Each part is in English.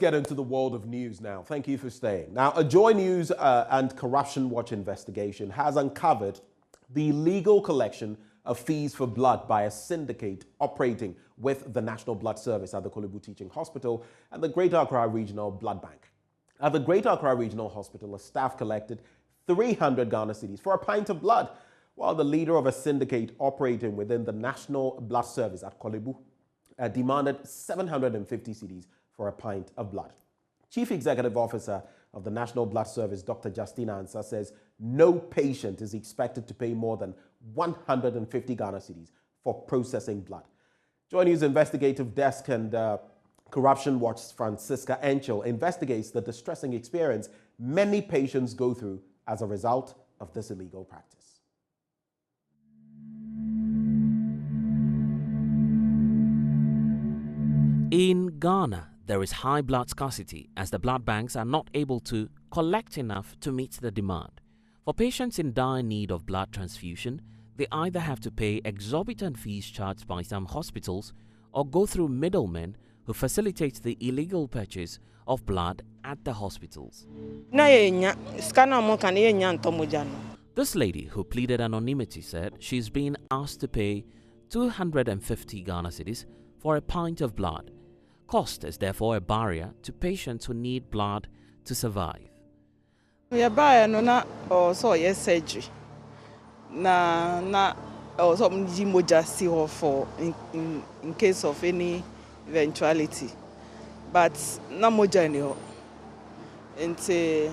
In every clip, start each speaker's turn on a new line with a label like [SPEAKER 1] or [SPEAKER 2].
[SPEAKER 1] get into the world of news now. Thank you for staying. Now, a JoyNews and Corruption Watch investigation has uncovered the illegal collection of fees for blood by a syndicate operating with the National Blood Service at the Korle Bu Teaching Hospital and the Greater Accra Regional Blood Bank. At the Greater Accra Regional Hospital, a staff collected 300 Ghana cedis for a pint of blood, while the leader of a syndicate operating within the National Blood Service at Korle Bu demanded 750 cedis for a pint of blood. Chief Executive Officer of the National Blood Service, Dr. Justina Ansah, says no patient is expected to pay more than 150 Ghana cedis for processing blood. JoyNews Investigative Desk and Corruption Watch Francisca Enchel investigates the distressing experience many patients go through as a result of this illegal practice.
[SPEAKER 2] In Ghana, there is high blood scarcity as the blood banks are not able to collect enough to meet the demand. For patients in dire need of blood transfusion, they either have to pay exorbitant fees charged by some hospitals or go through middlemen who facilitate the illegal purchase of blood at the hospitals. This lady, who pleaded anonymity, said she's been asked to pay 250 Ghana cedis for a pint of blood. Cost is therefore a barrier to patients who need blood to survive.
[SPEAKER 3] We buy also surgery. Also moja for in case of any eventuality. But na moja ni ho. Nti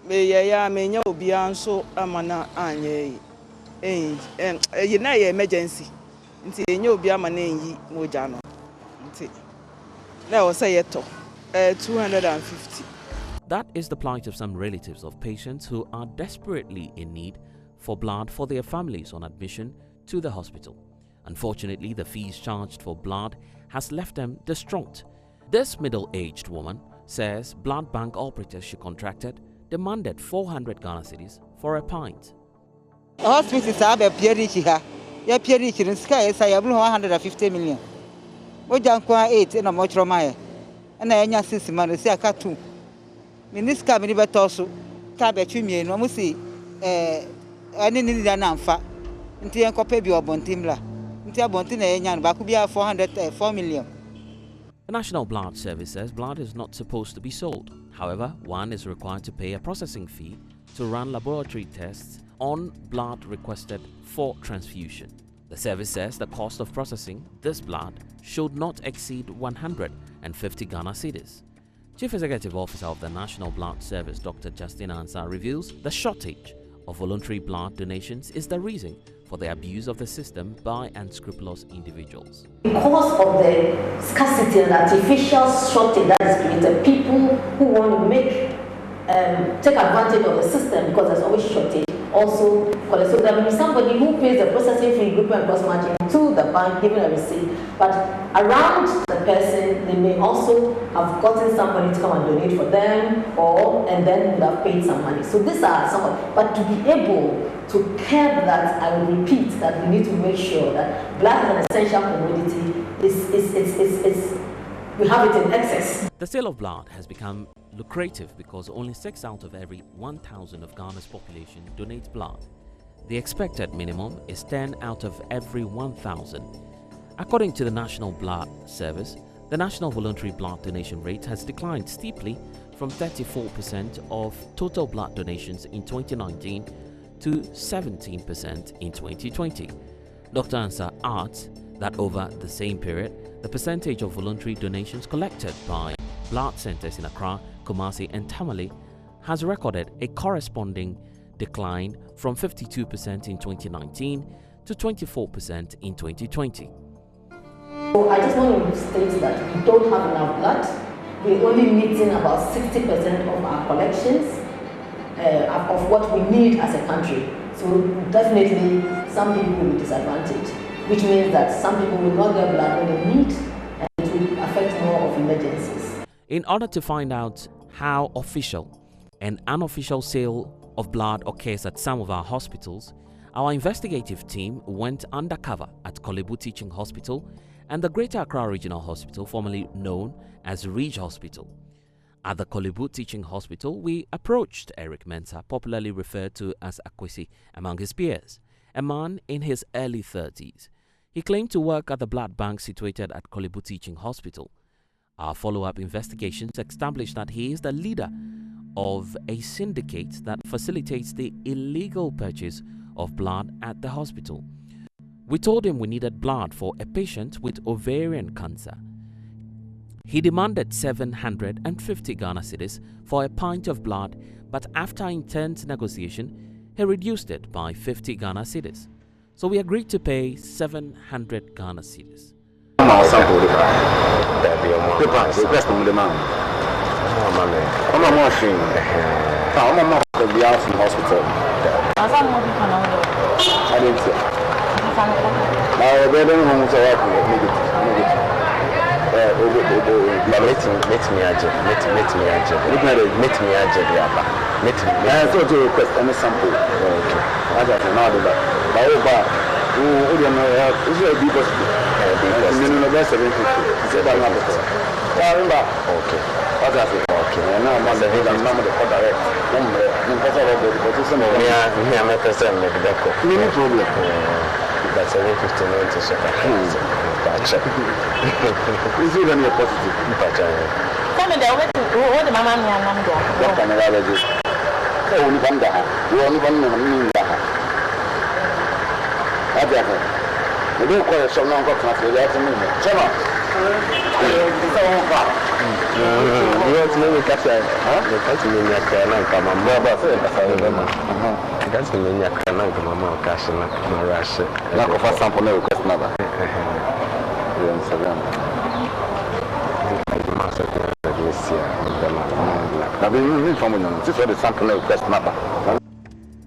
[SPEAKER 3] me nya obi anso amana anye na emergency. Nti nya obi amana yi moja no. Nti na o say yeto 250.
[SPEAKER 2] That is the plight of some relatives of patients who are desperately in need for blood for their families on admission to the hospital. Unfortunately, the fees charged for blood has left them distraught. This middle-aged woman says blood bank operators she contracted demanded 400 Ghana cedis for a pint.
[SPEAKER 4] Hospitals have a period ya period in sky is 150 million. Oja kwa 8 in a mocho maya. And I nya 6 months say aka 2. Minister me beto so ka be twimie no mo si ani ni da na mfa nti en kopa bi obontimla nti abonti na enya no ba ku bia 4 million.
[SPEAKER 2] The National Blood Service says blood is not supposed to be sold. However, one is required to pay a processing fee to run laboratory tests on blood requested for transfusion. The service says the cost of processing this blood should not exceed 150 Ghana cedis. Chief Executive Officer of the National Blood Service, Dr. Justina Ansah, reveals the shortage of voluntary blood donations is the reason for the abuse of the system by unscrupulous individuals.
[SPEAKER 5] Because of the scarcity and artificial shortage that is created, people who want to take advantage of the system because there's always shortage. Also, so there will be somebody who pays the processing fee, group and cross margin to the bank, giving a receipt. But around the person, they may also have gotten somebody to come and donate for them, and then would have paid some money. So these are some of, but to be able to curb that, I will repeat that we need to make sure that blood is an essential commodity. We have it in excess.
[SPEAKER 2] The sale of blood has become lucrative because only 6 out of every 1,000 of Ghana's population donates blood. The expected minimum is 10 out of every 1,000. According to the National Blood Service, the national voluntary blood donation rate has declined steeply from 34% of total blood donations in 2019 to 17% in 2020. Dr. Ansah adds that over the same period, the percentage of voluntary donations collected by blood centers in Accra, Kumasi and Tamale has recorded a corresponding decline from 52% in 2019 to 24% in 2020.
[SPEAKER 5] So I just want to state that we don't have enough blood. We're only meeting about 60% of our collections of what we need as a country. So definitely some people will be disadvantaged, which means that some people will not get blood when they need, and it will affect more of emergencies.
[SPEAKER 2] In order to find out how official and unofficial sale of blood occurs at some of our hospitals, Our investigative team went undercover at Kolebu Teaching Hospital and the Greater Accra Regional Hospital, formerly known as Ridge Hospital. At the Kolebu Teaching Hospital, we approached Eric Mensah, popularly referred to as Akwesi among his peers, a man in his early 30s. He claimed to work at the blood bank situated at Kolebu Teaching Hospital. Our follow-up investigations established that he is the leader of a syndicate that facilitates the illegal purchase of blood at the hospital. We told him we needed blood for a patient with ovarian cancer. He demanded 750 Ghana cedis for a pint of blood, but after intense negotiation, he reduced it by 50 Ghana cedis. So we agreed to pay 700 Ghana cedis.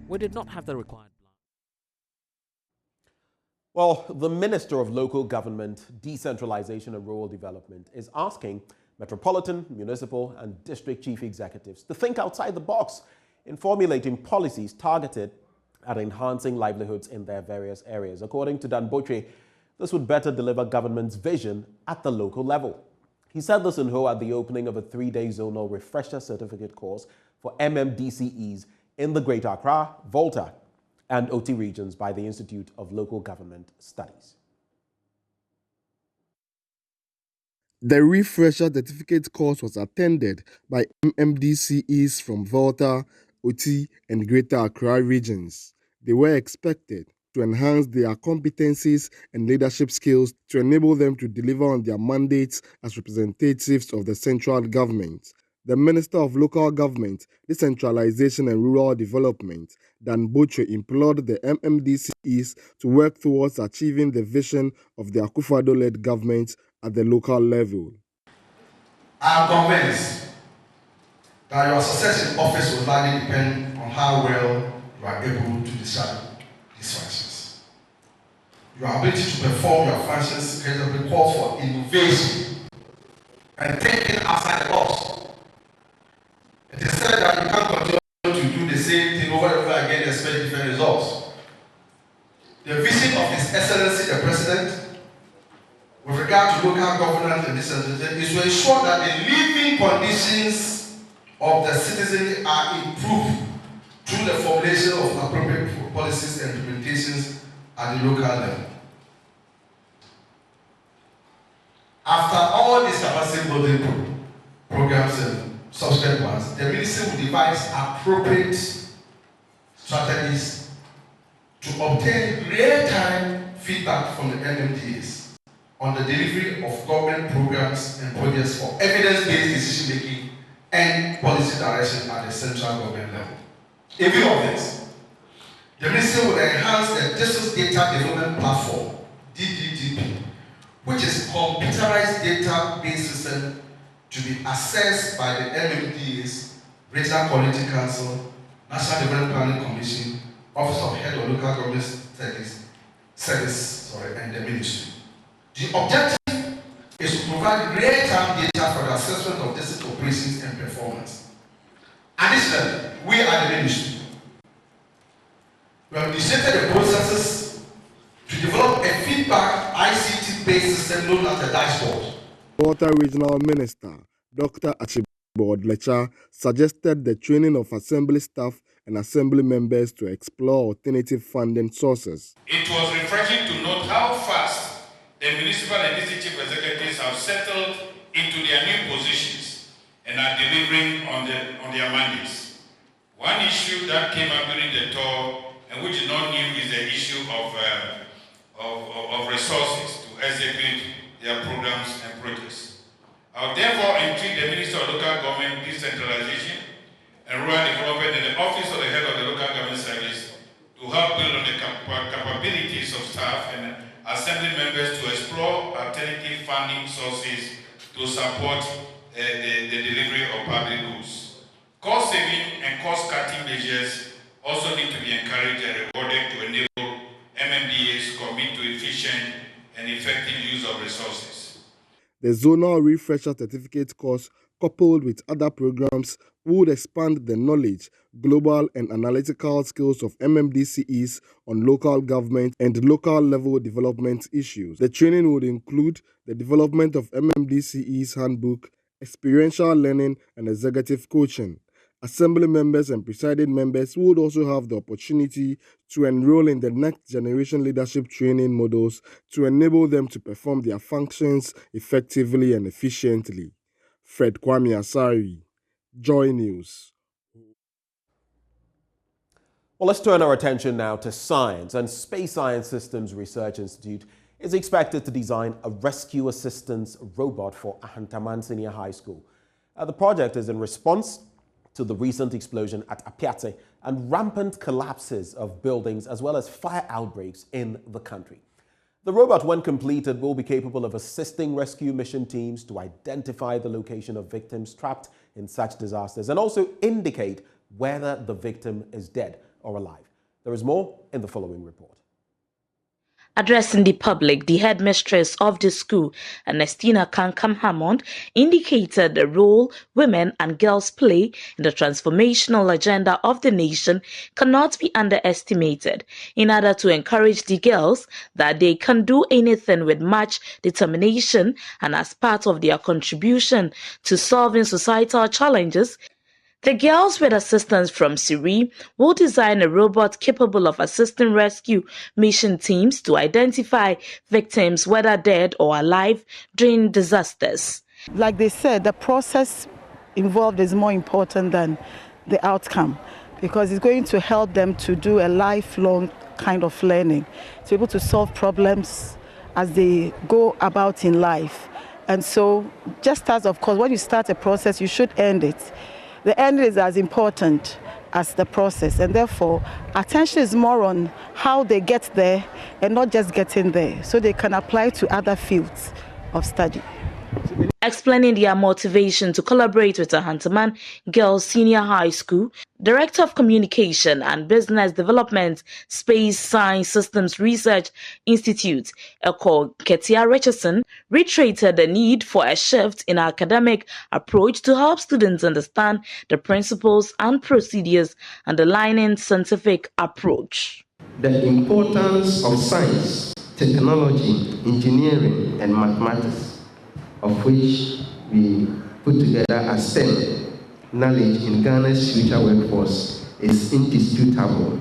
[SPEAKER 2] We did not have the required blood.
[SPEAKER 1] Well, the Minister of Local Government, Decentralization and Rural Development is asking metropolitan, municipal and district chief executives to think outside the box in formulating policies targeted at enhancing livelihoods in their various areas. According to Dan Botre, this would better deliver government's vision at the local level. He said this in Ho at the opening of a 3-day zonal refresher certificate course for MMDCEs in the Greater Accra, Volta and OT regions by the Institute of Local Government Studies.
[SPEAKER 6] The refresher certificate course was attended by MMDCEs from Volta, OT, and Greater Accra regions. They were expected to enhance their competencies and leadership skills to enable them to deliver on their mandates as representatives of the central government. The Minister of Local Government, Decentralization and Rural Development, Dan Botre, implored the MMDCEs to work towards achieving the vision of the Akufo-Addo-led government at the local level.
[SPEAKER 7] I am convinced that your success in office will largely depend on how well you are able to discharge these functions. Your ability to perform your functions credibly calls for innovation and thinking outside the box. It is said that you can't continue to do the same thing over and over again and expect different results. The vision of His Excellency the President with regard to local governance and decentralization is to ensure that the living conditions of the citizenry are improved through the formulation of appropriate policies and implementations at the local level. After all these capacity building programs and subsequent ones, the ministry will devise appropriate strategies to obtain real-time feedback from the MMDAs on the delivery of government programs and projects for evidence-based decision-making and policy direction at the central government level. In view of this, the ministry will enhance the District Data Development Platform, DDDP, which is a computerized database system to be accessed by the MMDAs, Regional Quality Council, National Development Planning Commission, Office of Head of Local Government Service, and the ministry. The objective is to provide real-time data for the assessment of district operations and performance. Additionally, we at the ministry We have initiated the processes to develop a feedback ICT-based system known as the dashboard.
[SPEAKER 6] Volta Regional Minister Dr. Archibald Lecha suggested the training of assembly staff and assembly members to explore alternative funding sources.
[SPEAKER 8] It was refreshing to note how fast the municipal and district chief executives have settled into their new positions and are delivering on their mandates. One issue that came up during the tour and which is not new is the issue of resources to execute their programs and projects. I would therefore entreat the Minister of Local Government Decentralization and Rural Development and the Office of the Head of the Local Government Service to help build on the capabilities of staff and assembly members to explore alternative funding sources to support the delivery of public goods. Cost saving and cost cutting measures also need to be encouraged and rewarded to enable MMDAs to commit to efficient and effective use of resources.
[SPEAKER 6] The Zonal Refresher Certificate course, coupled with other programs, would expand the knowledge, global and analytical skills of MMDCEs on local government and local level development issues. The training would include the development of MMDCEs handbook, experiential learning, and executive coaching. Assembly members and presiding members would also have the opportunity to enroll in the next generation leadership training modules to enable them to perform their functions effectively and efficiently. Fred Kwame Asari, Joy News.
[SPEAKER 1] Well, let's turn our attention now to science. And Space Science Systems Research Institute is expected to design a rescue assistance robot for Ahantaman Senior High School. The project is in response to the recent explosion at Apiate and rampant collapses of buildings as well as fire outbreaks in the country. The robot, when completed, will be capable of assisting rescue mission teams to identify the location of victims trapped in such disasters and also indicate whether the victim is dead or alive. There is more in the following report.
[SPEAKER 9] Addressing the public, the headmistress of the school, Ernestina Kankam Hammond, indicated the role women and girls play in the transformational agenda of the nation cannot be underestimated, in order to encourage the girls that they can do anything with much determination and as part of their contribution to solving societal challenges. The girls, with assistance from Siri, will design a robot capable of assisting rescue mission teams to identify victims, whether dead or alive, during disasters.
[SPEAKER 3] Like they said, the process involved is more important than the outcome, because it's going to help them to do a lifelong kind of learning, to be able to solve problems as they go about in life. And so, just as, of course, when you start a process, you should end it. The end is as important as the process, and therefore attention is more on how they get there and not just getting there, so they can apply to other fields of study.
[SPEAKER 9] Explaining their motivation to collaborate with Ahantaman Girls Senior High School, Director of Communication and Business Development, Space Science Systems Research Institute, Eko Ketia Richardson, reiterated the need for a shift in our academic approach to help students understand the principles and procedures underlying scientific approach.
[SPEAKER 10] The importance of science, technology, engineering, and mathematics, of which we put together as STEM knowledge in Ghana's future workforce, is indisputable.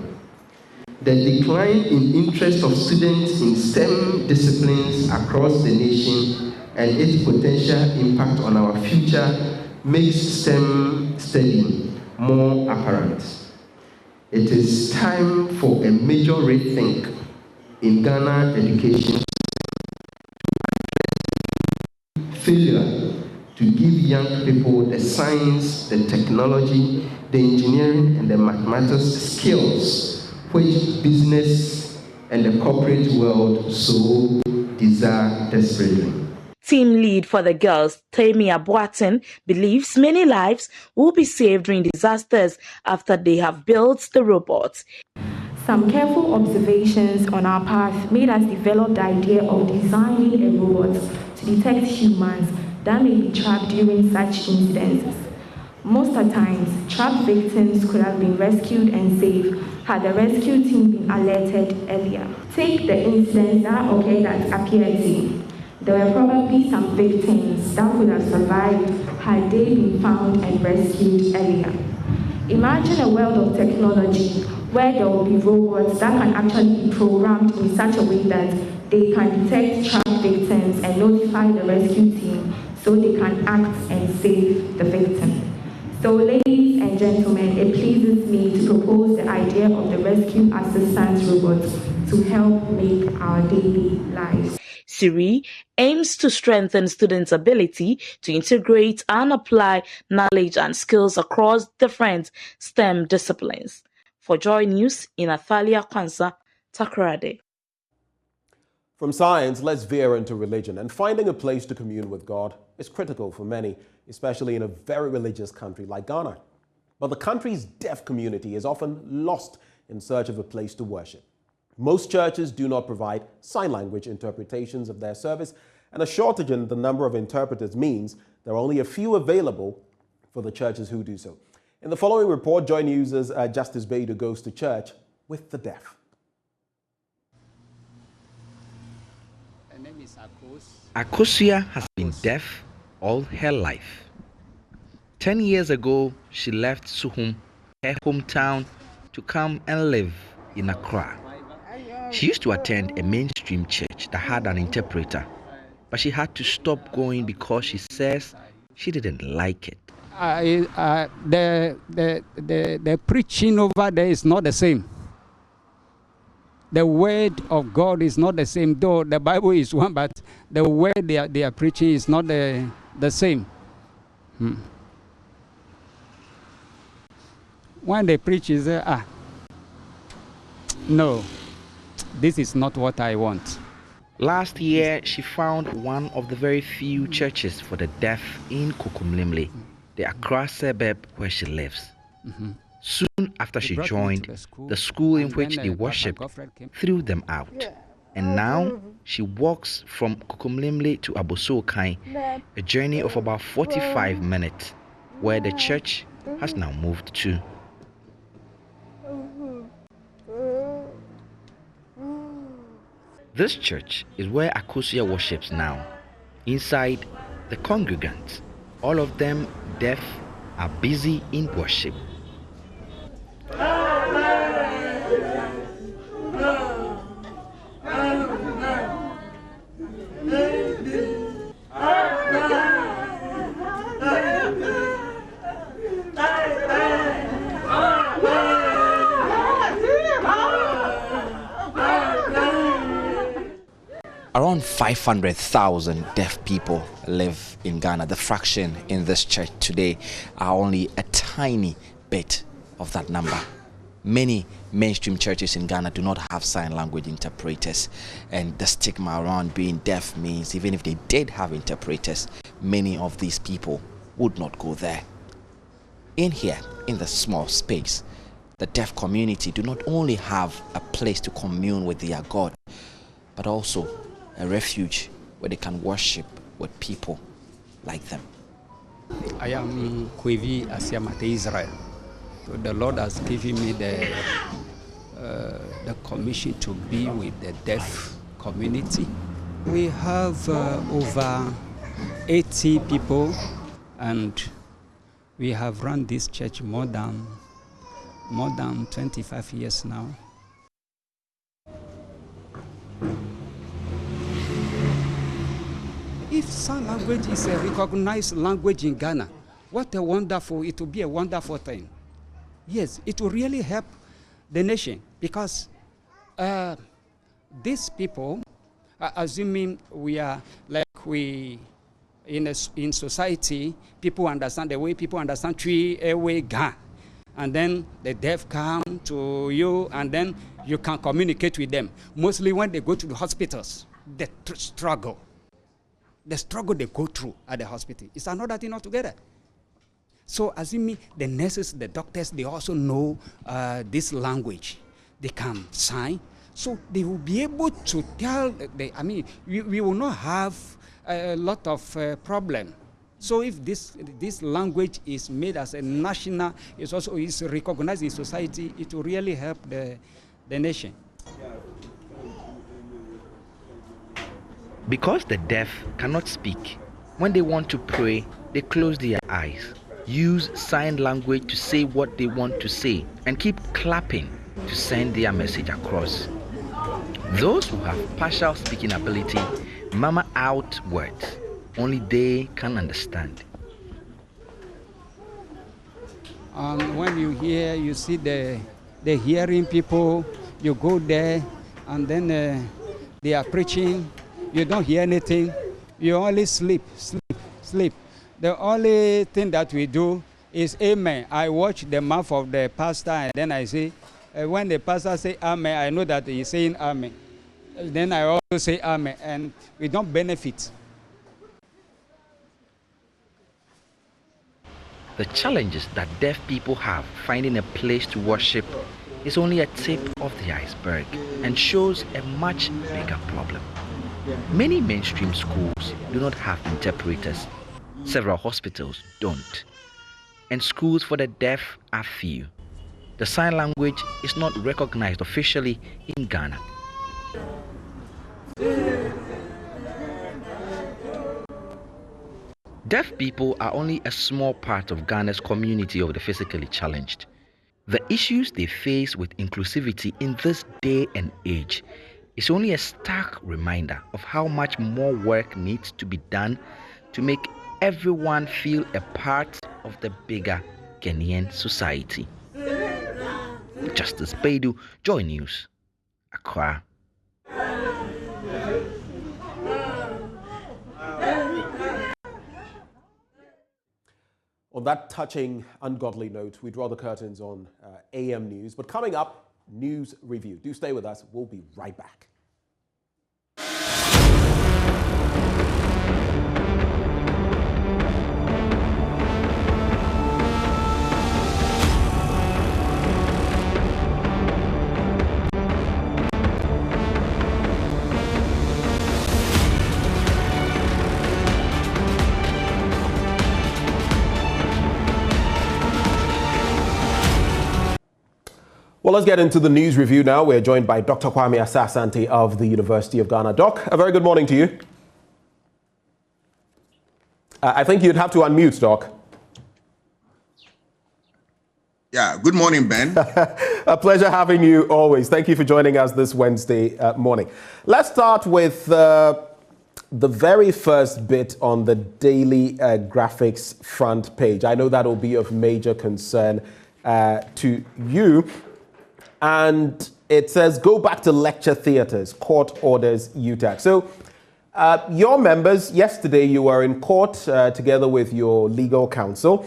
[SPEAKER 10] The decline in interest of students in STEM disciplines across the nation and its potential impact on our future makes STEM study more apparent. It is time for a major rethink in Ghana education. Failure to give young people the science, the technology, the engineering, and the mathematics skills which business and the corporate world so desire desperately.
[SPEAKER 9] Team lead for the girls, Tamia Boatin, believes many lives will be saved during disasters after they have built the robot.
[SPEAKER 11] Some careful observations on our path made us develop the idea of designing a robot to detect humans that may be trapped during such incidents. Most of the times, trapped victims could have been rescued and saved had the rescue team been alerted earlier. Take the incident that occurred at Apiati. There were probably some victims that would have survived had they been found and rescued earlier. Imagine a world of technology where there will be robots that can actually be programmed in such a way that they can detect trapped victims and notify the rescue team so they can act and save the victim. So ladies and gentlemen, it pleases me to propose the idea of the rescue assistance robot to help make our daily lives.
[SPEAKER 9] Siri aims to strengthen students' ability to integrate and apply knowledge and skills across different STEM disciplines. For Joy News in Athalia Kwanza, Takoradi.
[SPEAKER 1] From science, let's veer into religion. And finding a place to commune with God is critical for many, especially in a very religious country like Ghana. But the country's deaf community is often lost in search of a place to worship. Most churches do not provide sign language interpretations of their service, and a shortage in the number of interpreters means there are only a few available for the churches who do so. In the following report, JoyNews' Justice Beidu goes to church with the deaf.
[SPEAKER 12] Akosia has been deaf all her life. 10 years ago, she left Suhum, her hometown, to come and live in Accra. She used to attend a mainstream church that had an interpreter, but she had to stop going because she says she didn't like it.
[SPEAKER 13] The preaching over there is not the same. The word of God is not the same, though the Bible is one, but the word they are preaching is not the same. When they preach, is no, this is not what I want.
[SPEAKER 12] Last year, she found one of the very few churches for the deaf in Kukumlimle, the Accra suburb where she lives. Soon after she joined, the school in which they worshipped threw them out. And now she walks from Kukumlimle to Abosokai, a journey of about 45 minutes, where the church has now moved to. This church is where Akosia worships now. Inside, the congregants, all of them deaf, are busy in worship.
[SPEAKER 14] Around 500,000 deaf people live in Ghana. The fraction in this church today are only a tiny bit of that number. Many mainstream churches in Ghana do not have sign language interpreters, and the stigma around being deaf means even if they did have interpreters, many of these people would not go there. In here, in the small space, the deaf community do not only have a place to commune with their God, but also a refuge where they can worship with people like them.
[SPEAKER 13] I am Kwevi Asiamate Israel. So the Lord has given me the commission to be with the deaf community. We have over 80 people, and we have run this church more than 25 years now. If sign language is a recognized language in Ghana, what a wonderful, it will be a wonderful thing. Yes, it will really help the nation, because these people, assuming we are like in society, people understand the way people understand three-way Ga, and then the deaf come to you, and then you can communicate with them. Mostly when they go to the hospitals, the struggle they go through at the hospital is another thing altogether. So assuming the nurses, the doctors, they also know this language. They can sign. So they will be able to tell, we will not have a lot of problem So if this language is made as a national, it's also is recognized in society, it will really help the nation.
[SPEAKER 12] Because the deaf cannot speak, when they want to pray, they close their eyes, use sign language to say what they want to say, and keep clapping to send their message across. Those who have partial speaking ability murmur out words only they can understand.
[SPEAKER 13] And when you see the hearing people, you go there, and then they are preaching. You don't hear anything. You only sleep. The only thing that we do is amen. I watch the mouth of the pastor, and then I say, when the pastor say amen, I know that he's saying amen. Then I also say amen, and we don't benefit.
[SPEAKER 12] The challenges that deaf people have finding a place to worship is only a tip of the iceberg and shows a much bigger problem. Many mainstream schools do not have interpreters. Several hospitals don't. And schools for the deaf are few. The sign language is not recognized officially in Ghana. Deaf people are only a small part of Ghana's community of the physically challenged. The issues they face with inclusivity in this day and age is only a stark reminder of how much more work needs to be done to make everyone feel a part of the bigger Ghanaian society. Justice Baidu, JoyNews, Accra.
[SPEAKER 1] On that touching, ungodly note, we draw the curtains on AM News. But coming up, News Review. Do stay with us. We'll be right back. Well, let's get into the news review now. We're joined by Dr. Kwame Asasante of the University of Ghana. Doc, a very good morning to you. I think you'd have to unmute, Doc.
[SPEAKER 15] Yeah, good morning, Ben.
[SPEAKER 1] A pleasure having you always. Thank you for joining us this Wednesday morning. Let's start with the very first bit on the Daily Graphics front page. I know that will be of major concern to you. And it says, go back to lecture theatres, court orders UTAG. So your members, yesterday you were in court together with your legal counsel,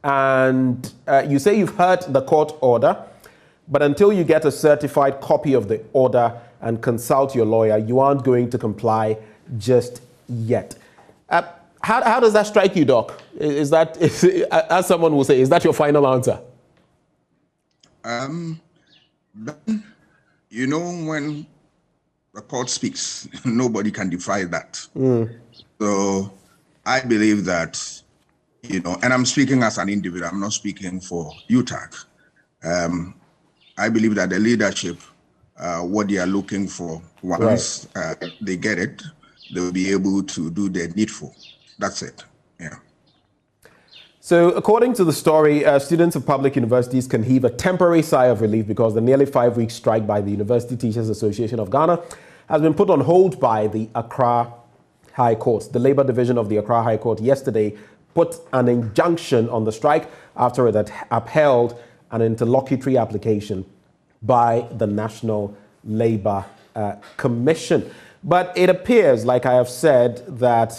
[SPEAKER 1] and you say you've heard the court order, but until you get a certified copy of the order and consult your lawyer, you aren't going to comply just yet. How does that strike you, Doc? Is that, as someone will say, is that your final answer?
[SPEAKER 15] Ben, you know, when the court speaks, nobody can defy that. So I believe that, you know, and I'm speaking as an individual, I'm not speaking for UTAG. I believe that the leadership, what they are looking for, once they get it, they will be able to do the needful. That's it. Yeah.
[SPEAKER 1] So according to the story, students of public universities can heave a temporary sigh of relief because the nearly 5-week strike by the University Teachers Association of Ghana has been put on hold by the Accra High Court. The Labour Division of the Accra High Court yesterday put an injunction on the strike after it had upheld an interlocutory application by the National Labour Commission. But it appears, like I have said, that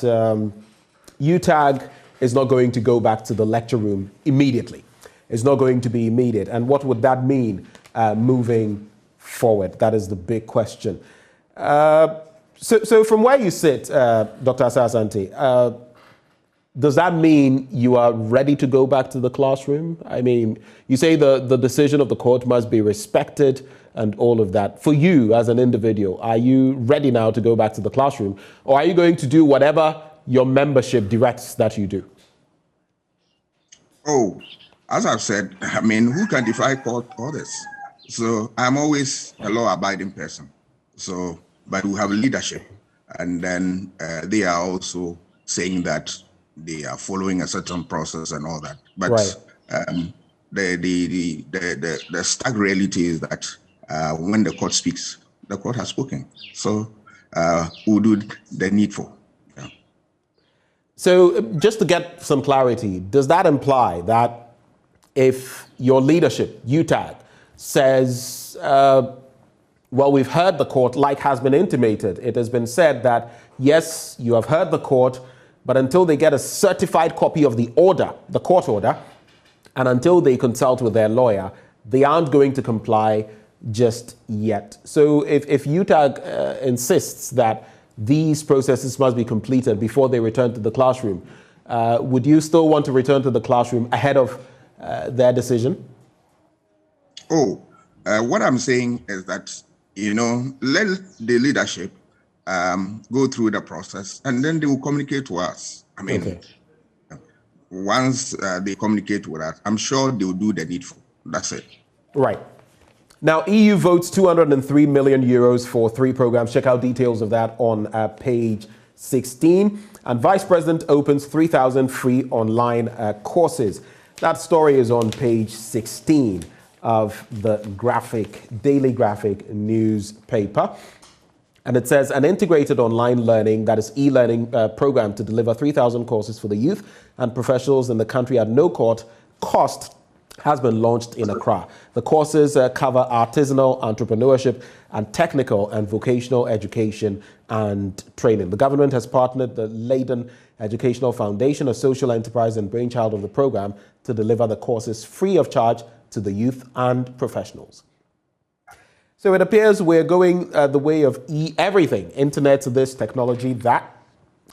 [SPEAKER 1] UTAG is not going to go back to the lecture room immediately. It's not going to be immediate. And what would that mean moving forward? That is the big question. So from where you sit, Dr. Asasante, does that mean you are ready to go back to the classroom? I mean, you say the decision of the court must be respected and all of that. For you as an individual, are you ready now to go back to the classroom? Or are you going to do whatever your membership directs that you do?
[SPEAKER 15] Oh, as I've said, I mean, who can defy court orders? So I'm always a law-abiding person. So, but we have leadership, and then they are also saying that they are following a certain process and all that. But
[SPEAKER 1] right.
[SPEAKER 15] The stark reality is that when the court speaks, the court has spoken. So we'll do the needful. Yeah.
[SPEAKER 1] So just to get some clarity, does that imply that if your leadership, UTAG, says, well, we've heard the court, like has been intimated, it has been said that, yes, you have heard the court, but until they get a certified copy of the order, the court order, and until they consult with their lawyer, they aren't going to comply just yet. So if UTAG insists that these processes must be completed before they return to the classroom, would you still want to return to the classroom ahead of their decision?
[SPEAKER 15] Oh, what I'm saying is that, let the leadership go through the process, and then they will communicate to us. I mean, okay. Once they communicate with us, I'm sure they will do the needful. That's it.
[SPEAKER 1] Right. Now, EU votes 203 million euros for 3 programs. Check out details of that on page 16. And Vice President opens 3,000 free online courses. That story is on page 16 of the Daily Graphic newspaper. And it says an integrated online learning, that is e-learning program to deliver 3,000 courses for the youth and professionals in the country at no cost has been launched in Accra. The courses cover artisanal entrepreneurship and technical and vocational education and training. The government has partnered the Leiden Educational Foundation, a social enterprise and brainchild of the program, to deliver the courses free of charge to the youth and professionals. So it appears we're going the way of everything, internet, this, technology, that.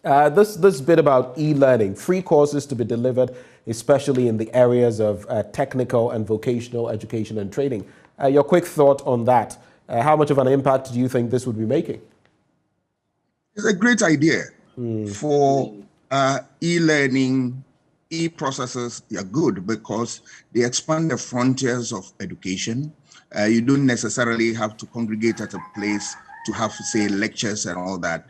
[SPEAKER 1] This bit about e-learning, free courses to be delivered, especially in the areas of technical and vocational education and training. Your quick thought on that. How much of an impact do you think this would be making?
[SPEAKER 15] It's a great idea for e-learning. E-processes are good because they expand the frontiers of education. You don't necessarily have to congregate at a place to have, say, lectures and all that.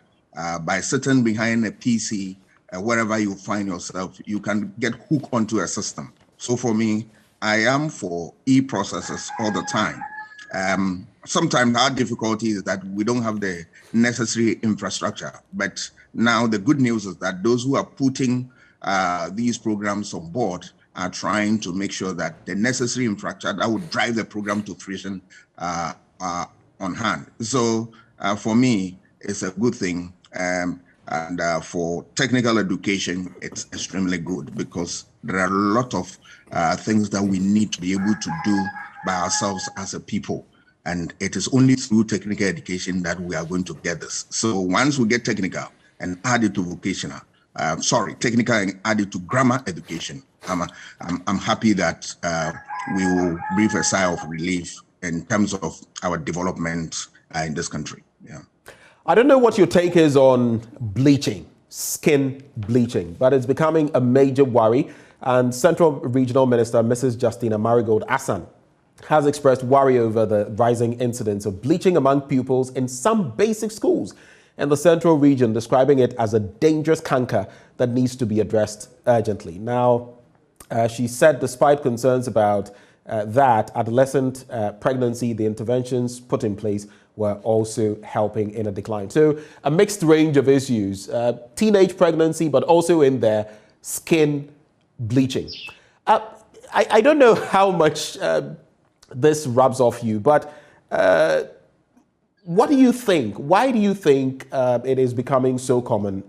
[SPEAKER 15] By sitting behind a PC, wherever you find yourself, you can get hooked onto a system. So for me, I am for e-processes all the time. Sometimes our difficulty is that we don't have the necessary infrastructure. But now the good news is that those who are putting these programs on board are trying to make sure that the necessary infrastructure that would drive the program to fruition are on hand. So for me, it's a good thing. And for technical education, it's extremely good because there are a lot of things that we need to be able to do by ourselves as a people. And it is only through technical education that we are going to get this. So once we get technical and add it to vocational, technical and add it to grammar education, I'm happy that we will breathe a sigh of relief in terms of our development in this country. Yeah.
[SPEAKER 1] I don't know what your take is on bleaching, skin bleaching, but it's becoming a major worry. And Central Regional Minister Mrs. Justina Marigold Assan has expressed worry over the rising incidence of bleaching among pupils in some basic schools in the Central Region, describing it as a dangerous canker that needs to be addressed urgently. Now, she said despite concerns about that adolescent pregnancy, the interventions put in place were also helping in a decline. So a mixed range of issues, teenage pregnancy, but also in their skin bleaching. I don't know how much this rubs off you, but what do you think? Why do you think it is becoming so common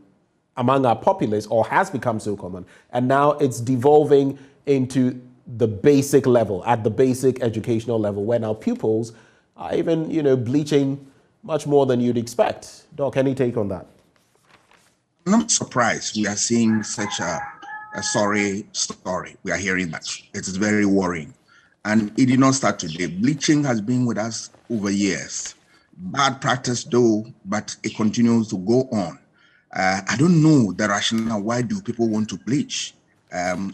[SPEAKER 1] among our populace, or has become so common, and now it's devolving into the basic level, at the basic educational level, where now pupils are even, bleaching much more than you'd expect? Doc, any take on that?
[SPEAKER 15] I'm not surprised we are seeing such a sorry story. We are hearing that. It is very worrying. And it did not start today. Bleaching has been with us over years. Bad practice though, but it continues to go on. And it is very worrying. And it did not start today. Bleaching has been with us over years. Bad practice though, but it continues to go on. And it is very worrying. And it did not start today. Bleaching has been with us over years. Bad practice though, but it continues to go on. I don't know the rationale. Why do people want to bleach?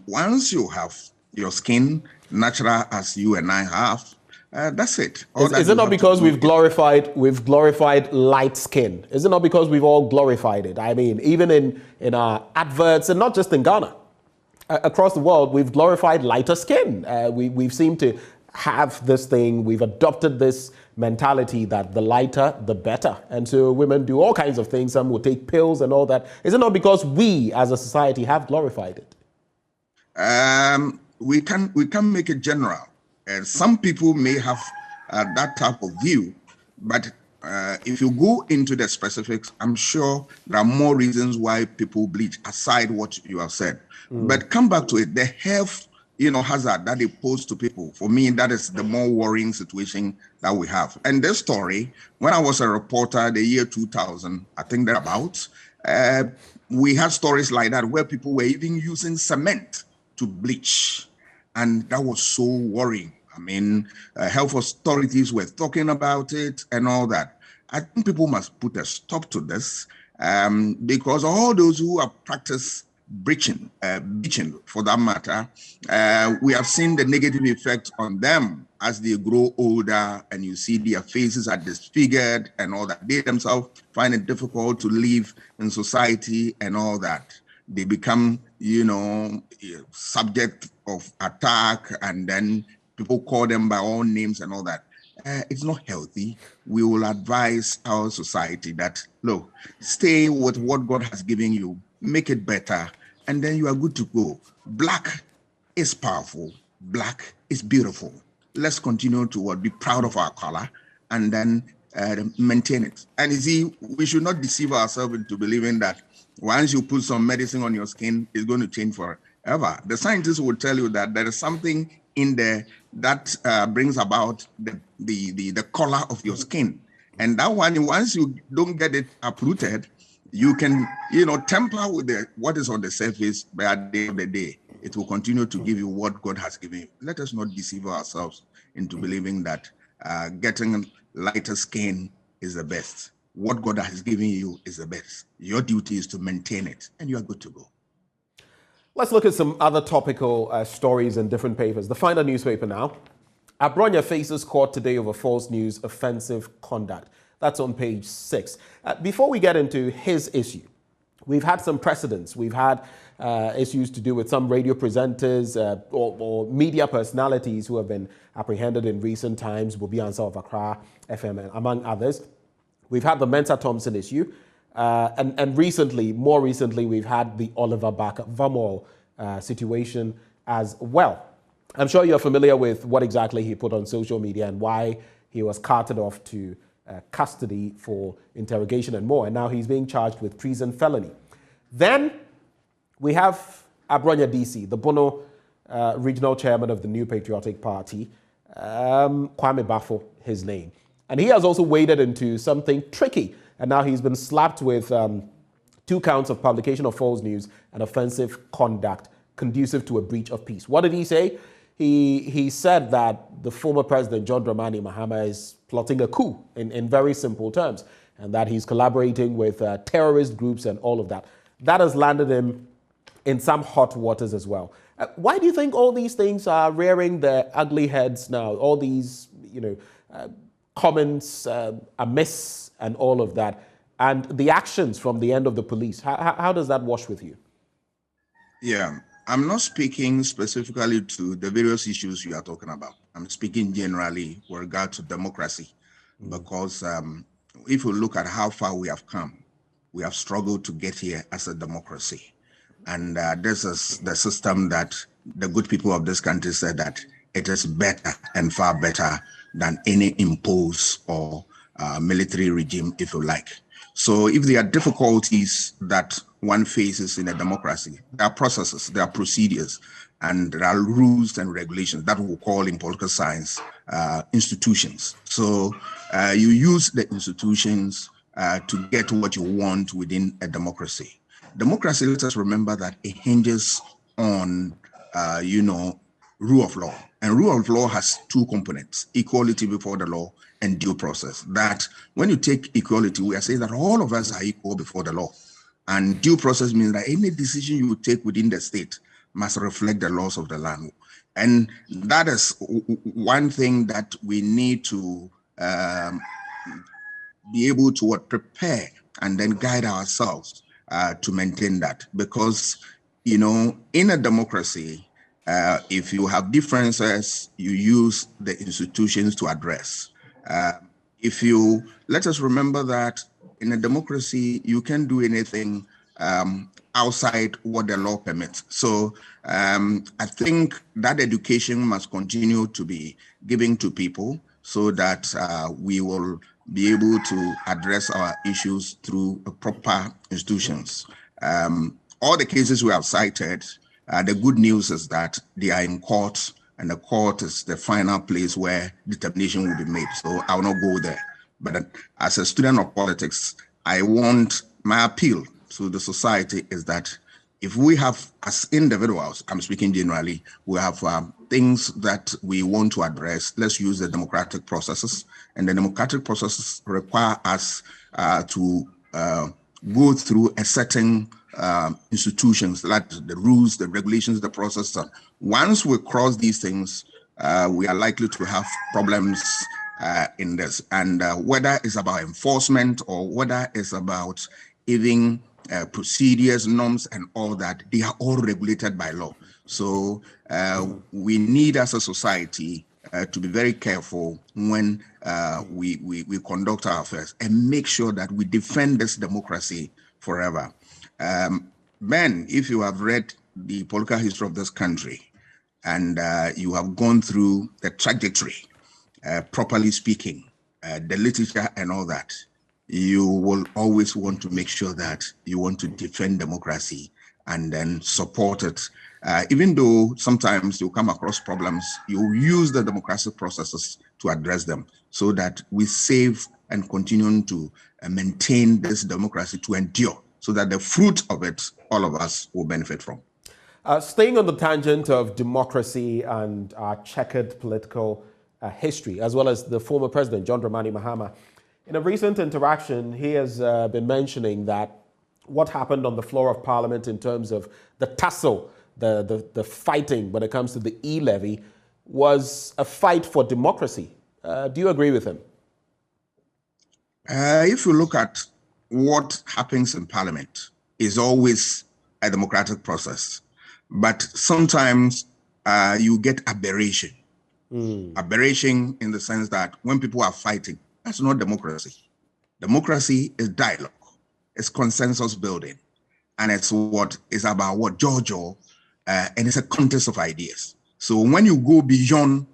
[SPEAKER 15] Once you have your skin natural as you and I have, that's it.
[SPEAKER 1] Is it not because we've glorified light skin? Is it not because we've all glorified it? I mean, even in our adverts, and not just in Ghana, across the world, we've glorified lighter skin. We've seemed to have this thing. We've adopted this mentality that the lighter, the better. And so women do all kinds of things. Some will take pills and all that. Is it not because we as a society have glorified it?
[SPEAKER 15] We can make it general. Some people may have that type of view, but if you go into the specifics, I'm sure there are more reasons why people bleach aside what you have said. But come back to it, the health hazard that they pose to people. For me, that is the more worrying situation that we have. And this story, when I was a reporter, the year 2000, I think thereabouts, we had stories like that where people were even using cement to bleach. And that was so worrying. I mean, health authorities were talking about it and all that. I think people must put a stop to this because all those who have practiced bleaching for that matter, we have seen the negative effect on them as they grow older, and you see their faces are disfigured and all that. They themselves find it difficult to live in society and all that. They become, subject of attack, and then people call them by all names and all that. It's not healthy. We will advise our society that, look, stay with what God has given you, make it better, and then you are good to go. Black is powerful. Black is beautiful. Let's continue to be proud of our color and then maintain it. And you see, we should not deceive ourselves into believing that once you put some medicine on your skin, it's going to change forever. The scientists will tell you that there is something in there that brings about the color of your skin. And that one, once you don't get it uprooted, you can, temper with what is on the surface, but at the end of the day, it will continue to give you what God has given you. Let us not deceive ourselves into believing that getting lighter skin is the best. What God has given you is the best. Your duty is to maintain it, and you are good to go.
[SPEAKER 1] Let's look at some other topical stories in different papers. The final newspaper now. Abronya faces court today over false news, offensive conduct. That's on page 6. Before we get into his issue, we've had some precedents. We've had issues to do with some radio presenters or media personalities who have been apprehended in recent times, Bobi Ansah of Accra FM, among others. We've had the Mensa Thompson issue. And more recently, we've had the Oliver Barker-Vamol situation as well. I'm sure you're familiar with what exactly he put on social media and why he was carted off to custody for interrogation and more. And now he's being charged with treason felony. Then we have Abronya DC, the Bono regional chairman of the New Patriotic Party, Kwame Bafo, his name. And he has also waded into something tricky. And now he's been slapped with 2 counts of publication of false news and offensive conduct conducive to a breach of peace. What did he say? He said that the former president, John Dramani Mahama, is plotting a coup in very simple terms, and that he's collaborating with terrorist groups and all of that. That has landed him in some hot waters as well. Why do you think all these things are rearing their ugly heads now? All these, comments amiss and all of that, and the actions from the end of the police. How does that wash with you?
[SPEAKER 15] Yeah, I'm not speaking specifically to the various issues you are talking about. I'm speaking generally with regard to democracy, because if you look at how far we have come, we have struggled to get here as a democracy. And this is the system that the good people of this country said that it is better and far better than any imposed or military regime, if you like. So if there are difficulties that one faces in a democracy, there are processes, there are procedures, and there are rules and regulations that we call in political science institutions. So you use the institutions to get what you want within a democracy. Democracy, let us remember that it hinges on, rule of law. And rule of law has 2 components: equality before the law and due process. That when you take equality, we are saying that all of us are equal before the law. And due process means that any decision you take within the state must reflect the laws of the land. And that is one thing that we need to be able to prepare and then guide ourselves to maintain that. Because, you know, in a democracy, if you have differences, you use the institutions to address. Let us remember that in a democracy, you can't do anything outside what the law permits. So I think that education must continue to be given to people so that we will be able to address our issues through proper institutions. All the cases we have cited, the good news is that they are in court, and the court is the final place where determination will be made. So I will not go there. But as a student of politics, my appeal to the society is that if we have, as individuals, I'm speaking generally, we have things that we want to address, let's use the democratic processes. And the democratic processes require us to go through a certain institutions, like the rules, the regulations, the process. Once we cross these things, we are likely to have problems in this. And whether it's about enforcement or whether it's about even procedures, norms, and all that, they are all regulated by law. So we need as a society to be very careful when we conduct our affairs and make sure that we defend this democracy forever. Ben, if you have read the political history of this country and you have gone through the trajectory, properly speaking, the literature and all that, you will always want to make sure that you want to defend democracy and then support it. Even though sometimes you come across problems, you use the democratic processes to address them so that we save and continue to maintain this democracy to endure so that the fruit of it, all of us will benefit from.
[SPEAKER 1] Staying on the tangent of democracy and our checkered political history, as well as the former president, John Dramani Mahama, in a recent interaction, he has been mentioning that what happened on the floor of Parliament in terms of the tussle, the fighting when it comes to the e-levy was a fight for democracy. Do you agree with him?
[SPEAKER 15] If you look at what happens in Parliament, is always a democratic process. But sometimes you get aberration. Aberration in the sense that when people are fighting, that's not democracy. Democracy is dialogue. It's consensus building. And it's about what Jojo, and it's a contest of ideas. So when you go beyond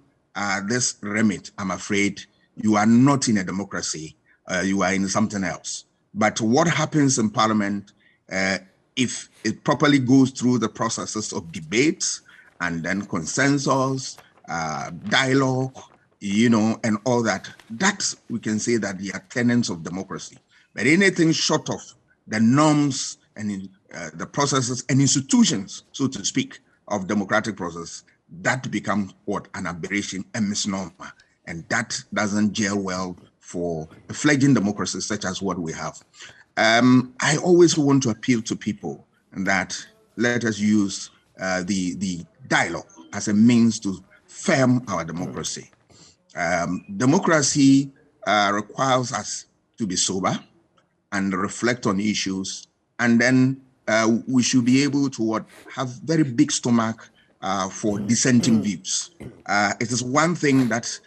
[SPEAKER 15] this remit, I'm afraid you are not in a democracy. You are in something else. But what happens in Parliament, if it properly goes through the processes of debates and then consensus, dialogue, and all that, we can say that they are tenets of democracy. But anything short of the norms and the processes and institutions, so to speak, of democratic process, that becomes an aberration, a misnomer. And that doesn't gel well for a fledgling democracy such as what we have. I always want to appeal to people that let us use the dialogue as a means to firm our democracy. Democracy requires us to be sober and reflect on issues, and then we should be able to have very big stomach for dissenting views. It is one thing that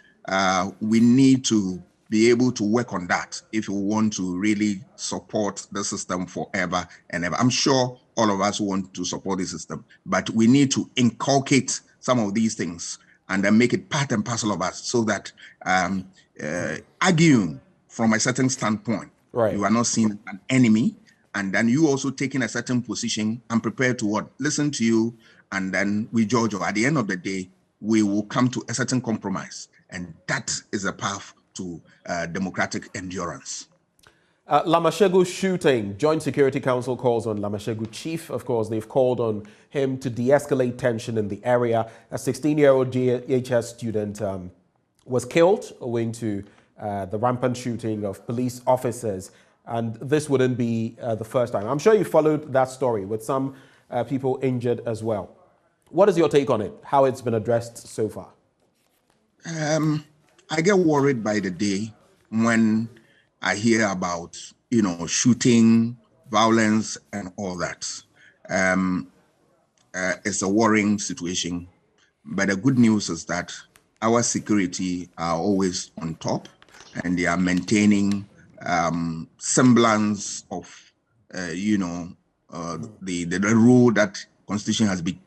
[SPEAKER 15] we need to be able to work on that if we want to really support the system forever and ever. I'm sure all of us want to support the system, but we need to inculcate some of these things and then make it part and parcel of us so that arguing from a certain standpoint, you are not seen as an enemy, and then you also taking a certain position and prepared to listen to you, and then we judge, or at the end of the day, we will come to a certain compromise. And that is a path to democratic endurance.
[SPEAKER 1] Lamashegu shooting. Joint Security Council calls on Lamashegu chief. Of course, they've called on him to de-escalate tension in the area. A 16-year-old GHS student was killed owing to the rampant shooting of police officers And this wouldn't be the first time. I'm sure you followed that story with some people injured as well. What is your take on it? How it's been addressed so far?
[SPEAKER 15] I get worried by the day when I hear about, shooting, violence, and all that. It's a worrying situation. But the good news is that our security are always on top, and they are maintaining semblance of, the role that Constitution has been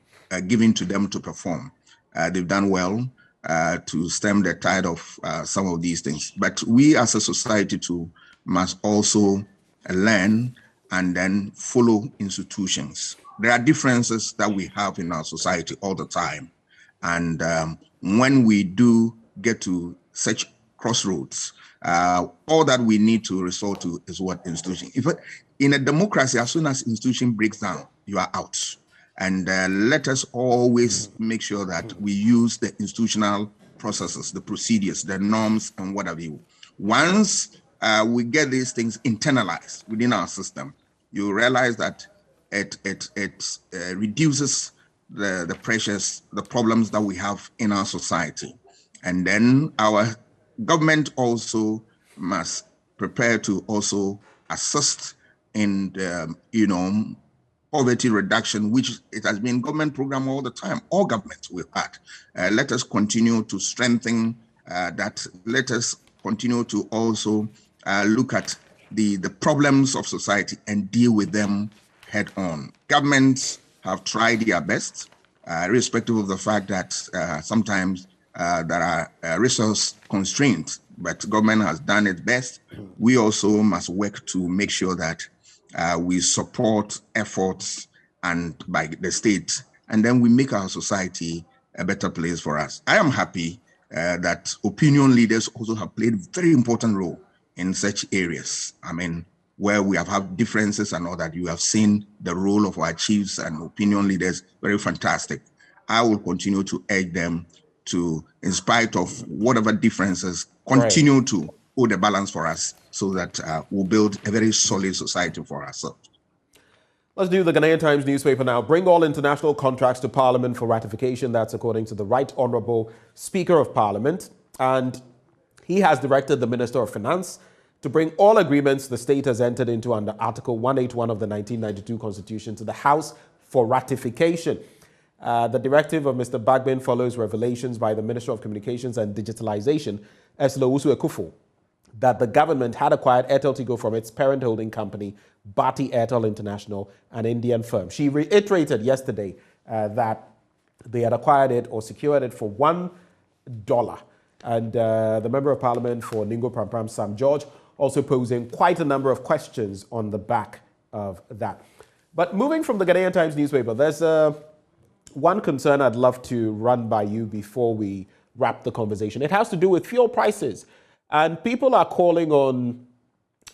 [SPEAKER 15] given to them to perform. They've done well to stem the tide of some of these things. But we as a society too must also learn and then follow institutions. There are differences that we have in our society all the time. And when we do get to such crossroads, all that we need to resort to is what institution. In a democracy, as soon as institution breaks down, you are out. And let us always make sure that we use the institutional processes, the procedures, the norms, and what have you. Once we get these things internalized within our system, you realize that it reduces the pressures, the problems that we have in our society. And then our government also must prepare to also assist in the, poverty reduction, which it has been government program all the time. All governments we've had. Let us continue to strengthen that. Let us continue to also look at the problems of society and deal with them head on. Governments have tried their best, irrespective of the fact that sometimes there are resource constraints, but government has done its best. We also must work to make sure that we support efforts and by the state, and then we make our society a better place for us. I am happy that opinion leaders also have played a very important role in such areas. I mean, where we have had differences and all that, you have seen the role of our chiefs and opinion leaders, very fantastic. I will continue to urge them to, in spite of whatever differences, continue to hold the balance for us so that we'll build a very solid society for ourselves.
[SPEAKER 1] Let's do the Ghanaian Times newspaper now. Bring all international contracts to Parliament for ratification. That's according to the Right Honourable Speaker of Parliament. And he has directed the Minister of Finance to bring all agreements the state has entered into under Article 181 of the 1992 Constitution to the House for ratification. The directive of Mr. Bagbin follows revelations by the Minister of Communications and Digitalization, Eslo Usu-Ekufo, that the government had acquired Airtel Tigo from its parent holding company, Bharti Airtel International, an Indian firm. She reiterated yesterday that they had acquired it or secured it for $1. And the Member of Parliament for Ningo Prampram, Sam George, also posing quite a number of questions on the back of that. But moving from the Ghanaian Times newspaper, there's one concern I'd love to run by you before we wrap the conversation. It has to do with fuel prices. And people are calling on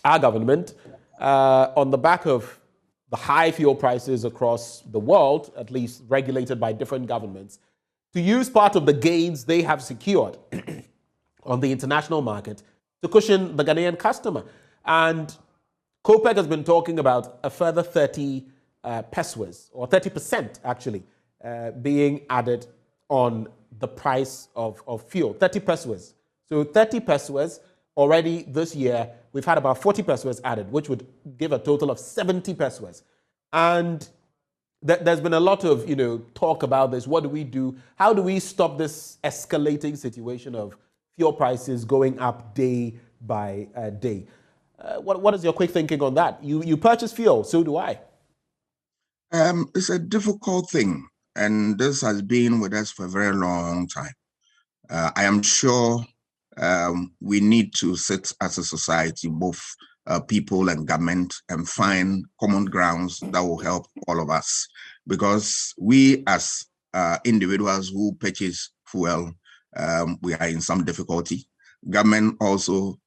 [SPEAKER 1] our government on the back of the high fuel prices across the world, at least regulated by different governments, to use part of the gains they have secured on the international market to cushion the Ghanaian customer. And COPEC has been talking about a further 30 pesos, or 30% actually, being added on the price of fuel, 30 pesos. So 30 pesos already this year, we've had about 40 pesos added, which would give a total of 70 pesos. And there's been a lot of, talk about this. What do we do? How do we stop this escalating situation of fuel prices going up day by day? What is your quick thinking on that? You purchase fuel, so do I.
[SPEAKER 15] It's a difficult thing, and this has been with us for a very long time. I am sure we need to sit as a society, both people and government, and find common grounds that will help all of us. Because we as individuals who purchase fuel, we are in some difficulty. Government also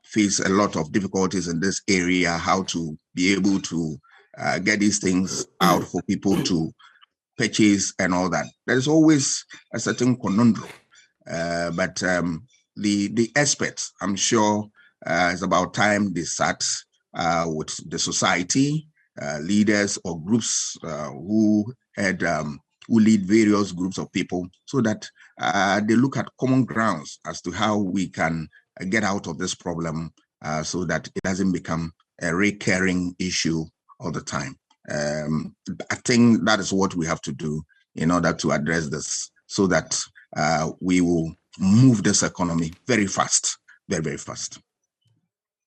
[SPEAKER 15] face a lot of difficulties in this area, how to be able to get these things out for people to purchase and all that. There's always a certain conundrum. But the experts, I'm sure it's about time they sat with the society, leaders or groups who lead various groups of people, so that they look at common grounds as to how we can get out of this problem, so that it doesn't become a recurring issue all the time. I think that is what we have to do in order to address this, so that we will move this economy very fast, very, very fast.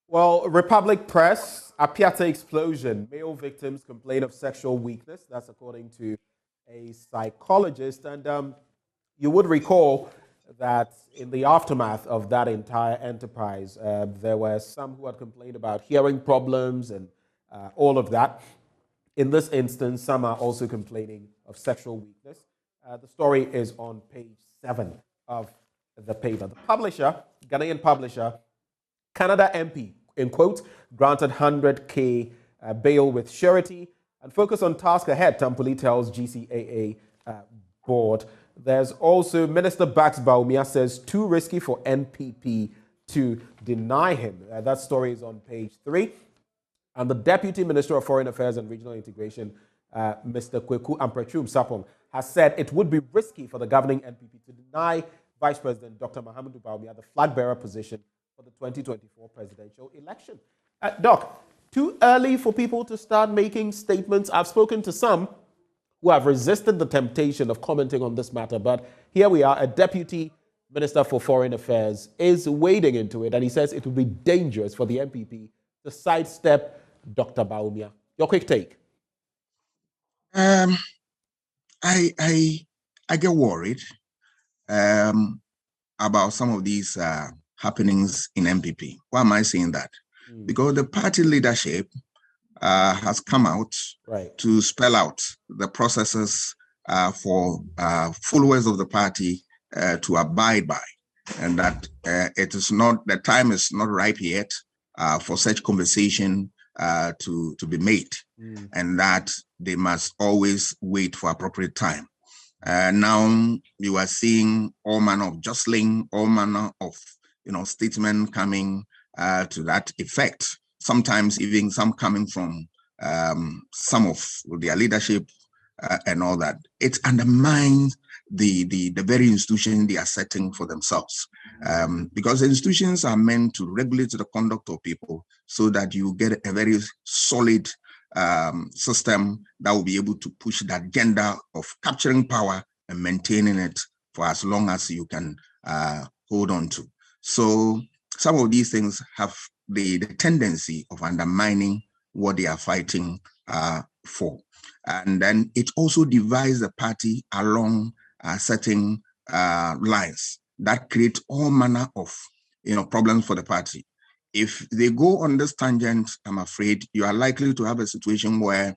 [SPEAKER 1] Well, Republic Press, Apiata explosion. Male victims complain of sexual weakness. That's according to a psychologist. And you would recall that in the aftermath of that entire enterprise, there were some who had complained about hearing problems and all of that. In this instance, some are also complaining of sexual weakness. The story is on page 7 of the paper. The publisher, Ghanaian publisher, Canada MP, in quote, granted 100K bail with surety and focus on task ahead, Tampoli tells GCAA board. There's also Minister Bax Bawumia says too risky for NPP to deny him. That story is on page 3. And the Deputy Minister of Foreign Affairs and Regional Integration, Mr. Kweku Amprachum Sapong, has said it would be risky for the governing NPP to deny Vice President Dr. Mahamudu Bawumia the flag bearer position for the 2024 presidential election. Doc, too early for people to start making statements? I've spoken to some who have resisted the temptation of commenting on this matter, but here we are, a Deputy Minister for Foreign Affairs is wading into it, and he says it would be dangerous for the NPP to sidestep Dr. Bawumia. Your quick take.
[SPEAKER 15] I get worried about some of these happenings in MPP. Why am I saying that? Because the party leadership has come out to spell out the processes for followers of the party to abide by, and that it is not, the time is not ripe yet for such conversation to be made, and that they must always wait for appropriate time. Now you are seeing all manner of jostling, all manner of statements coming to that effect. Sometimes even some coming from some of their leadership and all that. It undermines the very institution they are setting for themselves, because the institutions are meant to regulate the conduct of people so that you get a very solid system that will be able to push that agenda of capturing power and maintaining it for as long as you can hold on to. So some of these things have the tendency of undermining what they are fighting for. And then it also divides the party along certain lines that create all manner of problems for the party. If they go on this tangent, I'm afraid you are likely to have a situation where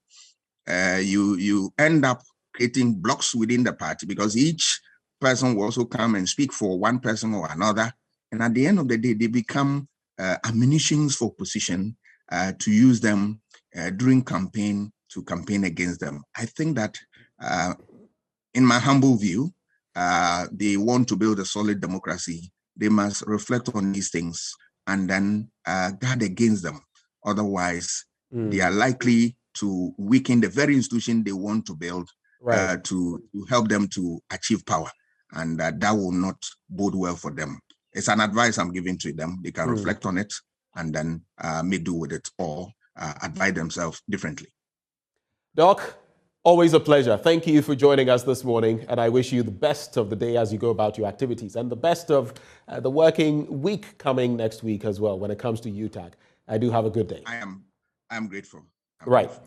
[SPEAKER 15] you end up creating blocks within the party, because each person will also come and speak for one person or another. And at the end of the day, they become ammunitions for opposition to use them during campaign to campaign against them. I think that, in my humble view, they want to build a solid democracy. They must reflect on these things and then guard against them. Otherwise, they are likely to weaken the very institution they want to build to help them to achieve power. And that will not bode well for them. It's an advice I'm giving to them. They can reflect on it and then make do with it, or advise themselves differently.
[SPEAKER 1] Doc, always a pleasure. Thank you for joining us this morning, and I wish you the best of the day as you go about your activities, and the best of the working week coming next week as well when it comes to UTAG. I do have a good day.
[SPEAKER 15] I am grateful.
[SPEAKER 1] Grateful.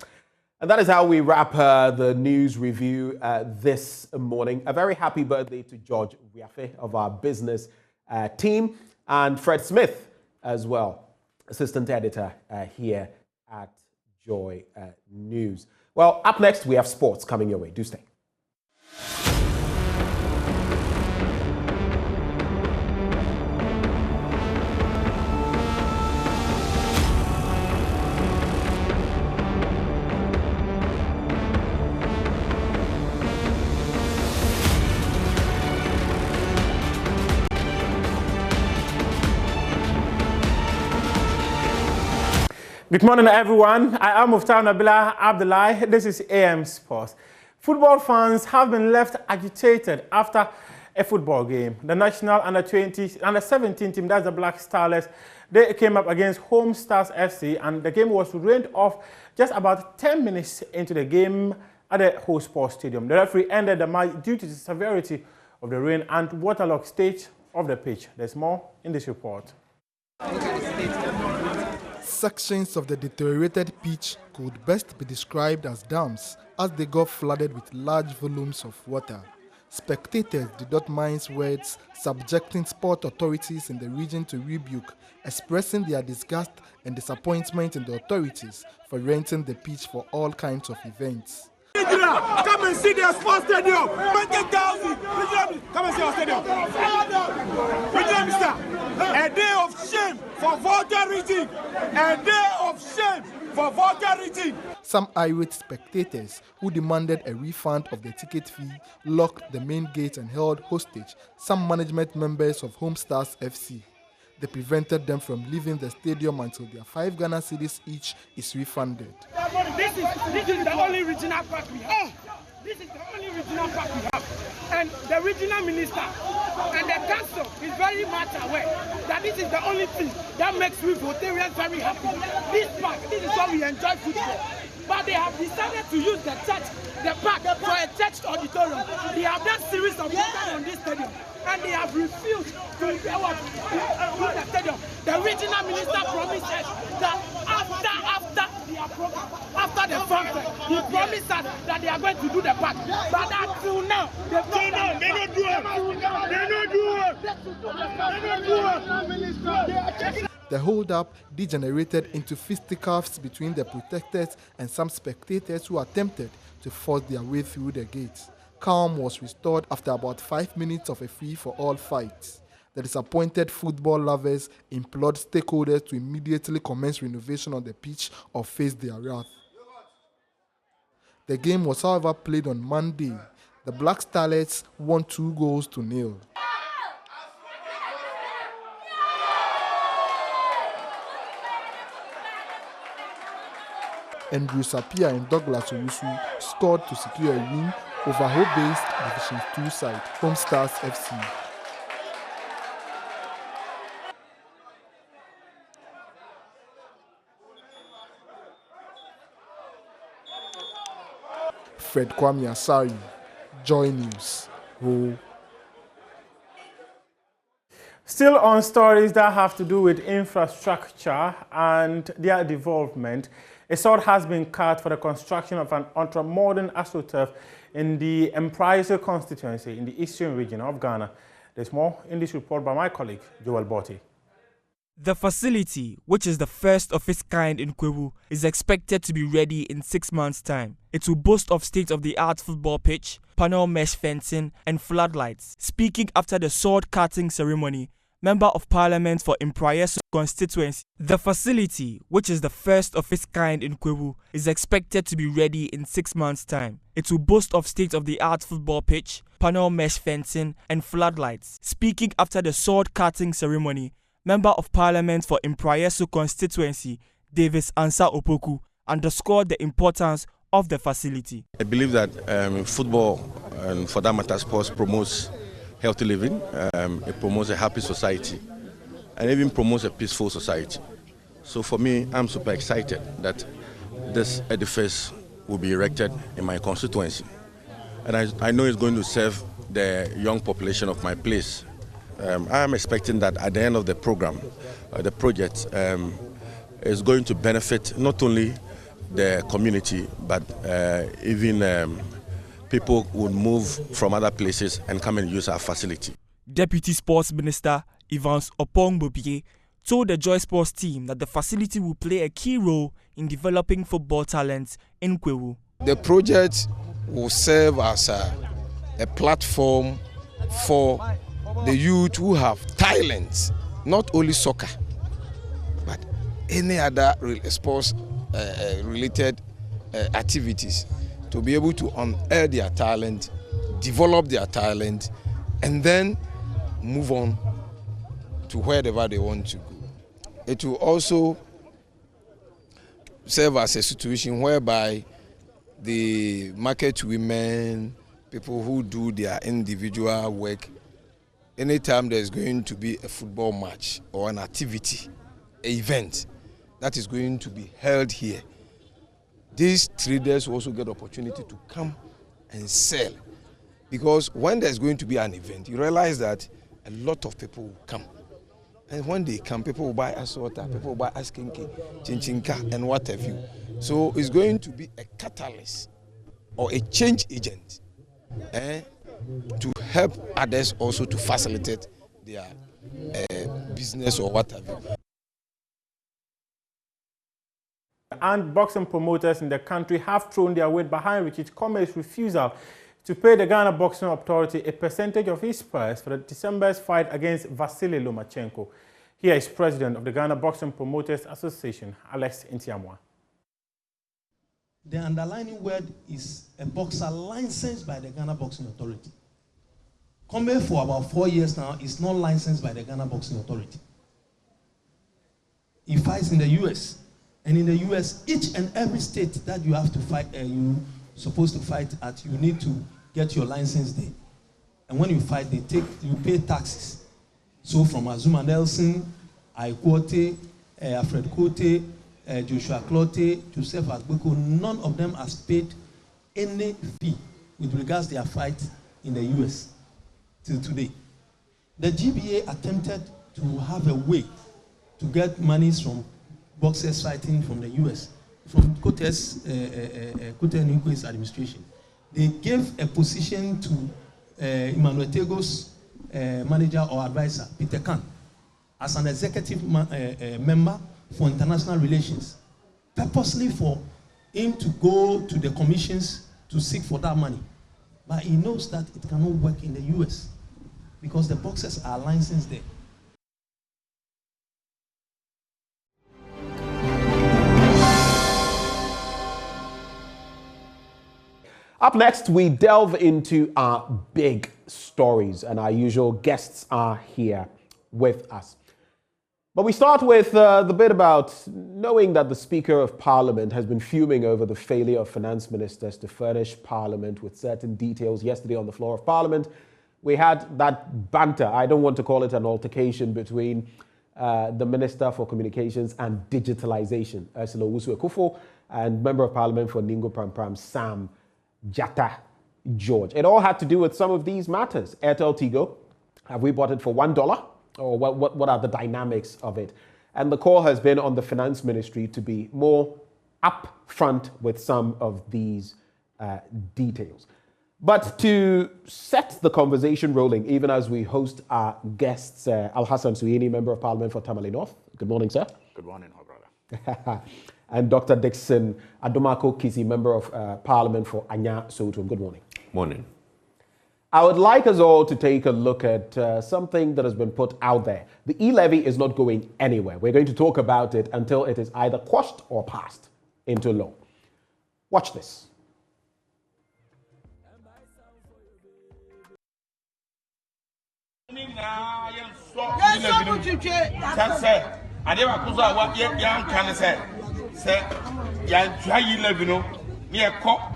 [SPEAKER 1] And that is how we wrap the news review this morning. A very happy birthday to George Riafe of our business team, and Fred Smith as well, assistant editor here at Joy News. Well, up next, we have sports coming your way. Do stay.
[SPEAKER 16] Good morning, everyone. I am Muftau Nabila Abdullahi. This is AM Sports. Football fans have been left agitated after a football game. The national under-20, under-17 team, that's the Black Starlets, they came up against Home Stars FC, and the game was rained off just about 10 minutes into the game at the Ho Sports Stadium. The referee ended the match due to the severity of the rain and waterlogged state of the pitch. There's more in this report.
[SPEAKER 6] Sections of the deteriorated pitch could best be described as dams, as they got flooded with large volumes of water. Spectators did not mind words subjecting sport authorities in the region to rebuke, expressing their disgust and disappointment in the authorities for renting the pitch for all kinds of events.
[SPEAKER 17] Come and see the sports stadium. 20,000. Come and see our stadium. A day of shame for voter reading. A day of shame for voter reading.
[SPEAKER 6] Some irate spectators who demanded a refund of the ticket fee locked the main gate and held hostage some management members of Home Stars FC. They prevented them from leaving the stadium until their 5 Ghana cedis each is refunded.
[SPEAKER 17] This is the only regional park we have. This is the only regional park we have. And the regional minister and the council is very much aware that this is the only thing that makes we Rotarians very happy. This park, this is where we enjoy football. But they have decided to use the church, the park, for a church auditorium. They have done series of programs on this stadium, and they have refused to use the stadium. The regional minister promised us that after their program, after the function, he promised us that they are going to do the park. But until now, they don't do it.
[SPEAKER 6] The hold-up degenerated into fisticuffs between the protesters and some spectators who attempted to force their way through the gates. Calm was restored after about 5 minutes of a free-for-all fight. The disappointed football lovers implored stakeholders to immediately commence renovation on the pitch or face their wrath. The game was, however, played on Monday. The Black Starlets won 2-0. Andrew Sapia and Douglas Owusu scored to secure a win over Ho-based Division 2 side, Home Stars FC. Fred Kwame Asari, JoyNews. Ho.
[SPEAKER 16] Still on stories that have to do with infrastructure and their development, a sod has been cut for the construction of an ultra-modern astroturf in the Empriso constituency in the eastern region of Ghana. There's more in this report by my colleague, Joel Botti.
[SPEAKER 18] The facility, which is the first of its kind in Kwewu, is expected to be ready in 6 months' time. It will boast of state-of-the-art football pitch, panel mesh fencing, and floodlights. Speaking after the sword-cutting ceremony, Member of Parliament for Empriso constituency, the facility, which is the first of its kind in Kwewu, is expected to be ready in 6 months' time. It will boast of state-of-the-art football pitch, panel mesh fencing, and floodlights. Speaking after the sword-cutting ceremony, Member of Parliament for Empriso constituency, Davis Ansa Opoku, underscored the importance of the facility.
[SPEAKER 19] I believe that football, and for that matter sports, promotes healthy living, it promotes a happy society, and even promotes a peaceful society. So for me, I'm super excited that this edifice will be erected in my constituency. And I know it's going to serve the young population of my place. I am expecting that at the end of the program, the project is going to benefit not only the community, but even people would move from other places and come and use our facility.
[SPEAKER 18] Deputy Sports Minister Evans Opong-Bobie told the Joy Sports team that the facility will play a key role in developing football talents in Kwewu.
[SPEAKER 20] The project will serve as a platform for the youth who have talents, not only soccer, but any other sports related activities, to be able to unearth their talent, develop their talent, and then move on to wherever they want to go. It will also serve as a situation whereby the market women, people who do their individual work, anytime there's going to be a football match or an activity, an event that is going to be held here, these traders will also get opportunity to come and sell. Because when there's going to be an event, you realize that a lot of people will come. And when they come, people will buy assorta, people will buy askinki, chinchinka, and what have you. So it's going to be a catalyst or a change agent to help others also to facilitate their business or what have you.
[SPEAKER 16] And boxing promoters in the country have thrown their weight behind Richard Comer's refusal to pay the Ghana Boxing Authority a percentage of his purse for the December's fight against Vasily Lomachenko. Here is President of the Ghana Boxing Promoters Association, Alex Ntiamwa.
[SPEAKER 21] The underlying word is a boxer licensed by the Ghana Boxing Authority. Comer for about 4 years now is not licensed by the Ghana Boxing Authority. He fights in the US. And in the US, each and every state that you have to fight, you're supposed to fight at, you need to get your license there. And when you fight, you pay taxes. So from Azuma Nelson, Aikwote, Alfred Kote, Joshua Clote, Joseph Agbeko, none of them has paid any fee with regards to their fight in the US till today. The GBA attempted to have a way to get monies from boxers fighting from the US, from Kote Nwiko's administration. They gave a position to Emmanuel Tego's manager or advisor, Peter Khan, as an executive member for international relations, purposely for him to go to the commissions to seek for that money. But he knows that it cannot work in the US because the boxers are licensed there.
[SPEAKER 1] Up next, we delve into our big stories, and our usual guests are here with us. But we start with the bit about knowing that the Speaker of Parliament has been fuming over the failure of finance ministers to furnish Parliament with certain details. Yesterday on the floor of Parliament, we had that banter, I don't want to call it an altercation, between the Minister for Communications and Digitalization, Ursula Owusu-Ekufo, and Member of Parliament for Ningo Pram, Sam Jata George. It all had to do with some of these matters. Airtel Tigo, have we bought it for $1? Or what are the dynamics of it? And the call has been on the Finance Ministry to be more upfront with some of these details. But to set the conversation rolling, even as we host our guests, Al-Hassan Suini, Member of Parliament for Tamale North. Good morning, sir.
[SPEAKER 22] Good morning, brother.
[SPEAKER 1] And Dr. Dixon Adomako Kisi, Member of Parliament for Anya Sotum. Good morning.
[SPEAKER 22] Morning.
[SPEAKER 1] I would like us all to take a look at something that has been put out there. The e-levy is not going anywhere. We're going to talk about it until it is either quashed or passed into law. Watch this.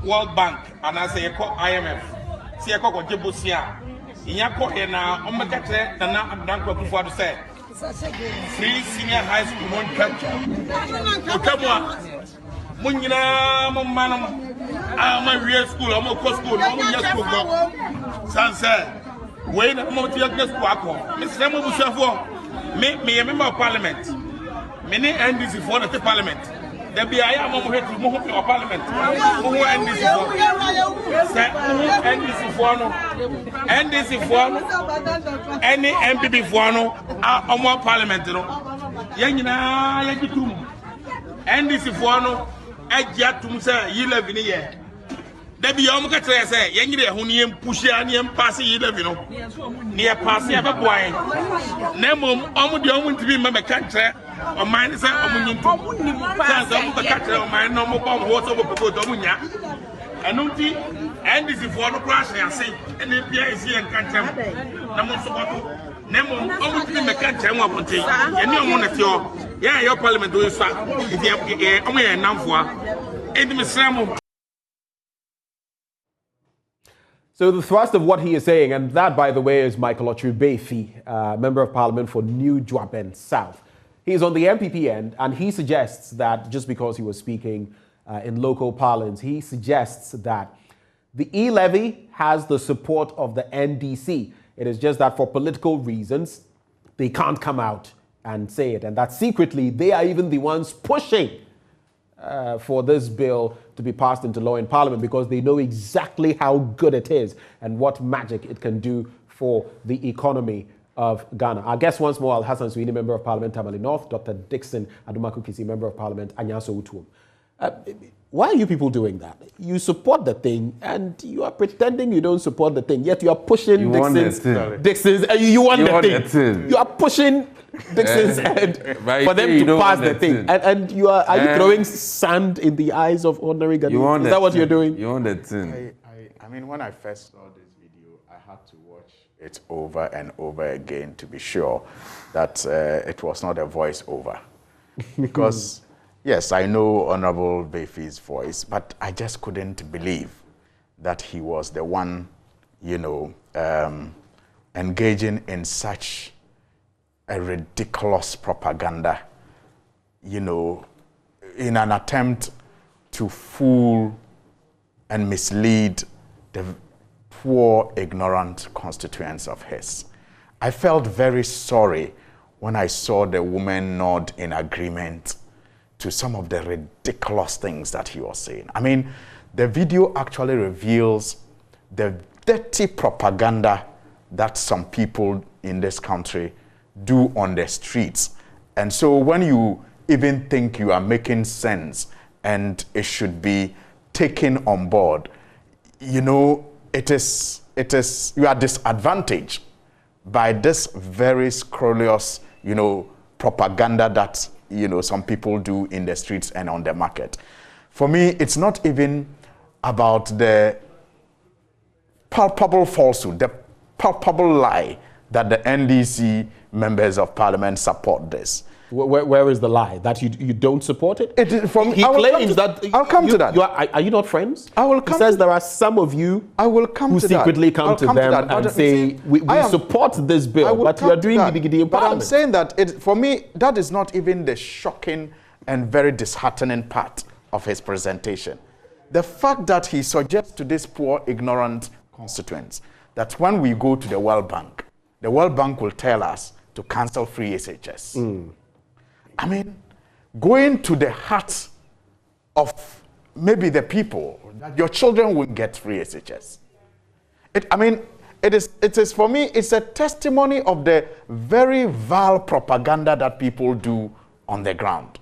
[SPEAKER 23] World Bank and I say IMF. See a cock or Jibusia. In Yako and Omakate, and now I'm done before to say. Free senior high school one culture. Come on. Munina Manum. I'm a real school, I'm a co school, I'm a school. Sansa. Wait a moment, you're just Quaco. Miss Samuel Bushafo. Make me a member of Parliament. Many NDC for the Parliament. There be I am here to move to Parliament. Who NDC for any MPP for our Parliament. Yangina Yakitum NDC for Edjatum say, you live in a year. There be Omaka say, Yangi, Hunium, Pushianium, Passy, near Passy, ever boy. Nemo, Omudium to be my country. Or mine is a country of my normal bomb water over Domunia. And Nuti, and this is for the crash, I say, and the PIC and country. Nemo, almost in the country, and one thing, and no one at your parliament will start. If you are only a number, and Mr.
[SPEAKER 1] So the thrust of what he is saying, and that, by the way, is Michael Ochubefi, Member of Parliament for New Juaben South. He's on the MPP end, and he suggests that just because he was speaking in local parlance, he suggests that the e-levy has the support of the NDC. It is just that for political reasons, they can't come out and say it, and that secretly they are even the ones pushing for this bill to be passed into law in Parliament because they know exactly how good it is and what magic it can do for the economy of Ghana. Our guest once more, Al-Hassan Suini, Member of Parliament, Tamale North, Dr. Dixon Adumaku-Kisi, Member of Parliament, Anyaso Utuum. Why are you people doing that? You support the thing and you are pretending you don't support the thing, yet you are pushing you Dixon's you want the thing. You are pushing Dixon's head for them to pass the thing. And you are you throwing sand in the eyes of ordinary Ghanaians? Is that what you're doing?
[SPEAKER 2] You want the thing. I mean, when I first saw this video, I had to watch it over and over again to be sure that it was not a voiceover. Because, yes, I know Honorable Befi's voice, but I just couldn't believe that he was the one, you know, engaging in such a ridiculous propaganda, you know, in an attempt to fool and mislead the poor, ignorant constituents of his. I felt very sorry when I saw the woman nod in agreement to some of the ridiculous things that he was saying. I mean, the video actually reveals the dirty propaganda that some people in this country do on the streets. And so when you even think you are making sense and it should be taken on board, you know, you are disadvantaged by this very scurrilous, you know, propaganda that, you know, some people do in the streets and on the market. For me, it's not even about the palpable falsehood, the palpable lie that the NDC members of parliament support this.
[SPEAKER 1] Where is the lie? That you don't support it?
[SPEAKER 2] He
[SPEAKER 1] claims that...
[SPEAKER 2] I'll come to that.
[SPEAKER 1] Are you not friends?
[SPEAKER 2] I will come.
[SPEAKER 1] He says there are some of you who secretly come to them and say, we support this bill, but you are doing giddy in
[SPEAKER 2] But I'm
[SPEAKER 1] parliament.
[SPEAKER 2] saying that, for me, that is not even the shocking and very disheartening part of his presentation. The fact that he suggests to these poor, ignorant constituents that when we go to the World Bank will tell us to cancel free SHS. I mean, going to the heart of maybe the people, that your children will get free SHS. It is for me, it's a testimony of the very vile propaganda that people do on the ground.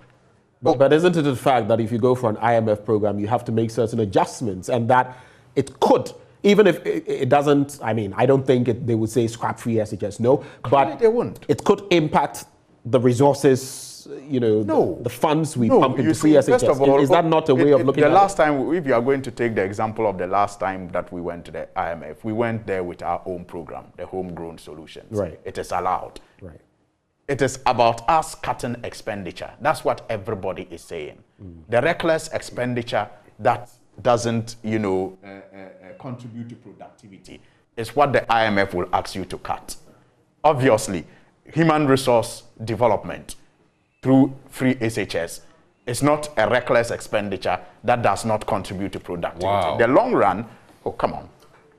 [SPEAKER 1] But isn't it a fact that if you go for an IMF program, you have to make certain adjustments and that it could, even if it doesn't, I mean, I don't think they would say scrap free SHS, no, but
[SPEAKER 2] they won't.
[SPEAKER 1] It could impact the resources, you know, the funds we pump into free SHS.
[SPEAKER 2] First of all,
[SPEAKER 1] is that not a way of looking at it?
[SPEAKER 2] The last time, if you are going to take the example of the last time that we went to the IMF, we went there with our own program, the homegrown solutions.
[SPEAKER 1] Right.
[SPEAKER 2] It is allowed.
[SPEAKER 1] Right.
[SPEAKER 2] It is about us cutting expenditure. That's what everybody is saying. The reckless expenditure that doesn't, you know, contribute to productivity is what the IMF will ask you to cut. Obviously, human resource development through free SHS is not a reckless expenditure that does not contribute to productivity.
[SPEAKER 4] Wow.
[SPEAKER 2] In the long run, oh, come on.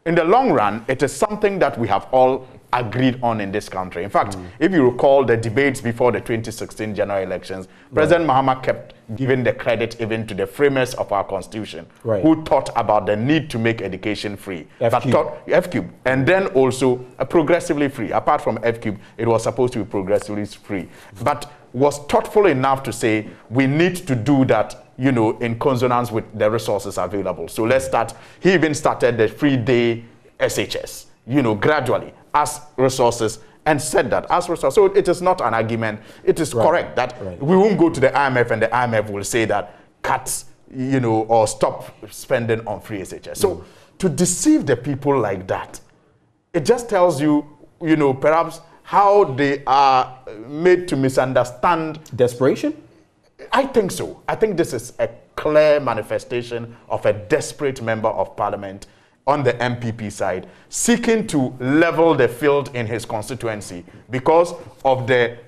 [SPEAKER 2] In the long run, it is something that we have all agreed on in this country. In fact, if you recall the debates before the 2016 general elections, President Mahama kept giving the credit even to the framers of our constitution, who thought about the need to make education free. F-cube. And then also progressively free. Apart from F-cube, it was supposed to be progressively free. But was thoughtful enough to say, we need to do that, you know, in consonance with the resources available. So let's start. He even started the free day SHS, you know, gradually as resources, and said that as resources. So it is not an argument. It is correct that we won't go to the IMF and the IMF will say that cut, you know, or stop spending on free SHS. So to deceive the people like that, it just tells you, you know, perhaps how they are made to misunderstand.
[SPEAKER 1] Desperation?
[SPEAKER 2] I think so. I think this is a clear manifestation of a desperate member of parliament on the MPP side, seeking to level the field in his constituency because of the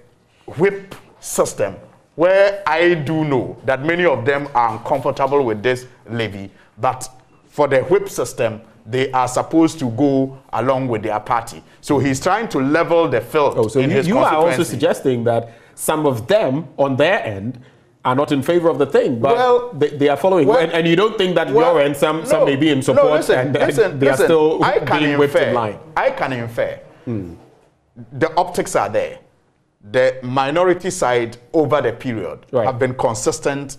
[SPEAKER 2] whip system, where I do know that many of them are uncomfortable with this levy, but for the whip system, they are supposed to go along with their party. So he's trying to level the field in his constituency.
[SPEAKER 1] You are also suggesting that some of them, on their end, are not in favor of the thing, but they are following. And you don't think that your end, some may be in support and they are still being whipped in line.
[SPEAKER 2] I can infer. The optics are there. The minority side over the period have been consistent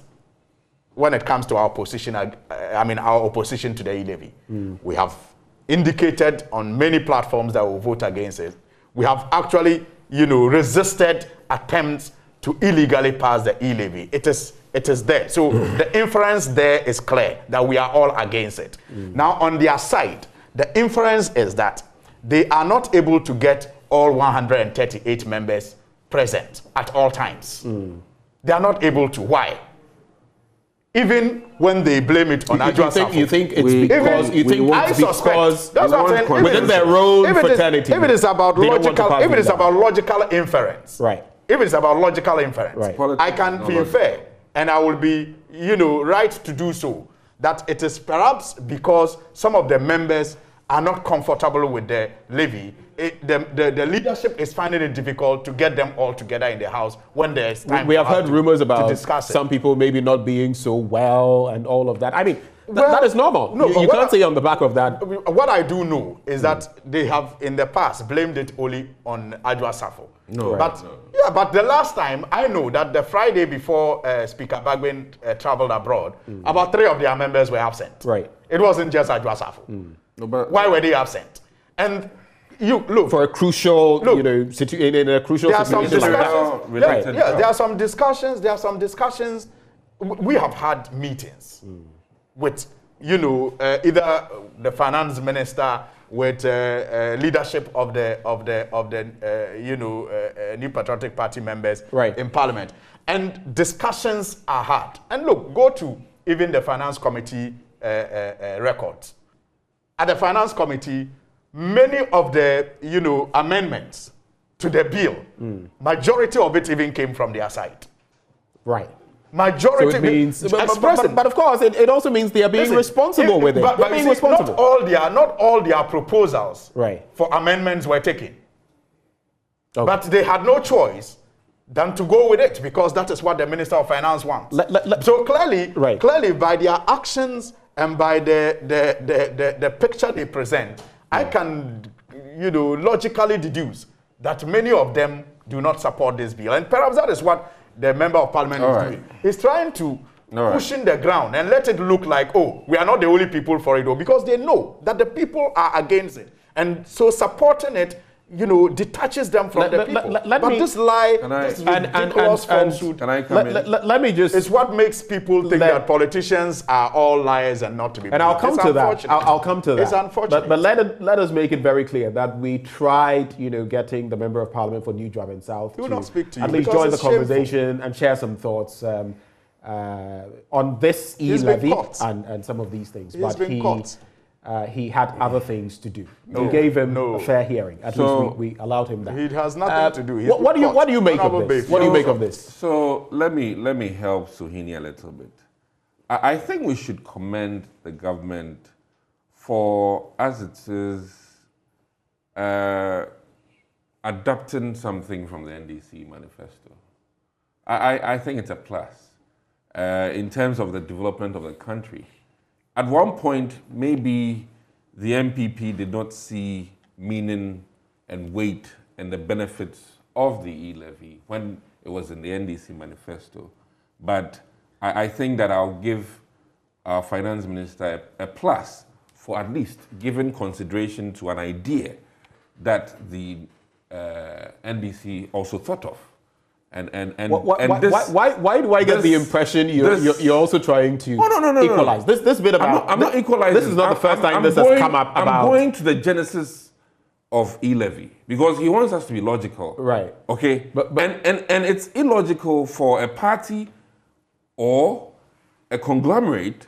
[SPEAKER 2] when it comes to our position, our opposition to the e-levy. We have indicated on many platforms that we'll vote against it. We have actually, resisted attempts to illegally pass the e-levy. It is there. So the inference there is clear that we are all against it. Now, on their side, the inference is that they are not able to get all 138 members present at all times. They are not able to. Why? Even when they blame it on Adwoa Safo.
[SPEAKER 1] You think it's because
[SPEAKER 2] that's what I'm saying.
[SPEAKER 1] Within their own fraternity.
[SPEAKER 2] If it is about logical inference,
[SPEAKER 1] right?
[SPEAKER 2] If it's about logical inference,
[SPEAKER 1] right.
[SPEAKER 2] I can be fair, and I will be, right to do so. That it is perhaps because some of the members are not comfortable with the levy. The leadership is finding it difficult to get them all together in the house when there is time.
[SPEAKER 1] We have heard rumors about some people maybe not being so well and all of that. I mean, that is normal. No, you can't say on the back of that.
[SPEAKER 2] What I do know is that they have in the past blamed it only on Adwoa Safo.
[SPEAKER 1] No,
[SPEAKER 2] but the last time I know that the Friday before Speaker Bagwin traveled abroad, about 3 of their members were absent.
[SPEAKER 1] Right.
[SPEAKER 2] It wasn't just Adwoa Safo.
[SPEAKER 4] No, but
[SPEAKER 2] why were they absent? And you look
[SPEAKER 1] for a crucial, in a crucial situation like that.
[SPEAKER 2] There are some discussions. There are some discussions. We have had meetings with, either the finance minister, with leadership of the New Patriotic Party members in Parliament, and discussions are had. And look, go to even the Finance Committee records. At the Finance Committee, many of the amendments to the bill, majority of it even came from their side.
[SPEAKER 1] Right.
[SPEAKER 2] Majority.
[SPEAKER 1] So it means, but of course, it also means they are being responsible with it.
[SPEAKER 2] But being responsible. Not all their proposals for amendments were taken. Okay. But they had no choice than to go with it because that is what the Minister of Finance wants. So clearly, by their actions and by the picture they present, I can, logically deduce that many of them do not support this bill. And perhaps that is what the Member of Parliament is doing. He's trying to pushing the ground and let it look like, we are not the only people for it, because they know that the people are against it. And so supporting it, detaches them from the people. This lie, this ridiculous falsehood,
[SPEAKER 1] let me just...
[SPEAKER 2] It's what makes people think that politicians are all liars and not to be believed.
[SPEAKER 1] And I'll come to that. I'll come to that.
[SPEAKER 2] It's unfortunate.
[SPEAKER 1] But let us make it very clear that we tried, getting the Member of Parliament for New Job and South
[SPEAKER 2] to not speak to you
[SPEAKER 1] at least join the conversation and share some thoughts on this e-levy and some of these things. He had other things to do. We gave him a fair hearing. At least we allowed him that.
[SPEAKER 2] He has nothing to do.
[SPEAKER 1] What do you make of this? What do you make of this?
[SPEAKER 4] So let me help Suhini a little bit. I think we should commend the government for, as it is, adopting something from the NDC manifesto. I think it's a plus in terms of the development of the country. At one point, maybe the MPP did not see meaning and weight and the benefits of the e-levy when it was in the NDC manifesto. But I think that I'll give our finance minister a plus for at least giving consideration to an idea that the NDC also thought of.
[SPEAKER 1] Why do I get the impression you're also trying to equalize? This bit about...
[SPEAKER 4] I'm not equalizing.
[SPEAKER 1] This is not the first time this has come up about...
[SPEAKER 4] I'm going to the genesis of e-levy because he wants us to be logical.
[SPEAKER 1] Right.
[SPEAKER 4] Okay? And it's illogical for a party or a conglomerate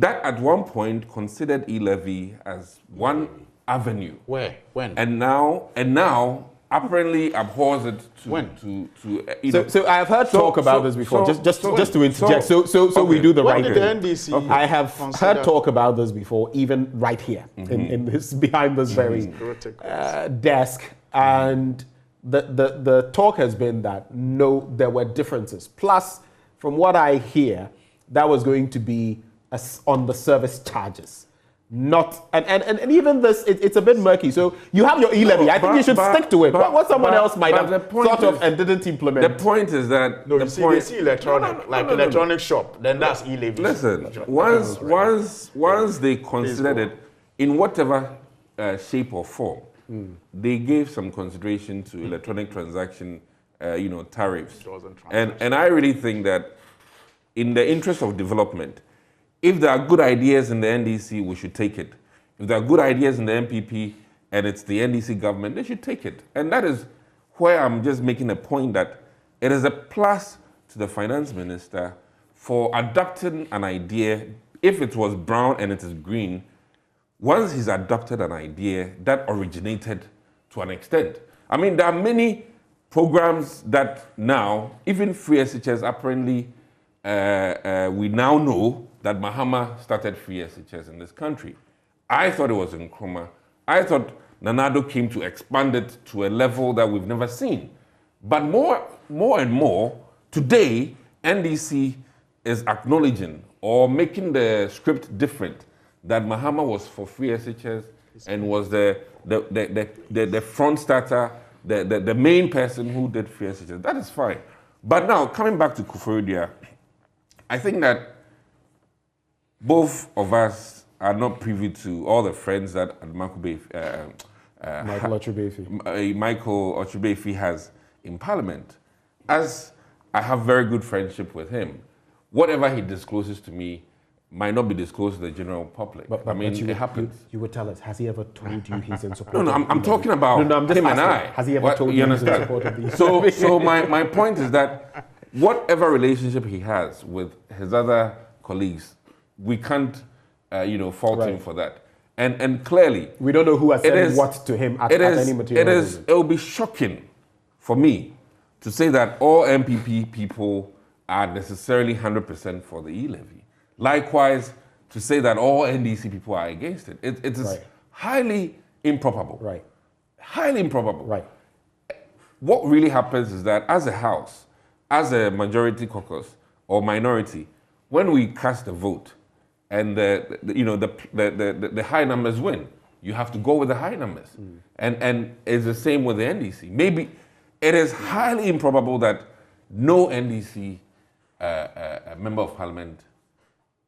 [SPEAKER 4] that at one point considered e-levy as one avenue.
[SPEAKER 2] Where? When?
[SPEAKER 4] And now apparently abhors it to
[SPEAKER 1] So I have heard talk about this before. Just to interject. So we do the right thing.
[SPEAKER 2] When did the NDC
[SPEAKER 1] I have heard talk about this before, even right here in this behind this very desk, and the talk has been that no, there were differences. Plus, from what I hear, that was going to be on the service charges. Not and even this, it's a bit murky. So you have your e-levy. I think you should stick to it. What someone else might have thought of and didn't implement.
[SPEAKER 4] The point is that
[SPEAKER 2] they see electronic, electronic shop. Then that's e-levy.
[SPEAKER 4] Listen, once they considered it in whatever shape or form, they gave some consideration to electronic transaction, tariffs. And I really think that in the interest of development, if there are good ideas in the NDC, we should take it. If there are good ideas in the MPP and it's the NDC government, they should take it. And that is where I'm just making a point that it is a plus to the finance minister for adopting an idea. If it was brown and it is green, once he's adopted an idea that originated to an extent. I mean, there are many programs that now, even free SHS, apparently, we now know that Mahama started free SHS in this country. I thought it was in Nkrumah. I thought Nanado came to expand it to a level that we've never seen. But more and more, today, NDC is acknowledging or making the script different, that Mahama was for free SHS and was the front starter, the main person who did free SHS. That is fine. But now, coming back to Kufuor, I think that both of us are not privy to all the friends that Michael Ochubefi has in Parliament. As I have very good friendship with him, whatever he discloses to me might not be disclosed to the general public. But it happens.
[SPEAKER 1] You would tell us, has he ever told you he's in support?
[SPEAKER 4] No, I'm talking about him and I.
[SPEAKER 1] Has he ever told you he's in support of these?
[SPEAKER 4] So my point is that whatever relationship he has with his other colleagues, we can't, fault him for that. And clearly,
[SPEAKER 1] we don't know who has said what to him at any material.
[SPEAKER 4] It will be shocking for me to say that all MPP people are necessarily 100% for the e-levy. Likewise, to say that all NDC people are against it. It is highly improbable.
[SPEAKER 1] Right.
[SPEAKER 4] Highly improbable.
[SPEAKER 1] Right.
[SPEAKER 4] What really happens is that as a house, as a majority caucus or minority, when we cast a vote and the high numbers win, you have to go with the high numbers. And it's the same with the NDC. Maybe it is highly improbable that no NDC member of parliament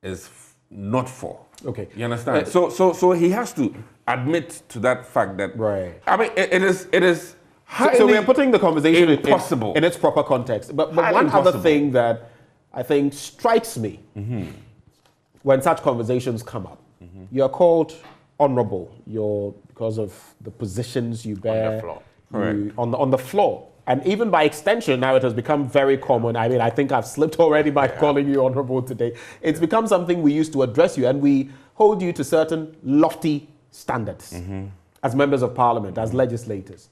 [SPEAKER 4] is not for.
[SPEAKER 1] Okay.
[SPEAKER 4] You understand? So he has to admit to that fact that.
[SPEAKER 1] Right.
[SPEAKER 4] I mean, it is highly
[SPEAKER 1] so we're putting the conversation
[SPEAKER 4] impossible
[SPEAKER 1] in its proper context. But one other thing that I think strikes me when such conversations come up, you're called honorable. Because of the positions you bear on the floor. And even by extension, now it has become very common. I mean, I think I've slipped already by calling you honorable today. It's become something we used to address you, and we hold you to certain lofty standards as members of parliament, as legislators.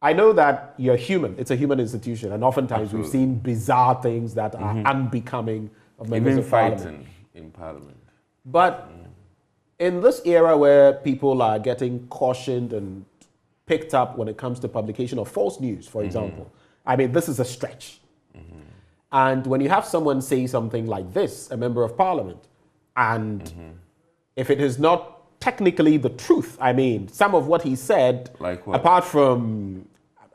[SPEAKER 1] I know that you're human. It's a human institution, and oftentimes we've seen bizarre things that are unbecoming of members of parliament.
[SPEAKER 4] Even fighting in parliament.
[SPEAKER 1] But in this era where people are getting cautioned and picked up when it comes to publication of false news, for example. I mean, this is a stretch. And when you have someone say something like this, a member of parliament, and if it is not technically the truth, I mean, some of what he said, apart from,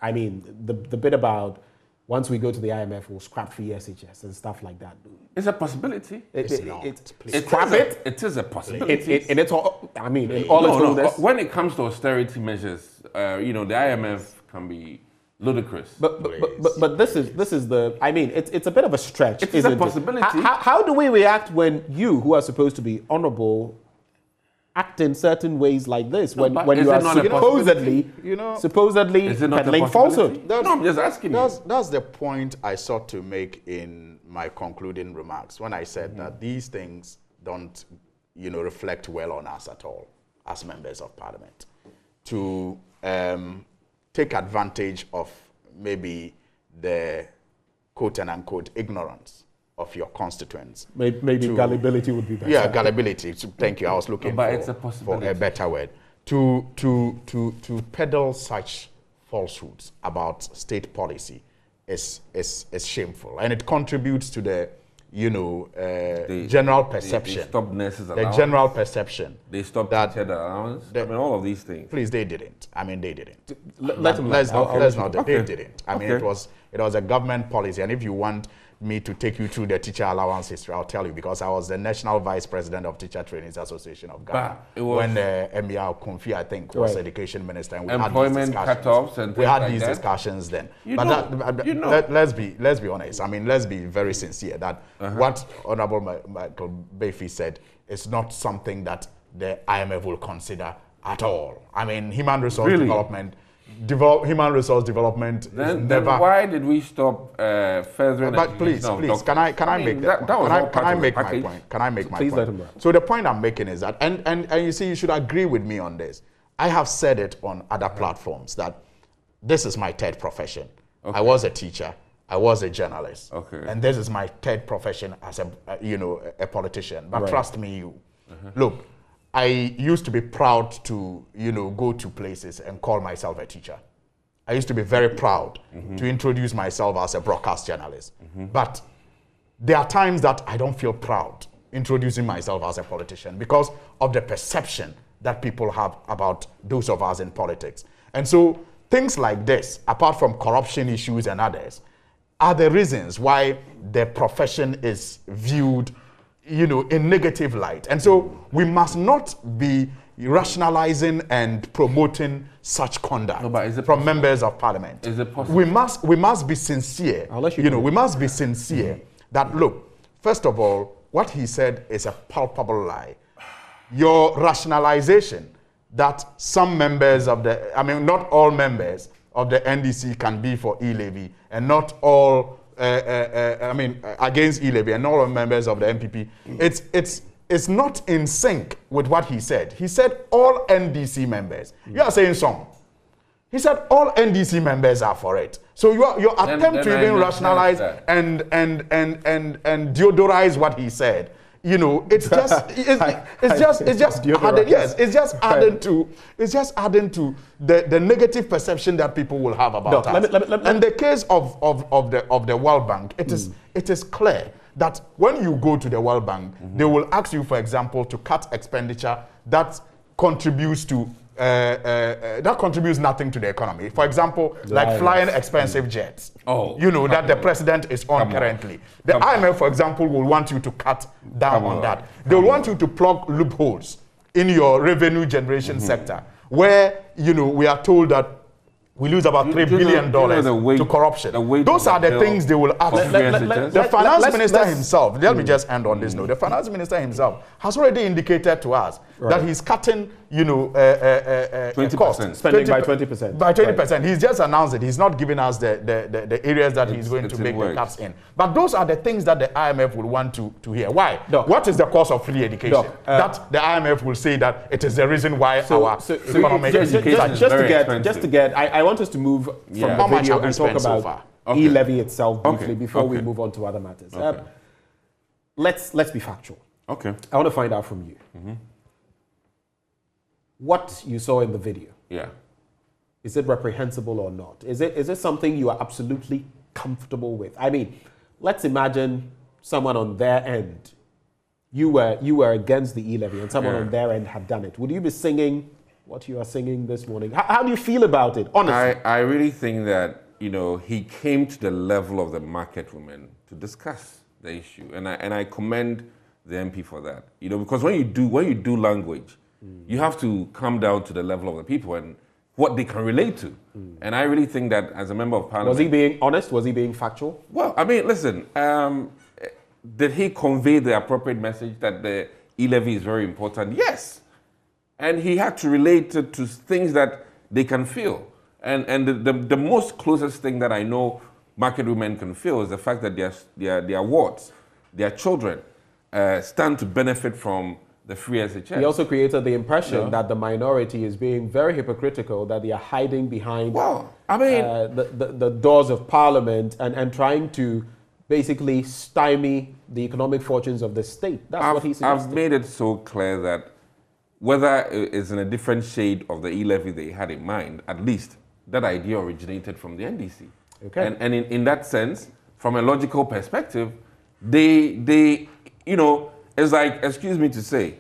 [SPEAKER 1] I mean, the bit about once we go to the IMF, we'll scrap free SHS and stuff like that.
[SPEAKER 4] It's a possibility.
[SPEAKER 1] It is
[SPEAKER 4] a possibility.
[SPEAKER 1] And it's all, I mean, in all its fullness.
[SPEAKER 4] When it comes to austerity measures, the IMF can be ludicrous.
[SPEAKER 1] But this is the, I mean, it's a bit of a stretch.
[SPEAKER 4] It's a possibility.
[SPEAKER 1] How do we react when you, who are supposed to be honorable, act in certain ways like this when
[SPEAKER 4] but
[SPEAKER 1] you
[SPEAKER 4] is
[SPEAKER 1] are
[SPEAKER 4] it not a
[SPEAKER 1] supposedly,
[SPEAKER 2] possibility?
[SPEAKER 4] Is it not a
[SPEAKER 1] peddling
[SPEAKER 4] possibility?
[SPEAKER 1] falsehood?
[SPEAKER 4] No, I'm just asking you.
[SPEAKER 2] That's the point I sought to make in my concluding remarks when I said that these things don't, reflect well on us at all as members of parliament. To take advantage of maybe the quote and unquote ignorance of your constituents.
[SPEAKER 1] Maybe gullibility would be better.
[SPEAKER 2] Yeah, gullibility. Thank you. I was looking
[SPEAKER 4] it's a
[SPEAKER 2] for
[SPEAKER 4] possibility.
[SPEAKER 2] a better word. To peddle such falsehoods about state policy is shameful, and it contributes to the general perception.
[SPEAKER 4] They stopped nurses'
[SPEAKER 2] the
[SPEAKER 4] allowance.
[SPEAKER 2] general perception.
[SPEAKER 4] They stopped teacher allowance. All of these things.
[SPEAKER 2] Please, they didn't. I mean, they didn't.
[SPEAKER 1] Let's
[SPEAKER 2] not.
[SPEAKER 1] Okay.
[SPEAKER 2] They didn't. I mean, it was a government policy, and if you want me to take you through the teacher allowance history, I'll tell you, because I was the national vice president of Teacher Trainings Association of Ghana when Emir Kofi, I think, was education minister, and we
[SPEAKER 4] employment
[SPEAKER 2] had these
[SPEAKER 4] cutoffs and
[SPEAKER 2] we had
[SPEAKER 4] like
[SPEAKER 2] these
[SPEAKER 4] that.
[SPEAKER 2] discussions then.
[SPEAKER 4] Let's
[SPEAKER 2] Let's be honest. I mean, let's be very sincere that what Honorable Michael Bayfi said is not something that the IMF will consider at all. I mean, human resource development. Human resource development
[SPEAKER 4] then
[SPEAKER 2] never.
[SPEAKER 4] Why did we stop furthering?
[SPEAKER 2] But please, can I make my point? Can I make my point? So the point I'm making is that, and you see, you should agree with me on this. I have said it on other platforms that this is my third profession. I was a teacher. I was a journalist. And this is my third profession as a politician. But trust me, look. I used to be proud to, go to places and call myself a teacher. I used to be very proud to introduce myself as a broadcast journalist. But there are times that I don't feel proud introducing myself as a politician because of the perception that people have about those of us in politics. And so things like this, apart from corruption issues and others, are the reasons why the profession is viewed in negative light. And so we must not be rationalizing and promoting such conduct from members of parliament.
[SPEAKER 4] Is it possible?
[SPEAKER 2] We must be sincere. We must be sincere that, look, first of all, what he said is a palpable lie. Your rationalization that some members of not all members of the NDC can be for e-levy, and not all against e-levy, and all members of the MPP, it's not in sync with what he said. He said all NDC members. You are saying some. He said all NDC members are for it. So your attempt to even rationalize and deodorize what he said, it's just adding to the negative perception that people will have about us. In the case of the World Bank, it is clear that when you go to the World Bank, they will ask you, for example, to cut expenditure that contributes nothing to the economy. For example, like flying expensive jets. That the president is on currently. The IMF, for example, will want you to cut down on that. They will want you to plug loopholes in your revenue generation sector, where we are told that we lose about $3 billion to corruption. Those are the things they will ask. The finance minister himself, let me just end on this note. The finance minister himself has already indicated to us that he's cutting,
[SPEAKER 1] 20%, spending by 20%.
[SPEAKER 2] By 20%. He's just announced it. He's not giving us the areas that he's going to make the cuts in. But those are the things that the IMF will want to hear. Why? What is the cost of free education? That the IMF will say that it is the reason why our economic education
[SPEAKER 1] just to get, I want us to move from the video and talk about e-levy itself briefly before we move on to other matters. Let's be factual. I want to find out from you. What you saw in the video. Is it reprehensible or not? Is it something you are absolutely comfortable with? I mean, let's imagine someone on their end. You were against the e-levy and someone on their end had done it. Would you be singing what you are singing this morning? How do you feel about it, honestly?
[SPEAKER 4] I really think that, he came to the level of the market women to discuss the issue. And I commend the MP for that. Because when you do language, you have to come down to the level of the people and what they can relate to. And I really think that as a member of parliament...
[SPEAKER 1] Was he being honest? Was he being factual?
[SPEAKER 4] Well, I mean, listen, did he convey the appropriate message that the e-levy is very important? Yes. And he had to relate it to things that they can feel. And the most closest thing that I know market women can feel is the fact that their wards, their children, stand to benefit from the free SHS.
[SPEAKER 1] He also created the impression that the minority is being very hypocritical, that they are hiding behind the doors of parliament and trying to basically stymie the economic fortunes of the state. That's what he suggested.
[SPEAKER 4] I've made it so clear that whether it's in a different shade of the e-levy they had in mind, at least that idea originated from the NDC.
[SPEAKER 1] Okay.
[SPEAKER 4] And in that sense, from a logical perspective, they you know, it's like, excuse me to say,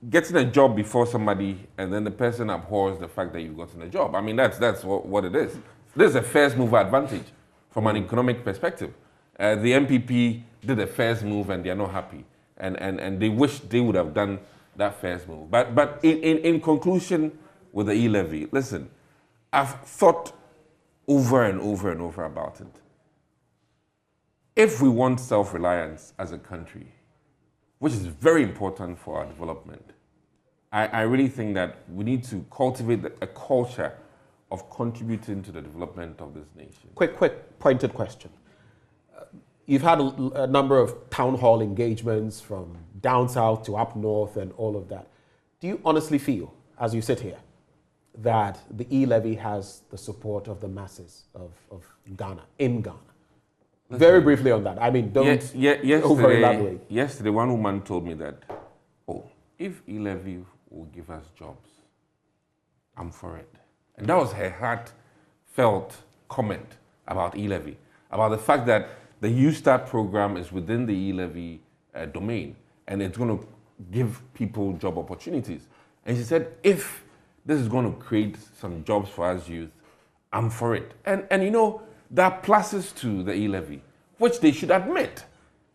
[SPEAKER 4] getting a job before somebody and then the person abhors the fact that you've gotten a job. I mean, that's what it is. There's a first mover advantage from an economic perspective. The MPP did a first move and they're not happy. And they wish they would have done that first move. But in conclusion with the e-levy, listen, I've thought over and over and over about it. If we want self-reliance as a country, which is very important for our development, I really think that we need to cultivate a culture of contributing to the development of this nation.
[SPEAKER 1] Quick pointed question. You've had a number of town hall engagements from down south to up north and all of that. Do you honestly feel, as you sit here, that the e-levy has the support of the masses of Ghana, in Ghana? Very briefly on that. I mean, don't over-elaborate.
[SPEAKER 4] Yesterday, one woman told me that, if e-levy will give us jobs, I'm for it. And that was her heartfelt comment about e-levy, about the fact that the U-Start program is within the e-levy domain, and it's going to give people job opportunities. And she said, if this is going to create some jobs for us youth, I'm for it. And you know, there are pluses to the e-levy, which they should admit.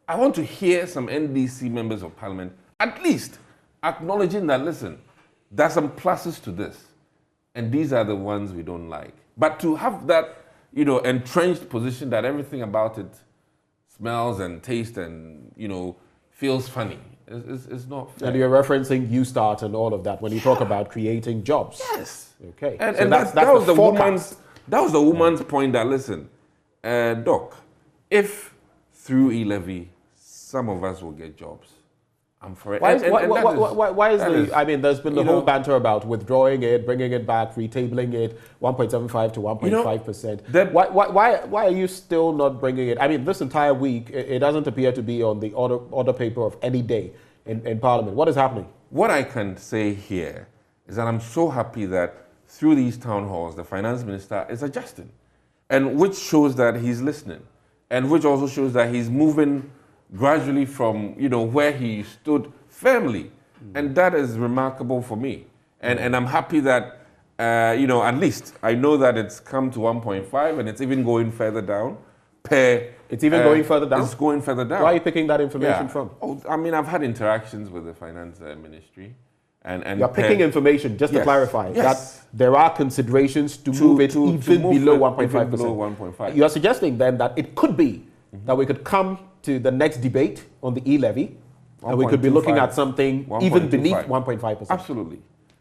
[SPEAKER 4] I want to hear some NDC members of parliament at least acknowledging that, listen, there's some pluses to this, and these are the ones we don't like. But to have that, you know, entrenched position that everything about it smells and tastes and, you know, feels funny, it's not fair.
[SPEAKER 1] And you're referencing U-Start and all of that when you talk about creating jobs.
[SPEAKER 4] Yes.
[SPEAKER 1] Okay.
[SPEAKER 4] And,
[SPEAKER 1] so
[SPEAKER 4] and
[SPEAKER 1] that's
[SPEAKER 4] that was
[SPEAKER 1] the
[SPEAKER 4] woman's point that, listen, Doc, if through e-levy, some of us will get jobs, I'm for it.
[SPEAKER 1] Why is the, I mean, there's been the whole banter about withdrawing it, bringing it back, retabling it, 1.75 to 1.5%. Why are you still not bringing it? I mean, this entire week, it doesn't appear to be on the order paper of any day in Parliament. What is happening?
[SPEAKER 4] What I can say here is that I'm so happy that through these town halls, the finance minister is adjusting, and which shows that he's listening, and which also shows that he's moving gradually from, you know, where he stood firmly. And that is remarkable for me. And I'm happy that, you know, at least I know that it's come to 1.5 and it's even going further down.
[SPEAKER 1] It's even going further down?
[SPEAKER 4] It's going further down.
[SPEAKER 1] Where are you picking that information from?
[SPEAKER 4] Oh, I mean, I've had interactions with the finance ministry. And
[SPEAKER 1] you're picking information, just to clarify, that there are considerations to move it even below 1.5%. You are suggesting then that it could be that we could come to the next debate on the e-levy, and we could be looking at something even beneath 1.5%.
[SPEAKER 4] Absolutely.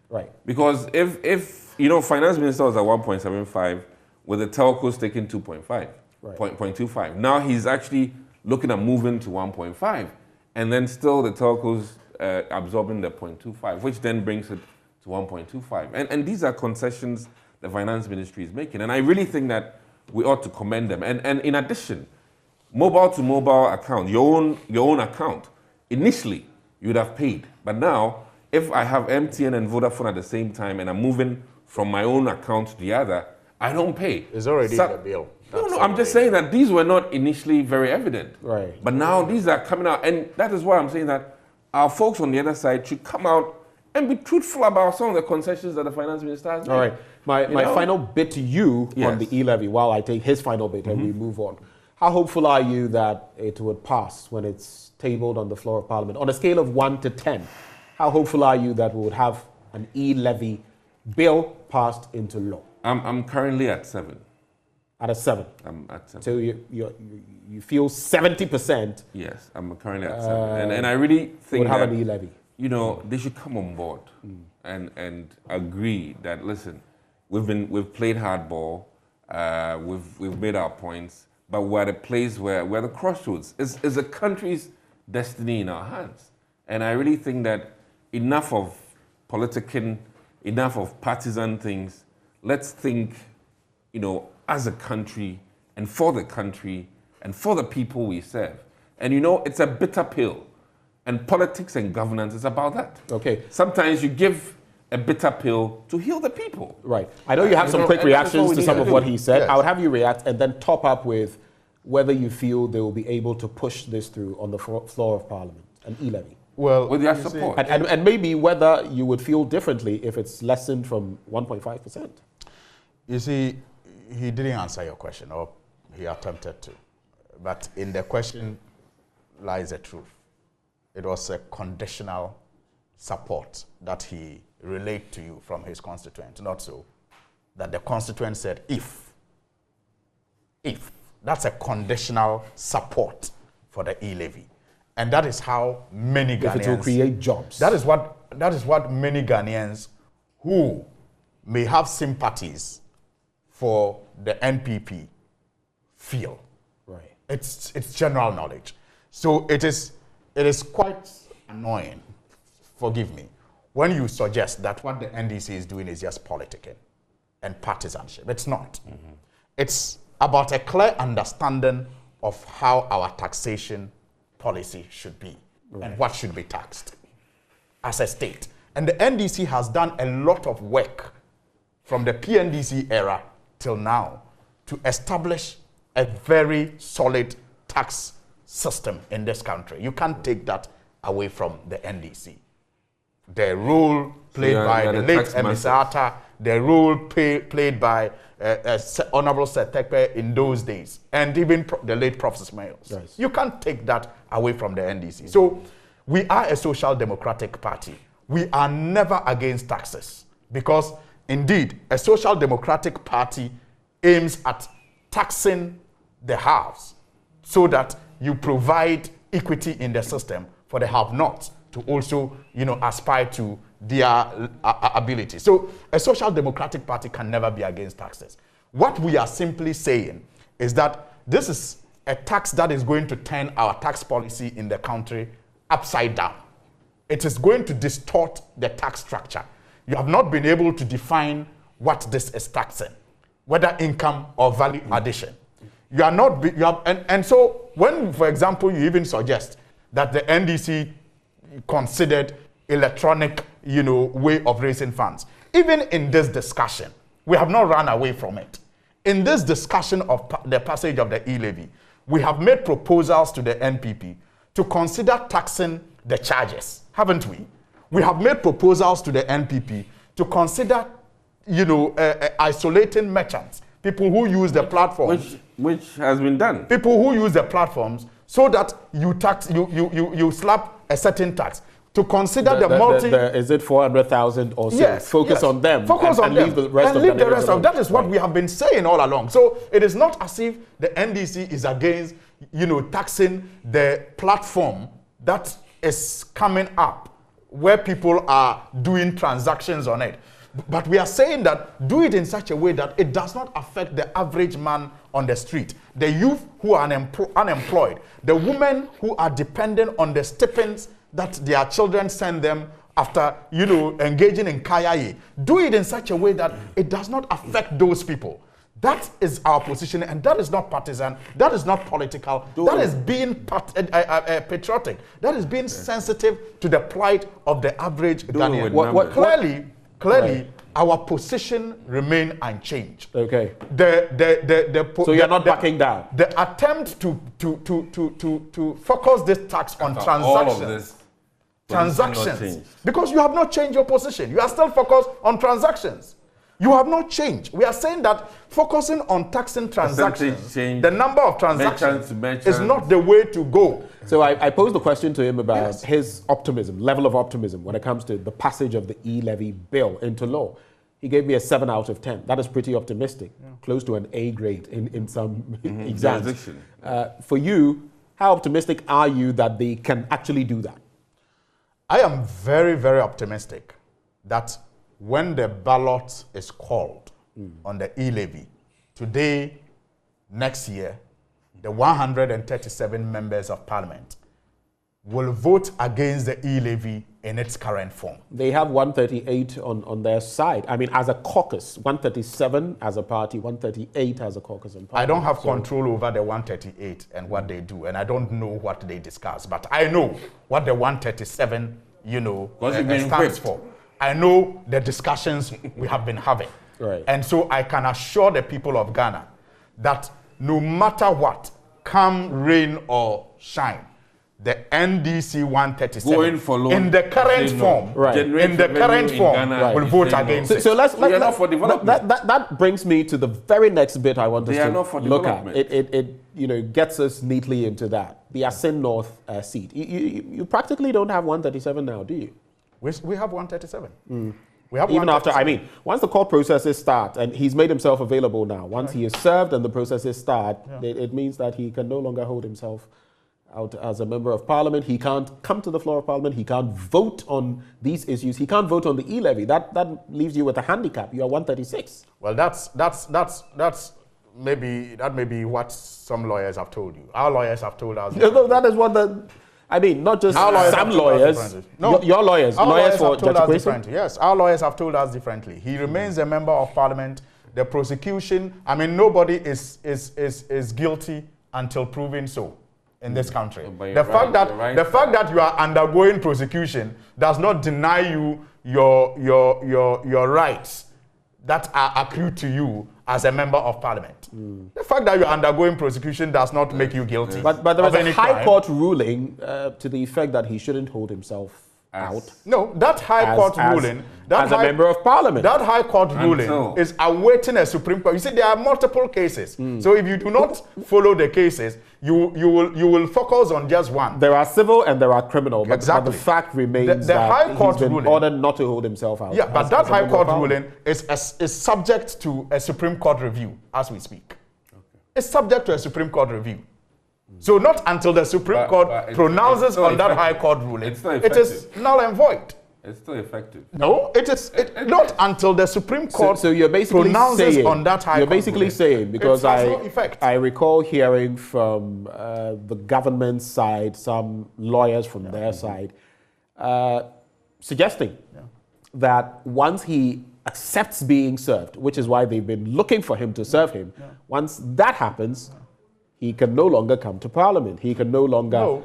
[SPEAKER 1] Right.
[SPEAKER 4] Because if you know, finance minister was at 1.75, with the telcos taking 2.5, 0.25. Now he's actually looking at moving to 1.5, and then still the telcos absorbing the 0.25, which then brings it to 1.25. And these are concessions the finance ministry is making. And I really think that we ought to commend them. And in addition, mobile to mobile account, your own account, initially you would have paid. But now, if I have MTN and Vodafone at the same time and I'm moving from my own account to the other, I don't pay.
[SPEAKER 2] It's already in the bill.
[SPEAKER 4] No, I'm just saying that these were not initially very evident.
[SPEAKER 1] Right.
[SPEAKER 4] But now these are coming out. And that is why I'm saying that our folks on the other side should come out and be truthful about some of the concessions that the finance minister has made.
[SPEAKER 1] All right. My final bit to you on the e-levy, while I take his final bit and we move on. How hopeful are you that it would pass when it's tabled on the floor of Parliament? On a scale of 1 to 10, how hopeful are you that we would have an e-levy bill passed into law?
[SPEAKER 4] I'm currently at 7.
[SPEAKER 1] At a 7?
[SPEAKER 4] I'm at 7.
[SPEAKER 1] So you feel 70%?
[SPEAKER 4] Yes, I'm currently at 7. And I really think
[SPEAKER 1] would have an e-levy.
[SPEAKER 4] you know, they should come on board and agree that, listen, we've played hardball, we've made our points, but we're at a place where we're at the crossroads. It's the country's destiny in our hands. And I really think that enough of politicking, enough of partisan things. Let's think, you know, as a country and for the people we serve. And you know, it's a bitter pill. And politics and governance is about that.
[SPEAKER 1] Okay.
[SPEAKER 4] Sometimes you give a bitter pill to heal the people.
[SPEAKER 1] Right. I know you have some quick reactions to some of what he said. Yes. I would have you react and then top up with whether you feel they will be able to push this through on the floor of Parliament, an e-levy.
[SPEAKER 2] Well,
[SPEAKER 4] with your support.
[SPEAKER 1] And maybe whether you would feel differently if it's lessened from 1.5%.
[SPEAKER 2] You see, he didn't answer your question, or he attempted to. But in the question lies the truth. It was a conditional support that he relayed to you from his constituent, not so. That the constituent said, if. That's a conditional support for the e-levy. And that is how many Ghanaians... If
[SPEAKER 1] it will create jobs.
[SPEAKER 2] That is what many Ghanaians who may have sympathies for the NPP feel.
[SPEAKER 1] Right.
[SPEAKER 2] It's general knowledge. So it is quite annoying, forgive me, when you suggest that what the NDC is doing is just politicking and partisanship. It's not. Mm-hmm. It's about a clear understanding of how our taxation policy should be and what should be taxed as a state. And the NDC has done a lot of work from the PNDC era till now to establish a very solid tax system in this country. You can't take that away from the NDC. The role played by the late Emisata, the role played by Honorable Setekpe in those days, and even the late Prof. Smiles. Yes. You can't take that away from the NDC. So we are a social democratic party. We are never against taxes because indeed a social democratic party aims at taxing the haves so that you provide equity in the system for the have-nots to also, you know, aspire to their ability. So a social democratic party can never be against taxes. What we are simply saying is that this is a tax that is going to turn our tax policy in the country upside down. It is going to distort the tax structure. You have not been able to define what this is taxing, whether income or value addition. You are not, and so when, for example, you even suggest that the NDC considered electronic, you know, way of raising funds. Even in this discussion, we have not run away from it. In this discussion of the passage of the e-levy, we have made proposals to the NPP to consider taxing the charges, haven't we? We have made proposals to the NPP to consider, you know, isolating merchants, people who use the platforms.
[SPEAKER 4] Which has been done.
[SPEAKER 2] People who use the platforms so that you tax, you slap a certain tax. To consider
[SPEAKER 1] is it 400,000 or so?
[SPEAKER 2] Yes,
[SPEAKER 1] focus on them.
[SPEAKER 2] Focus on them.
[SPEAKER 1] Leave the rest
[SPEAKER 2] and leave the rest of that is what we have been saying all along. So it is not as if the NDC is against, you know, taxing the platform that is coming up where people are doing transactions on it. But we are saying that do it in such a way that it does not affect the average man on the street, the youth who are unemployed, the women who are dependent on the stipends that their children send them after, you know, engaging in kayaye. Do it in such a way that it does not affect those people. That is our position, and that is not partisan, that is not political, that is being patriotic, that is being sensitive to the plight of the average Ghanaian. Clearly, our position remain unchanged.
[SPEAKER 1] Okay.
[SPEAKER 2] So
[SPEAKER 1] you're not backing down.
[SPEAKER 2] The attempt to focus this tax on transactions, because you have not changed your position. You are still focused on transactions. You have not changed. We are saying that focusing on taxing transactions, the number of transactions is not the way to go.
[SPEAKER 1] So I posed the question to him about his optimism, level of optimism when it comes to the passage of the e-levy bill into law. He gave me a 7 out of 10. That is pretty optimistic, close to an A grade in some exams.
[SPEAKER 4] For
[SPEAKER 1] you, how optimistic are you that they can actually do that?
[SPEAKER 2] I am very, very optimistic that when the ballot is called on the e-levy, today, next year, the 137 members of parliament will vote against the e-levy in its current form.
[SPEAKER 1] They have 138 on their side. I mean, as a caucus, 137 as a party, 138 as a caucus. In
[SPEAKER 2] I don't have control over the 138 and what they do, and I don't know what they discuss, but I know what the 137, stands for. I know the discussions we have been having.
[SPEAKER 1] Right.
[SPEAKER 2] And so I can assure the people of Ghana that no matter what, come rain or shine, the NDC 137 in the current form, will vote against it.
[SPEAKER 1] So that brings me to the very next bit I want us to look at. It gets us neatly into that. The Asin North seat. You practically don't have 137 now, do you?
[SPEAKER 2] We have 137.
[SPEAKER 1] We have even after, once the court processes start, and he's made himself available now, once he is served and the processes start, it means that he can no longer hold himself out as a member of parliament. He can't come to the floor of parliament. He can't vote on these issues. He can't vote on the e-levy. That leaves you with a handicap. You are 136.
[SPEAKER 2] Well, that may be what some lawyers have told you. Our lawyers have told us.
[SPEAKER 1] No, that is what not just some lawyers. No, your lawyers. Lawyers for Judge Kwesi?
[SPEAKER 2] Yes, our lawyers have told us differently. He remains a member of parliament. The prosecution, nobody is guilty until proven so in this country. The fact that you are undergoing prosecution does not deny you your rights that are accrued to you as a member of parliament. The fact that you're undergoing prosecution does not make you guilty.
[SPEAKER 1] But there is a high court ruling to the effect that he shouldn't hold himself out.
[SPEAKER 2] No, that high court ruling,
[SPEAKER 1] as a member of parliament,
[SPEAKER 2] that high court ruling is awaiting a Supreme Court. You see, there are multiple cases. So if you do not follow the cases, you will focus on just one.
[SPEAKER 1] There are civil and there are criminal. But,
[SPEAKER 2] exactly.
[SPEAKER 1] But the fact remains that he's been ordered not to hold himself out.
[SPEAKER 2] Yeah, but that high court ruling is subject to a Supreme Court review as we speak. It's subject to a Supreme Court review. So not until the Supreme Court pronounces on that high court ruling, it is null and void.
[SPEAKER 4] It's still effective.
[SPEAKER 2] No, it is not until the Supreme Court
[SPEAKER 1] so you're basically
[SPEAKER 2] pronounces
[SPEAKER 1] saying,
[SPEAKER 2] on that high
[SPEAKER 1] you're
[SPEAKER 2] court
[SPEAKER 1] basically
[SPEAKER 2] ruling.
[SPEAKER 1] saying, because I recall hearing from the government side, some lawyers from their side, suggesting that once he accepts being served, which is why they've been looking for him to serve him, once that happens, he can no longer come to parliament. He can no longer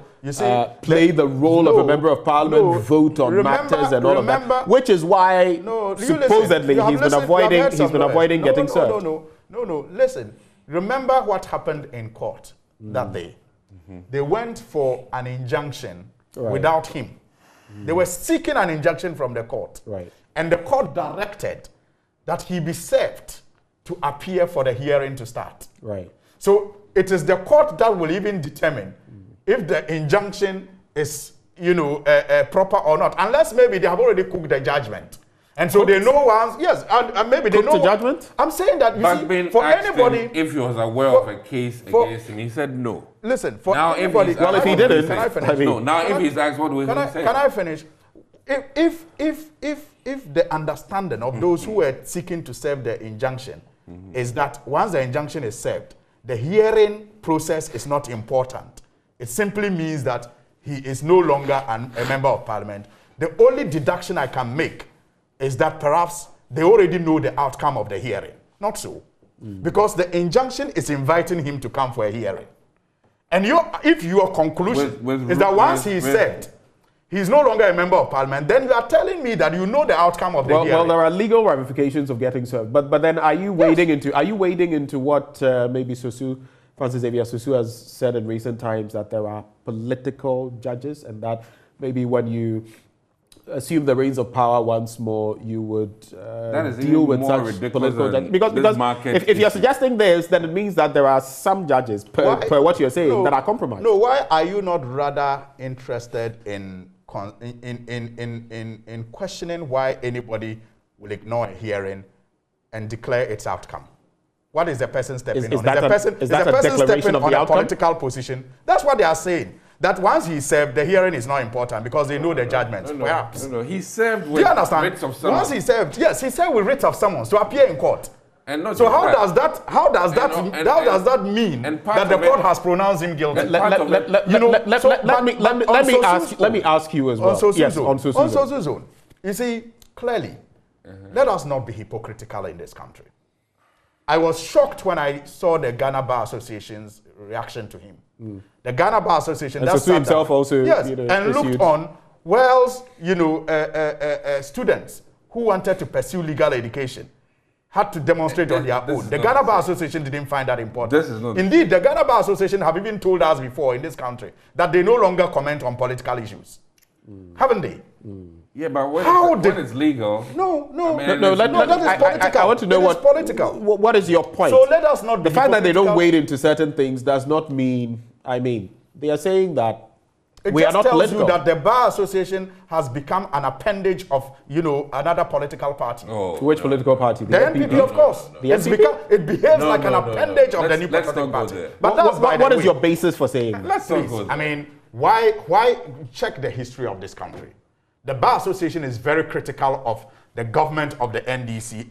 [SPEAKER 1] play the role of a member of parliament, vote on matters and all of that. Which is why supposedly he's been avoiding getting served.
[SPEAKER 2] No. Listen, remember what happened in court that day. They went for an injunction without him. They were seeking an injunction from the court. And the court directed that he be served to appear for the hearing to start. So it is the court that will even determine if the injunction is, proper or not, unless maybe they have already cooked the judgment. And so they know once, and maybe they know
[SPEAKER 1] the judgment.
[SPEAKER 2] I'm saying that for anybody,
[SPEAKER 4] if he was aware of a case against him, he said no.
[SPEAKER 2] Listen, for
[SPEAKER 4] now
[SPEAKER 2] anybody,
[SPEAKER 4] if
[SPEAKER 1] he didn't,
[SPEAKER 2] can I finish?
[SPEAKER 4] If he's asked, what will he say?
[SPEAKER 2] Can I finish? If the understanding of those who were seeking to serve the injunction is that once the injunction is served, the hearing process is not important. It simply means that he is no longer a member of parliament. The only deduction I can make is that perhaps they already know the outcome of the hearing. Not so. Because the injunction is inviting him to come for a hearing. And if your conclusion is that once he is served, he's no longer a member of parliament, then you are telling me that you know the outcome of the hearing.
[SPEAKER 1] Well, there are legal ramifications of getting served. But then are you wading into what maybe Francis Xavier Susu has said in recent times, that there are political judges, and that maybe when you assume the reins of power once more, you would deal with such political judges? Because if you're suggesting this, then it means that there are some judges, per what you're saying, that are compromised.
[SPEAKER 2] No, why are you not rather interested in questioning why anybody will ignore a hearing and declare its outcome? What is the person stepping on? Is the person stepping on a political position? That's what they are saying. that once he served, the hearing is not important because they know the judgment. Perhaps.
[SPEAKER 4] No. He served with
[SPEAKER 2] Do you understand?
[SPEAKER 4] writs of summons.
[SPEAKER 2] Once he served, yes, he served with writs of summons to appear in court.
[SPEAKER 4] And not
[SPEAKER 2] so
[SPEAKER 4] just
[SPEAKER 2] how does that mean that the court has pronounced him guilty?
[SPEAKER 1] Let me ask you as well.
[SPEAKER 2] On Sosu Zone. You see, clearly, let us not be hypocritical in this country. I was shocked when I saw the Ghana Bar Association's reaction to him. The Ghana Bar Association,
[SPEAKER 1] and Sosu himself also,
[SPEAKER 2] and looked on Wells, students who wanted to pursue legal education had to demonstrate on their own. The Ghana Bar Association didn't find that important. Indeed, the Ghana Bar Association have even told us before in this country that they no longer comment on political issues. Haven't they?
[SPEAKER 4] Yeah, but when it's legal...
[SPEAKER 2] No,
[SPEAKER 1] that is political. I want to know what is your point?
[SPEAKER 2] So let us not be
[SPEAKER 1] the fact that they don't wade into certain things does not mean, they are saying that we are not political. It just tells you that the Bar Association has become an appendage of, another political party. Which political party?
[SPEAKER 2] The NPP, of course.
[SPEAKER 1] The NPP?
[SPEAKER 2] It behaves like an appendage of the new political party.
[SPEAKER 1] But what is your basis for saying that?
[SPEAKER 2] Let's not go there. Why check the history of this country? The Bar Association is very critical of the government of the NDC.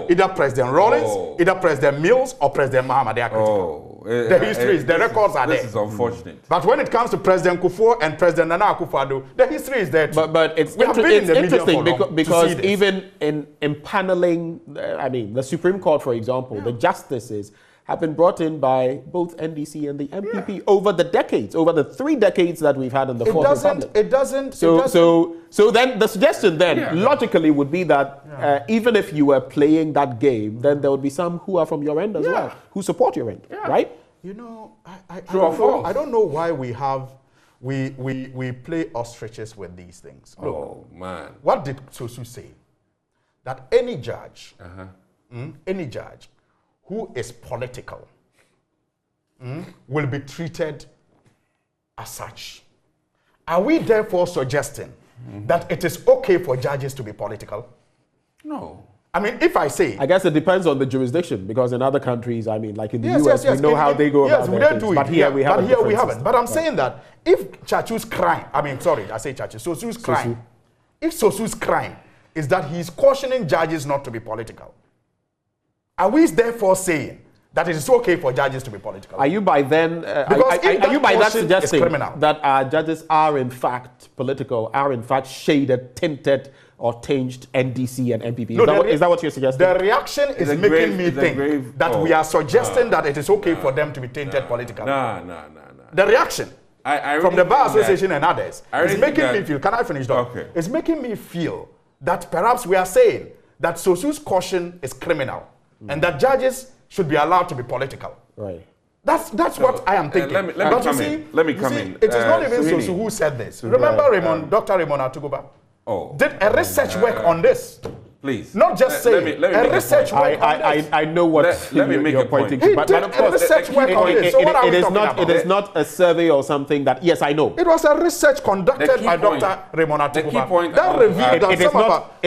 [SPEAKER 2] Either President Rawlings, either President Mills, or President Mahama. They are critical. The history the records are there.
[SPEAKER 4] This is unfortunate.
[SPEAKER 2] But when it comes to President Kufuor and President Nana Akufo-Addo, the history is there too.
[SPEAKER 1] But it's interesting because even in paneling, the Supreme Court, for example, the justices have been brought in by both NDC and the MPP over the decades, over the 3 decades that we've had in the Fourth Republic. So then the suggestion logically would be that even if you were playing that game, then there would be some who are from your end as well, who support your end, right?
[SPEAKER 2] I don't know why we play ostriches with these things. Look,
[SPEAKER 4] man.
[SPEAKER 2] What did Sosu say? That any judge, who is political will be treated as such. Are we therefore suggesting that it is okay for judges to be political?
[SPEAKER 4] No.
[SPEAKER 2] If I say...
[SPEAKER 1] I guess it depends on the jurisdiction, because in other countries, like in the US, we know how they go about their things. But here we haven't.
[SPEAKER 2] But I'm saying that if Chachu's crime, Sosu's crime, if Sosu's crime is that he's cautioning judges not to be political, are we therefore saying that it is okay for judges to be political?
[SPEAKER 1] Are you by then suggesting that our judges are in fact political, are in fact shaded, tinted, or tinged NDC and MPP? Is that what you're suggesting?
[SPEAKER 2] The reaction is making me think that we are suggesting that it is okay for them to be tainted politically.
[SPEAKER 4] No.
[SPEAKER 2] The reaction from the Bar Association and others is making me feel, can I finish that?
[SPEAKER 4] Okay.
[SPEAKER 2] It's making me feel that perhaps we are saying that Sosu's caution is criminal. And that judges should be allowed to be political.
[SPEAKER 1] Right.
[SPEAKER 2] That's what I am thinking.
[SPEAKER 4] Let me come in.
[SPEAKER 2] It is not even Sosu who said this. Remember Dr. Raymond Atuguba did a research work on this.
[SPEAKER 4] Please.
[SPEAKER 2] Not just saying a research work on this.
[SPEAKER 1] I know what you're pointing to.
[SPEAKER 2] But of course, research work on this. So what are we talking about?
[SPEAKER 1] It is not a survey or something that, yes, I know.
[SPEAKER 2] It was a research conducted by Dr. Raymond Atuguba that revealed that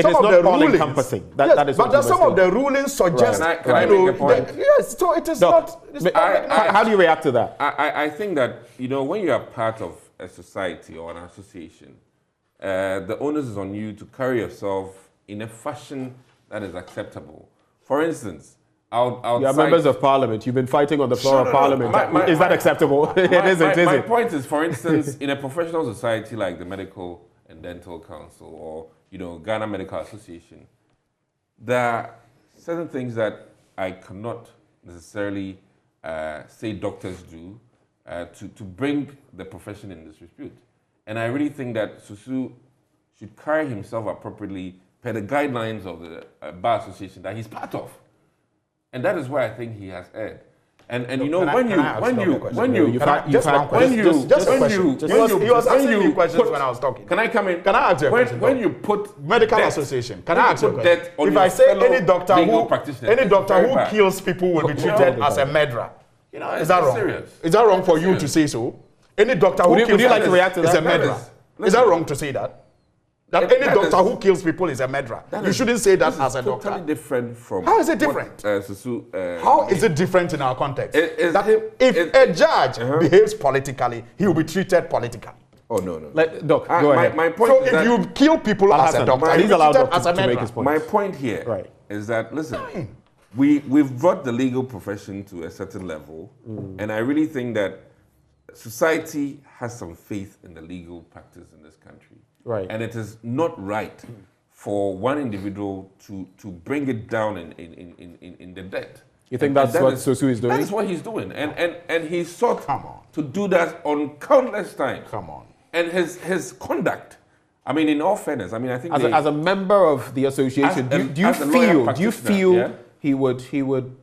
[SPEAKER 2] some of the rulings...
[SPEAKER 1] encompassing.
[SPEAKER 2] But some of the rulings suggest...
[SPEAKER 4] Can I make a point?
[SPEAKER 2] Yes, so it is not...
[SPEAKER 1] How do you react to that?
[SPEAKER 4] I think that, when you are part of a society or an association, the onus is on you to carry yourself in a fashion that is acceptable. For instance, you
[SPEAKER 1] are members of parliament. You've been fighting on the floor of parliament. Is that acceptable? It isn't, is it?
[SPEAKER 4] My point is, for instance, in a professional society like the Medical and Dental Council or Ghana Medical Association, there are certain things that I cannot necessarily say doctors do to bring the profession in disrepute. And I really think that Sosu should carry himself appropriately per the guidelines of the Bar Association that he's part of. And that is why I think he has erred. And he was asking me questions when I was talking. Can I come in?
[SPEAKER 2] Can I ask you a question?
[SPEAKER 4] When you put
[SPEAKER 2] medical association, can I ask you a question? If I say any doctor who kills people will be treated as a murderer, is that wrong?
[SPEAKER 4] Serious.
[SPEAKER 2] Is that wrong for you to say so? Any doctor who kills people is a murderer. Is that wrong to say that? That any doctor who kills people is a murderer. You shouldn't say that as a doctor.
[SPEAKER 4] Totally different from.
[SPEAKER 2] How is it different? How is it different in our context? If a judge behaves politically, he will be treated politically.
[SPEAKER 4] Oh no.
[SPEAKER 1] Doc, go ahead.
[SPEAKER 4] My point
[SPEAKER 2] so
[SPEAKER 4] is
[SPEAKER 2] if you kill people as a doctor,
[SPEAKER 1] he's allowed
[SPEAKER 2] as a
[SPEAKER 1] to make his point.
[SPEAKER 4] My point here is that listen, we've brought the legal profession to a certain level, and I really think that society has some faith in the legal practice in this country.
[SPEAKER 1] Right.
[SPEAKER 4] And it is not right for one individual to bring it down in the debt.
[SPEAKER 1] You think that's what Sosu is doing?
[SPEAKER 4] That is what he's doing. And he sought to do that on countless times.
[SPEAKER 2] Come on.
[SPEAKER 4] And his conduct, I mean, in all fairness, I mean, I think
[SPEAKER 1] as a member of the association, do you feel he would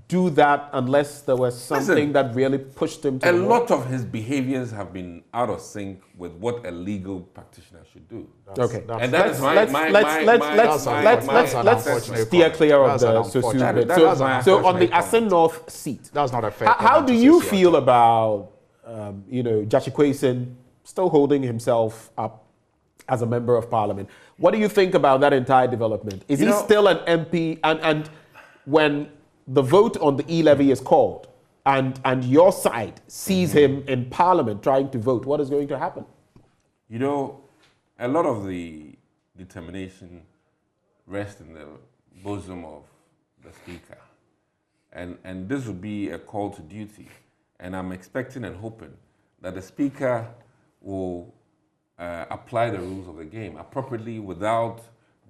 [SPEAKER 1] do that unless there was something that really pushed him to
[SPEAKER 4] a lot of his behaviors have been out of sync with what a legal practitioner should do.
[SPEAKER 1] Okay,
[SPEAKER 4] and that is
[SPEAKER 1] let's steer clear of the Sosu bit. So on the Asin North seat,
[SPEAKER 2] that's not a fair.
[SPEAKER 1] How do you feel about Gyakye Quayson still holding himself up as a member of parliament? What do you think about that entire development? Is he still an MP? And when the vote on the e-levy is called and your side sees him in parliament trying to vote, what is going to happen?
[SPEAKER 4] A lot of the determination rests in the bosom of the speaker. And this would be a call to duty. And I'm expecting and hoping that the speaker will apply the rules of the game appropriately without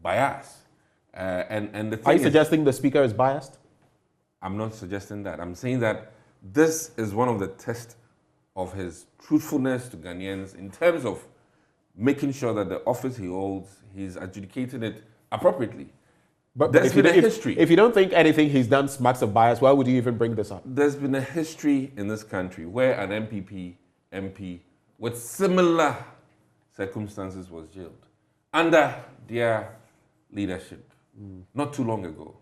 [SPEAKER 4] bias. And the thing
[SPEAKER 1] Are you suggesting the speaker is biased?
[SPEAKER 4] I'm not suggesting that. I'm saying that this is one of the tests of his truthfulness to Ghanaians in terms of making sure that the office he holds, he's adjudicating it appropriaply.
[SPEAKER 1] But
[SPEAKER 4] there's been a history.
[SPEAKER 1] If you don't think anything he's done smacks of bias, why would you even bring this up?
[SPEAKER 4] There's been a history in this country where an MP with similar circumstances was jailed under their leadership not too long ago.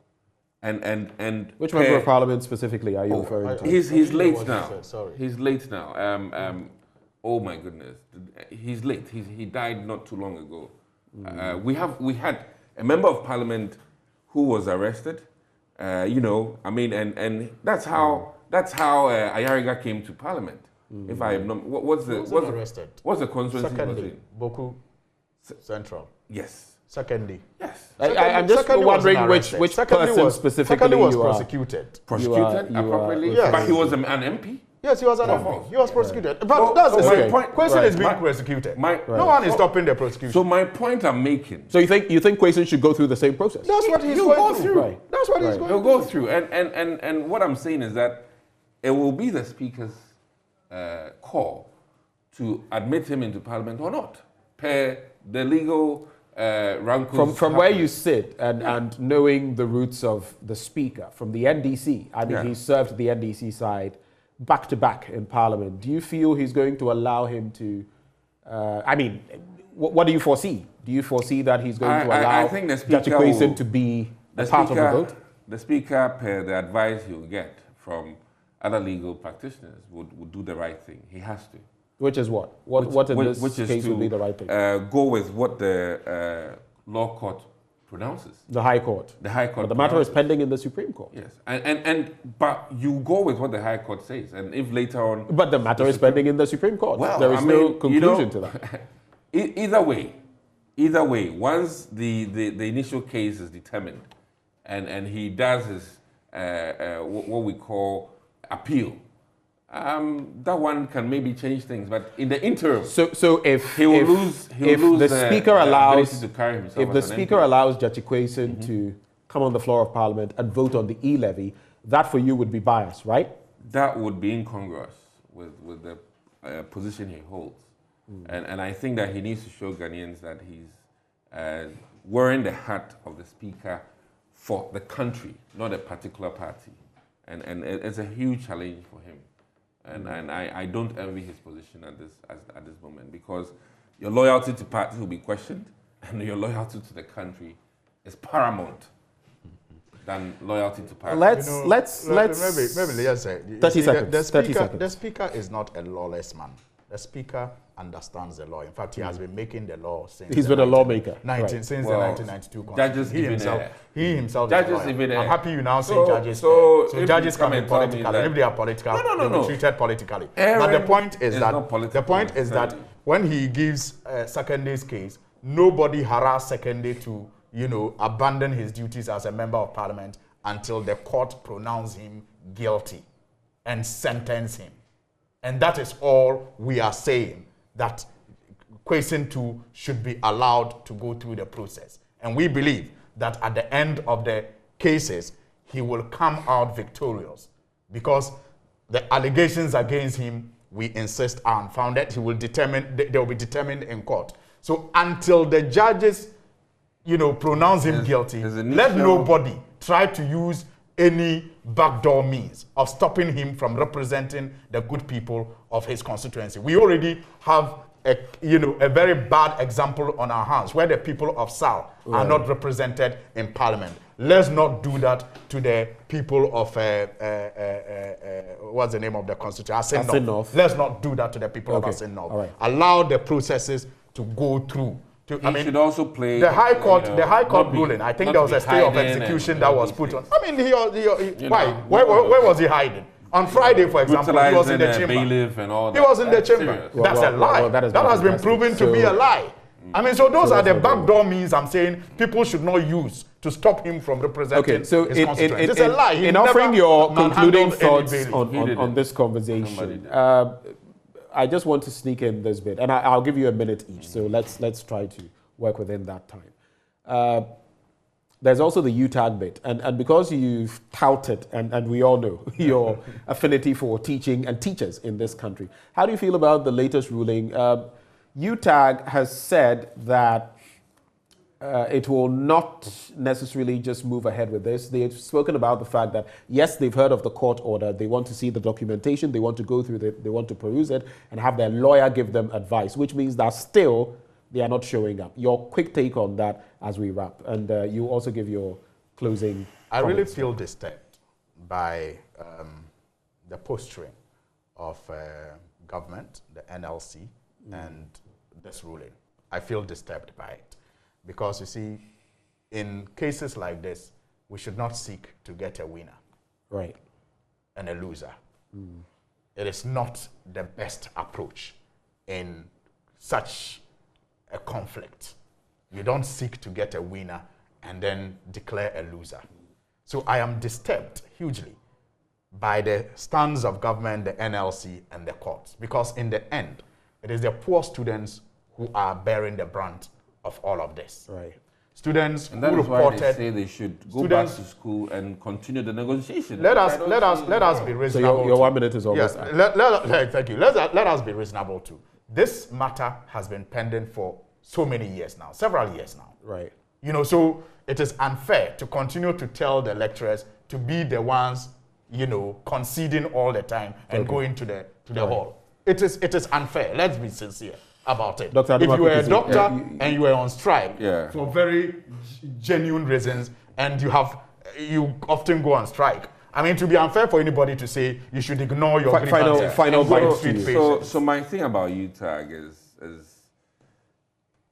[SPEAKER 4] And
[SPEAKER 1] which member of parliament specifically are you referring to?
[SPEAKER 4] He's late now. He's late now. Oh my goodness, he's late. He died not too long ago. We had a member of parliament who was arrested. And that's how Ayariga came to parliament. If I am not, what's the constituency?
[SPEAKER 2] Secondly, Boku Central.
[SPEAKER 4] Yes.
[SPEAKER 2] Secondly,
[SPEAKER 4] yes.
[SPEAKER 1] I'm just wondering which person specifically
[SPEAKER 2] was prosecuted.
[SPEAKER 4] Prosecuted appropriately, yes. But he was an MP.
[SPEAKER 2] Yes, he was an MP. He was prosecuted. But that's the point. Quayson is being prosecuted. No one is stopping the prosecution.
[SPEAKER 4] So my point I'm making.
[SPEAKER 1] So you think Quayson should go through the same process?
[SPEAKER 2] That's what he's going through. Right. That's what he's going through.
[SPEAKER 4] He'll go through. And what I'm saying is that it will be the speaker's call to admit him into parliament or not, per the legal
[SPEAKER 1] from where you sit and knowing the roots of the speaker from the NDC. I mean, he served the NDC side back to back in parliament. Do you feel he's going to allow him to? What do you foresee? Do you foresee that he's going to allow Gyakye Quayson to be a part of the vote?
[SPEAKER 4] The speaker, per the advice he'll get from other legal practitioners, would do the right thing. He has to.
[SPEAKER 1] Which is what? What in this case would be the right thing?
[SPEAKER 4] Go with what the law court pronounces.
[SPEAKER 1] The High Court.
[SPEAKER 4] The High Court.
[SPEAKER 1] But the matter is pending in the Supreme Court.
[SPEAKER 4] Yes, but you go with what the High Court says, and if later on.
[SPEAKER 1] But the matter is pending in the Supreme Court. Well, there is no conclusion to that.
[SPEAKER 4] Either way, once the initial case is determined, and he does his what we call appeal. That one can maybe change things, but in the interim,
[SPEAKER 1] so if the speaker allows Gyakye Quayson to come on the floor of parliament and vote on the e-levy, that for you would be biased, right?
[SPEAKER 4] That would be incongruous with the position he holds, and I think that he needs to show Ghanaians that he's wearing the hat of the speaker for the country, not a particular party, and it's a huge challenge for him. And I don't envy his position at this moment, because your loyalty to party will be questioned, and your loyalty to the country is paramount than loyalty to party.
[SPEAKER 2] Let's maybe let's say
[SPEAKER 1] 30 seconds.
[SPEAKER 2] The speaker is not a lawless man. The Speaker understands the law. In fact, he has been making the law since
[SPEAKER 1] he's been a lawmaker
[SPEAKER 2] since the 1992
[SPEAKER 1] judges
[SPEAKER 2] Constitution. He himself
[SPEAKER 1] judges
[SPEAKER 2] is a
[SPEAKER 1] even
[SPEAKER 2] lawyer. I'm happy you now say
[SPEAKER 1] so,
[SPEAKER 2] judges.
[SPEAKER 1] so
[SPEAKER 2] Judges can be political. If they are political, they will be treated politically. But the point is that when he gives Seconde's case, nobody harassed Secondé to abandon his duties as a member of parliament until the court pronounced him guilty and sentenced him. And that is all we are saying, that Kwesin 2 should be allowed to go through the process. And we believe that at the end of the cases, he will come out victorious, because the allegations against him, we insist, are unfounded. They will be determined in court. So until the judges, pronounce him guilty, let nobody try to use any backdoor means of stopping him from representing the good people of his constituency. We already have a very bad example on our hands where the people of Sal are not represented in parliament. Let's not do that to the people of what's the name of the constituency? Asin North. Let's not do that to the people of Asin North. Right. Allow the processes to go through. He should also play the High Court. The High Court ruling. I think there was a stay of execution that was put on. I mean, why? Where was he hiding? On Friday, for example, he was in the chamber.
[SPEAKER 4] And all
[SPEAKER 2] he was in the chamber. That's a lie. That has been proven to be a lie. I mean, so those are the backdoor means I'm saying people should not use to stop him from representing his constituency. It's a lie.
[SPEAKER 1] In offering your concluding thoughts on this conversation, I just want to sneak in this bit, and I'll give you a minute each. So let's try to work within that time. There's also the UTAG bit, and because you've touted, and we all know your affinity for teaching and teachers in this country, how do you feel about the latest ruling? UTAG has said that it will not necessarily just move ahead with this. They've spoken about the fact that, yes, they've heard of the court order. They want to see the documentation. They want to go through it. They want to peruse it and have their lawyer give them advice, which means that still they are not showing up. Your quick take on that as we wrap. And you also give your closing
[SPEAKER 2] I really feel disturbed by the posturing of government, the NLC, and this ruling. I feel disturbed by it. Because you see, in cases like this, we should not seek to get a winner,
[SPEAKER 1] right,
[SPEAKER 2] and a loser. It is not the best approach in such a conflict. You don't seek to get a winner and then declare a loser. So I am disturbed hugely by the stance of government, the NLC, and the courts, because in the end, it is the poor students who are bearing the brunt of all of this.
[SPEAKER 1] Right.
[SPEAKER 2] Students
[SPEAKER 4] who reported, they say they should go back to school and continue the negotiation.
[SPEAKER 2] Let us be reasonable.
[SPEAKER 1] So your 1 minute is almost
[SPEAKER 2] up. Thank you. Let us be reasonable too. This matter has been pending for so many years now, several years now.
[SPEAKER 1] Right.
[SPEAKER 2] So it is unfair to continue to tell the lecturers to be the ones, conceding all the time and going to the hall. It is unfair. Let's be sincere about it.
[SPEAKER 1] Dr.
[SPEAKER 2] If you were a doctor and you were on strike for very genuine reasons, and you often go on strike, I mean, to be unfair for anybody to say you should ignore your
[SPEAKER 4] final. So my thing about UTAG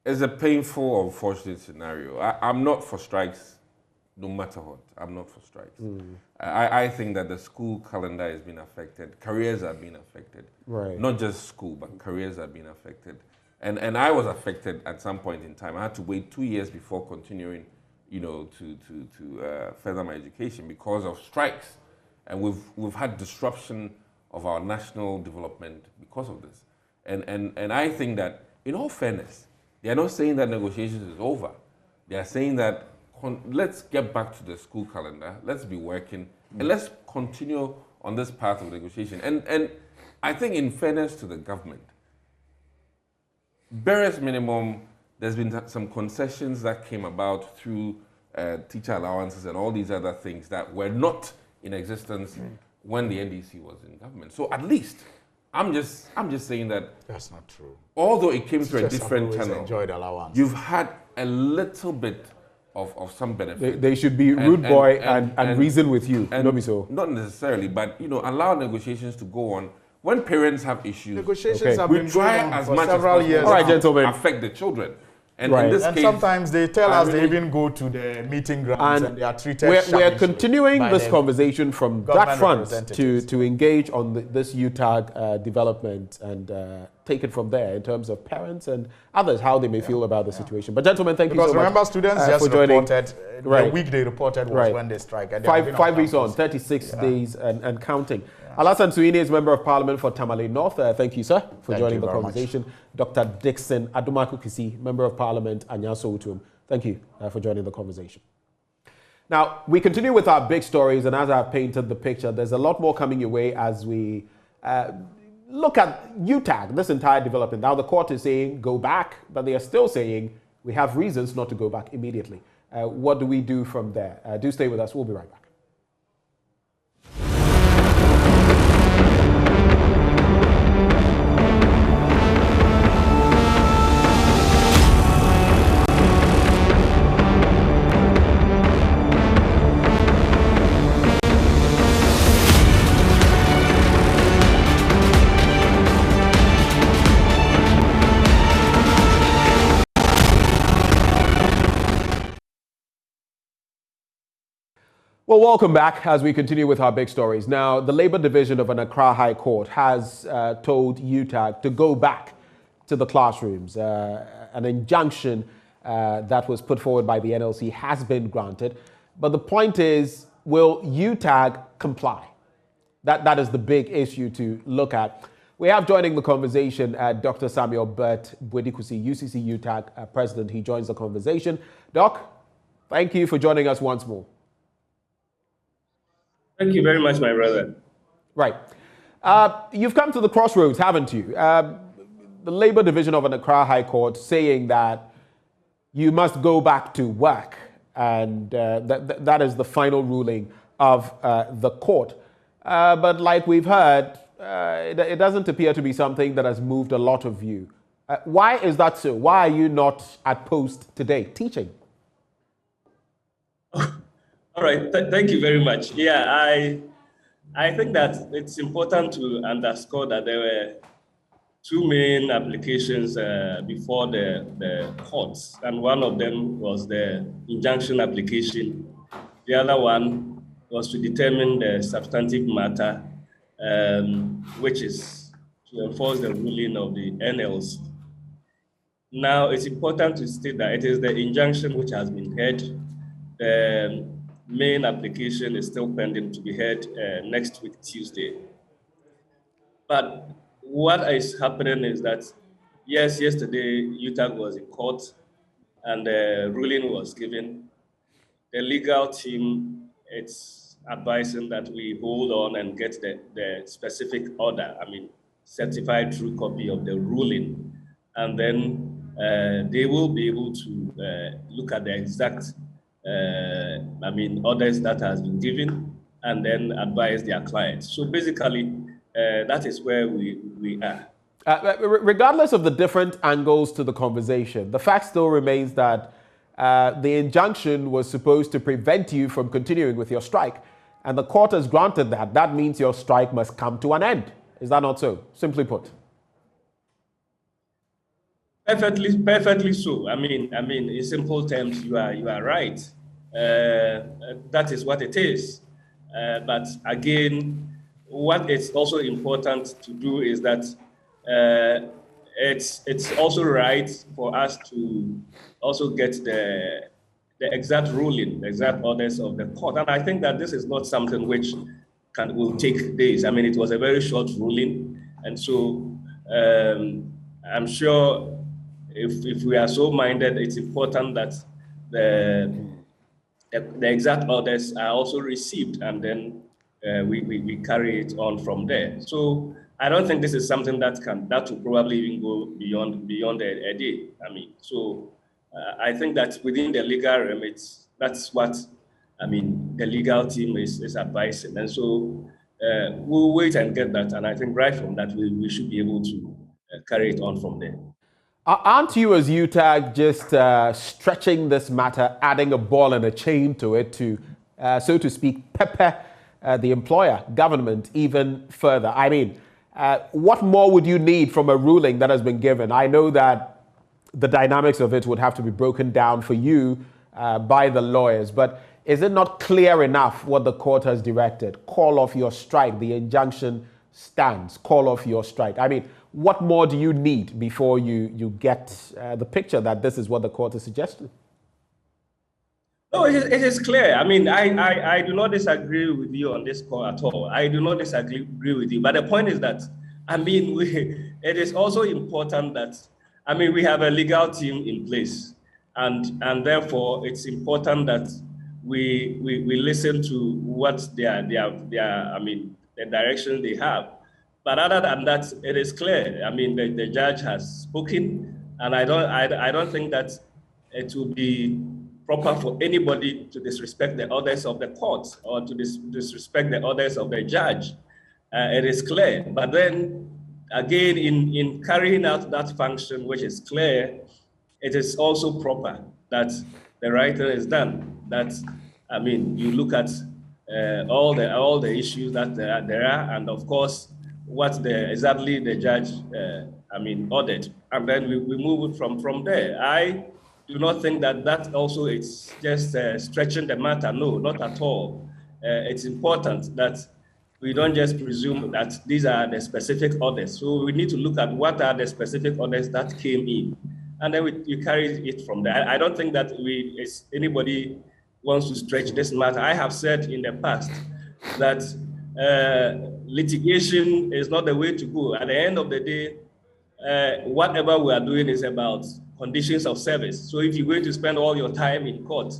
[SPEAKER 4] is a painful, unfortunate scenario. I'm not for strikes, no matter what. I'm not for strikes. I think that the school calendar has been affected. Careers are being affected.
[SPEAKER 1] Right.
[SPEAKER 4] Not just school, but careers are being affected. And I was affected at some point in time. I had to wait 2 years before continuing, to further my education because of strikes. And we've had disruption of our national development because of this. And I think that, in all fairness, they are not saying that negotiations is over. They are saying that let's get back to the school calendar, let's be working, and let's continue on this path of negotiation. And I think, in fairness to the government, barest minimum, there's been some concessions that came about through teacher allowances and all these other things that were not in existence when the NDC was in government. So at least, I'm just saying that
[SPEAKER 2] that's not true.
[SPEAKER 4] Although it came through a different channel,
[SPEAKER 2] enjoyed allowance.
[SPEAKER 4] You've had a little bit of some benefit.
[SPEAKER 1] They should be rude boy and reason with you.
[SPEAKER 4] And not necessarily, but allow negotiations to go on when parents have issues,
[SPEAKER 2] Negotiations have
[SPEAKER 4] we
[SPEAKER 2] been
[SPEAKER 4] try
[SPEAKER 2] going on
[SPEAKER 4] as
[SPEAKER 2] for
[SPEAKER 4] much as
[SPEAKER 2] several
[SPEAKER 4] possible
[SPEAKER 2] years.
[SPEAKER 4] not
[SPEAKER 2] All right,
[SPEAKER 4] to
[SPEAKER 1] gentlemen.
[SPEAKER 4] affect the children. And
[SPEAKER 1] Right.
[SPEAKER 4] in this
[SPEAKER 2] And
[SPEAKER 4] case,
[SPEAKER 2] sometimes they tell
[SPEAKER 4] I
[SPEAKER 2] us they
[SPEAKER 4] really-
[SPEAKER 2] even go to the meeting grounds and they are treated
[SPEAKER 1] we're
[SPEAKER 2] shabbily
[SPEAKER 1] continuing
[SPEAKER 2] by
[SPEAKER 1] this
[SPEAKER 2] the
[SPEAKER 1] conversation from that
[SPEAKER 2] government
[SPEAKER 1] front
[SPEAKER 2] representatives.
[SPEAKER 1] to engage on this UTAG development and take it from there in terms of parents and others, how they may feel about the situation. But gentlemen, thank you so much.
[SPEAKER 2] Because remember, students just
[SPEAKER 1] for joining.
[SPEAKER 2] reported, the week they reported was when they strike. And they have been on
[SPEAKER 1] 5 weeks on,
[SPEAKER 2] campus.
[SPEAKER 1] 36 days and counting. Alassane Suini is Member of Parliament for Tamale North. Thank you, sir, for
[SPEAKER 2] Thank
[SPEAKER 1] joining
[SPEAKER 2] you
[SPEAKER 1] the
[SPEAKER 2] very
[SPEAKER 1] conversation. Dr. Dixon Adumaku Kisi, Member of Parliament, Anyaso Utum. Thank you for joining the conversation. Now, we continue with our big stories, and as I've painted the picture, there's a lot more coming your way as we look at UTAG, this entire development. Now, the court is saying go back, but they are still saying we have reasons not to go back immediately. What do we do from there? Do stay with us. We'll be right back. Well, welcome back as we continue with our big stories. Now, the Labour Division of an Accra High Court has told UTAG to go back to the classrooms. An injunction that was put forward by the NLC has been granted. But the point is, will UTAG comply? That is the big issue to look at. We have joining the conversation Dr. Samuel Burt Bwedikusi, UCC UTAG president. He joins the conversation. Doc, thank you for joining us once more.
[SPEAKER 5] Thank you very much, my brother.
[SPEAKER 1] Right. You've come to the crossroads, haven't you? The Labour Division of an Accra High Court saying that you must go back to work, and that is the final ruling of the court. But like we've heard, it doesn't appear to be something that has moved a lot of you. Why is that so? Why are you not at post today teaching?
[SPEAKER 5] All right, thank you very much. Yeah, I think that it's important to underscore that there were two main applications before the courts, and one of them was the injunction application. The other one was to determine the substantive matter, which is to enforce the ruling of the NLC. Now, it's important to state that it is the injunction which has been heard. The main application is still pending to be heard next week, Tuesday. But what is happening is that, yes, yesterday UTAG was in court and the ruling was given. The legal team, it's advising that we hold on and get the specific order, certified true copy of the ruling. And then they will be able to look at the exact orders that has been given and then advise their clients. So basically, that is where we are.
[SPEAKER 1] Regardless of the different angles to the conversation, the fact still remains that the injunction was supposed to prevent you from continuing with your strike. And the court has granted that. That means your strike must come to an end. Is that not so? Simply put.
[SPEAKER 5] Perfectly so. In simple terms, you are right. That is what it is. But again, what is also important to do is that it's also right for us to also get the exact ruling, the exact orders of the court. And I think that this is not something which will take days. It was a very short ruling. And so I'm sure if we are so minded, it's important that the exact orders are also received, and then we carry it on from there. So I don't think this is something that will probably even go beyond a day. I think that within the legal remits, that's what the legal team is advising, and so we'll wait and get that. And I think right from that we should be able to carry it on from there.
[SPEAKER 1] Aren't you, as UTAG, just stretching this matter, adding a ball and a chain to it to, so to speak, pepper the employer, government, even further? What more would you need from a ruling that has been given? I know that the dynamics of it would have to be broken down for you by the lawyers, but is it not clear enough what the court has directed? Call off your strike. The injunction stands. Call off your strike. I mean, what more do you need before you get the picture that this is what the court is suggesting?
[SPEAKER 5] No, it is clear. I mean, I do not disagree with you on this call at all. I do not disagree with you. But the point is that, I mean, it is also important that, I mean, we have a legal team in place. And therefore, it's important that we listen to what the direction they have. But other than that, it is clear. I mean, the judge has spoken, and I don't think that it will be proper for anybody to disrespect the orders of the court or to disrespect the orders of the judge. It is clear. But then, again, in carrying out that function, which is clear, it is also proper that the right thing is done. That, I mean, you look at all the issues that there are, and of course, what exactly the judge, ordered, and then we move it from there. I do not think that also it's just stretching the matter. No, not at all. It's important that we don't just presume that these are the specific orders. So we need to look at what are the specific orders that came in, and then you carry it from there. I don't think that anybody wants to stretch this matter. I have said in the past that litigation is not the way to go. At the end of the day, whatever we are doing is about conditions of service. So if you're going to spend all your time in court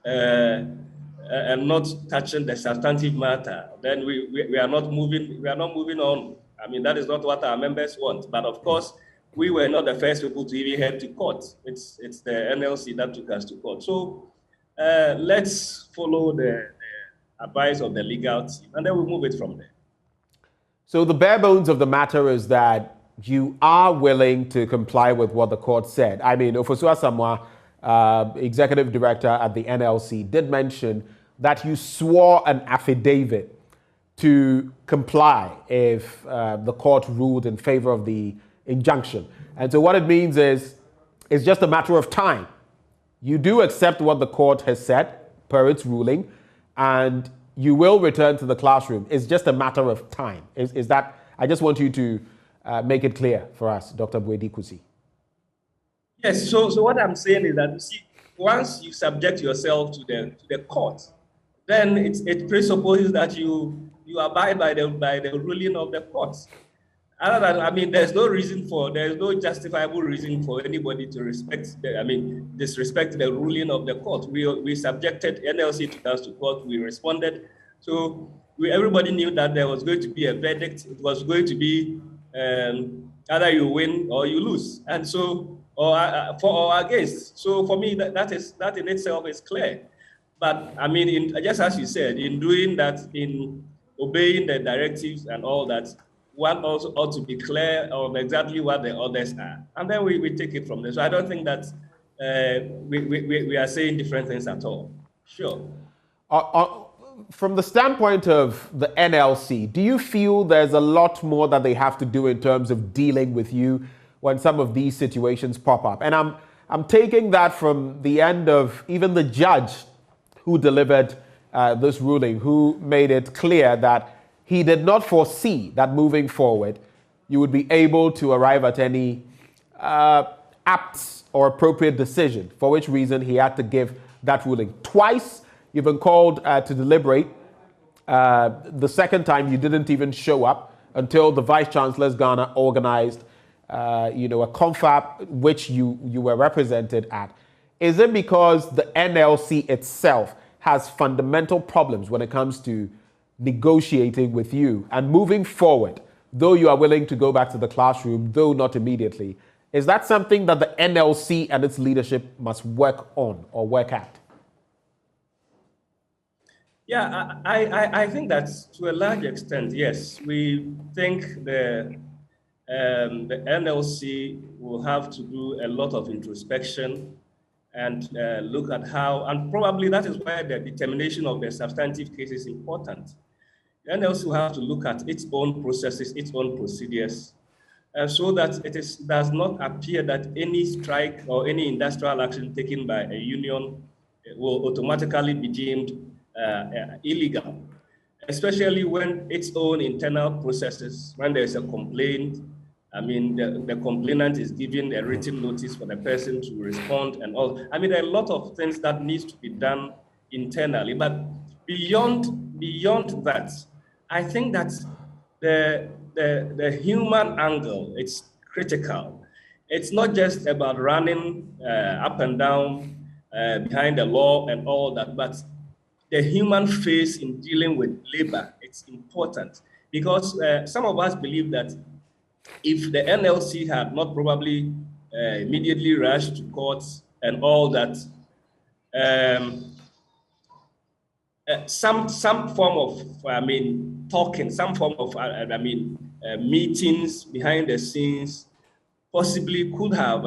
[SPEAKER 5] and not touching the substantive matter, then we are not moving. We are not moving on. I mean, that is not what our members want. But of course, we were not the first people to even head to court. It's the NLC that took us to court. So let's follow the advice of the legal team, and then we'll move it from there.
[SPEAKER 1] So the bare bones of the matter is that you are willing to comply with what the court said. I mean, Ofosu Asamoah, executive director at the NLC, did mention that you swore an affidavit to comply if the court ruled in favor of the injunction. And so what it means is it's just a matter of time. You do accept what the court has said per its ruling, and you will return to the classroom. It's just a matter of time. Is that? I just want you to make it clear for us, Dr. Boedi Kusi.
[SPEAKER 5] Yes. So what I'm saying is that, you see, once you subject yourself to the court, then it presupposes that you abide by the ruling of the court. Other than, I mean, there's no justifiable reason for anybody to disrespect the ruling of the court. We subjected NLC to us to court. We responded. So everybody knew that there was going to be a verdict. It was going to be either you win or you lose, and so for or against. So for me, that in itself is clear. But I mean, just as you said, in doing that, in obeying the directives and all that, one also ought to be clear of exactly what the orders are, and then we take it from there. So I don't think that we are saying different things at all. Sure.
[SPEAKER 1] From the standpoint of the NLC, do you feel there's a lot more that they have to do in terms of dealing with you when some of these situations pop up? And I'm taking that from the end of even the judge who delivered this ruling, who made it clear that he did not foresee that moving forward, you would be able to arrive at any apt or appropriate decision, for which reason he had to give that ruling. Twice you've been called to deliberate. The second time you didn't even show up until the Vice Chancellor's Ghana organized a confab which you were represented at. Is it because the NLC itself has fundamental problems when it comes to negotiating with you and moving forward, though you are willing to go back to the classroom, though not immediately? Is that something that the NLC and its leadership must work on or work at?
[SPEAKER 5] Yeah, I think that to a large extent, yes. We think the NLC will have to do a lot of introspection and look at how, and probably that is why the determination of the substantive case is important. the NLC will have to look at its own processes, its own procedures, so that does not appear that any strike or any industrial action taken by a union will automatically be deemed illegal, especially when its own internal processes, when there's a complaint, I mean, the complainant is given a written notice for the person to respond and all. I mean, there are a lot of things that needs to be done internally, but beyond that, I think that the human angle, it's critical. It's not just about running up and down behind the law and all that, but the human face in dealing with labor, it's important. Because some of us believe that if the NLC had not probably immediately rushed to courts and all that, some form of, talking, some form of, meetings behind the scenes possibly could have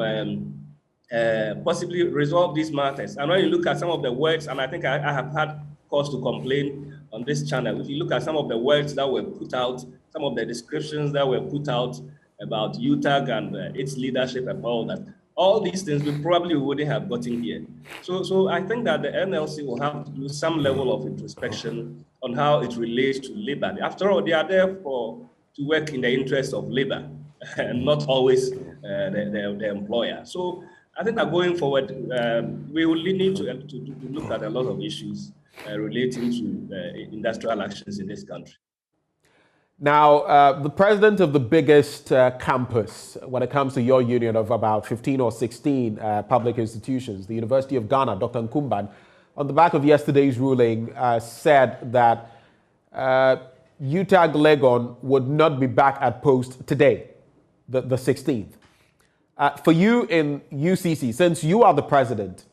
[SPEAKER 5] possibly resolved these matters. And when you look at some of the words, and I think I have had cause to complain on this channel, if you look at some of the words that were put out, some of the descriptions that were put out about UTAG and its leadership and all that, all these things we probably wouldn't have gotten here. So I think that the NLC will have to do some level of introspection on how it relates to labor. After all, they are there to work in the interest of labor and not always the employer. So I think that going forward, we will need to look at a lot of issues relating to industrial actions in this country.
[SPEAKER 1] Now, the president of the biggest campus when it comes to your union of about 15 or 16 public institutions, the University of Ghana, Dr. Nkumban, on the back of yesterday's ruling, said that UTAG Legon would not be back at post today, the 16th. For you in UCC, since you are the president,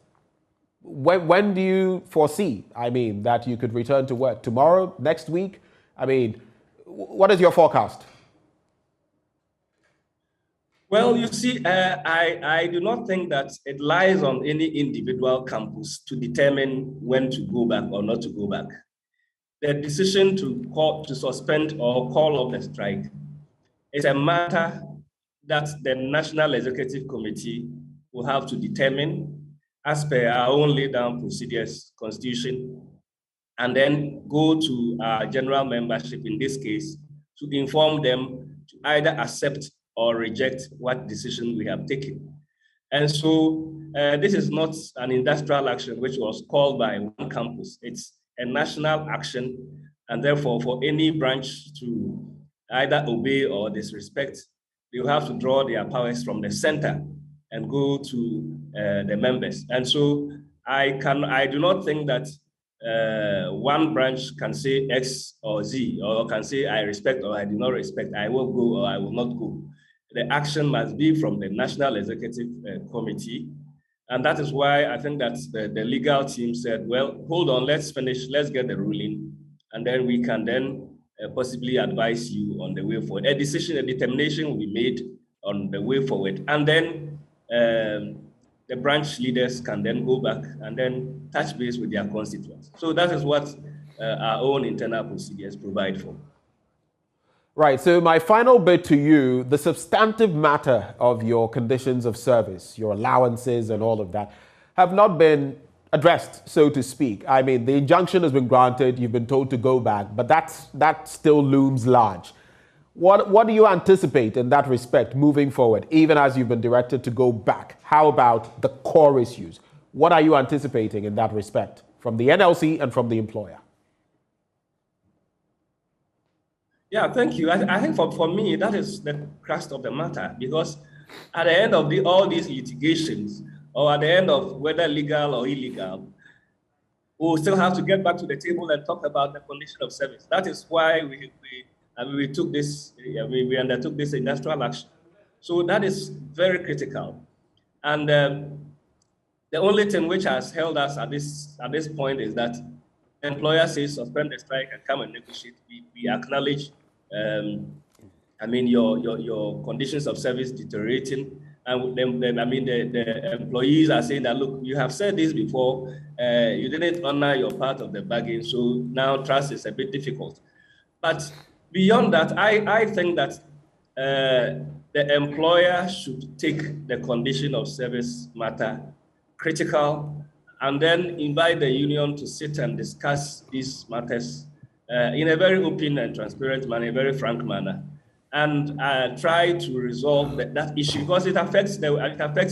[SPEAKER 1] when do you foresee, that you could return to work? Tomorrow? Next week? What is your forecast?
[SPEAKER 5] Well, you see, I do not think that it lies on any individual campus to determine when to go back or not to go back. The decision to suspend or call off the strike is a matter that the National Executive Committee will have to determine as per our own laid down procedures, constitution, and then go to our general membership in this case to inform them to either accept or reject what decision we have taken. And so this is not an industrial action which was called by one campus. It's a national action, and therefore for any branch to either obey or disrespect, they will have to draw their powers from the center and go to the members. And so I do not think that one branch can say X or Z, or can say I respect or I do not respect, I will go or I will not go. The action must be from the National Executive Committee. And that is why I think that the legal team said, well, hold on, let's finish, let's get the ruling, and then we can then possibly advise you on the way forward. A decision, a determination will be made on the way forward. And then the branch leaders can then go back and then touch base with their constituents. So that is what our own internal procedures provide for.
[SPEAKER 1] Right, so my final bit to you, the substantive matter of your conditions of service, your allowances and all of that, have not been addressed, so to speak. The injunction has been granted, you've been told to go back, but that still looms large. What do you anticipate in that respect moving forward, even as you've been directed to go back? How about the core issues? What are you anticipating in that respect from the NLC and from the employer?
[SPEAKER 5] Yeah, thank you. I think for me, that is the crux of the matter, because at the end of all these litigations, or at the end of whether legal or illegal, we'll still have to get back to the table and talk about the condition of service. That is why we took this, we undertook this industrial action. So that is very critical. And the only thing which has held us at this point is that the employer says suspend the strike and come and negotiate. We acknowledge, your conditions of service deteriorating, and the employees are saying that, look, you have said this before, you didn't honor your part of the bargain, so now trust is a bit difficult. But beyond that, I think that the employer should take the condition of service matter critical and then invite the union to sit and discuss these matters in a very open and transparent manner, a very frank manner, and try to resolve that issue because it affects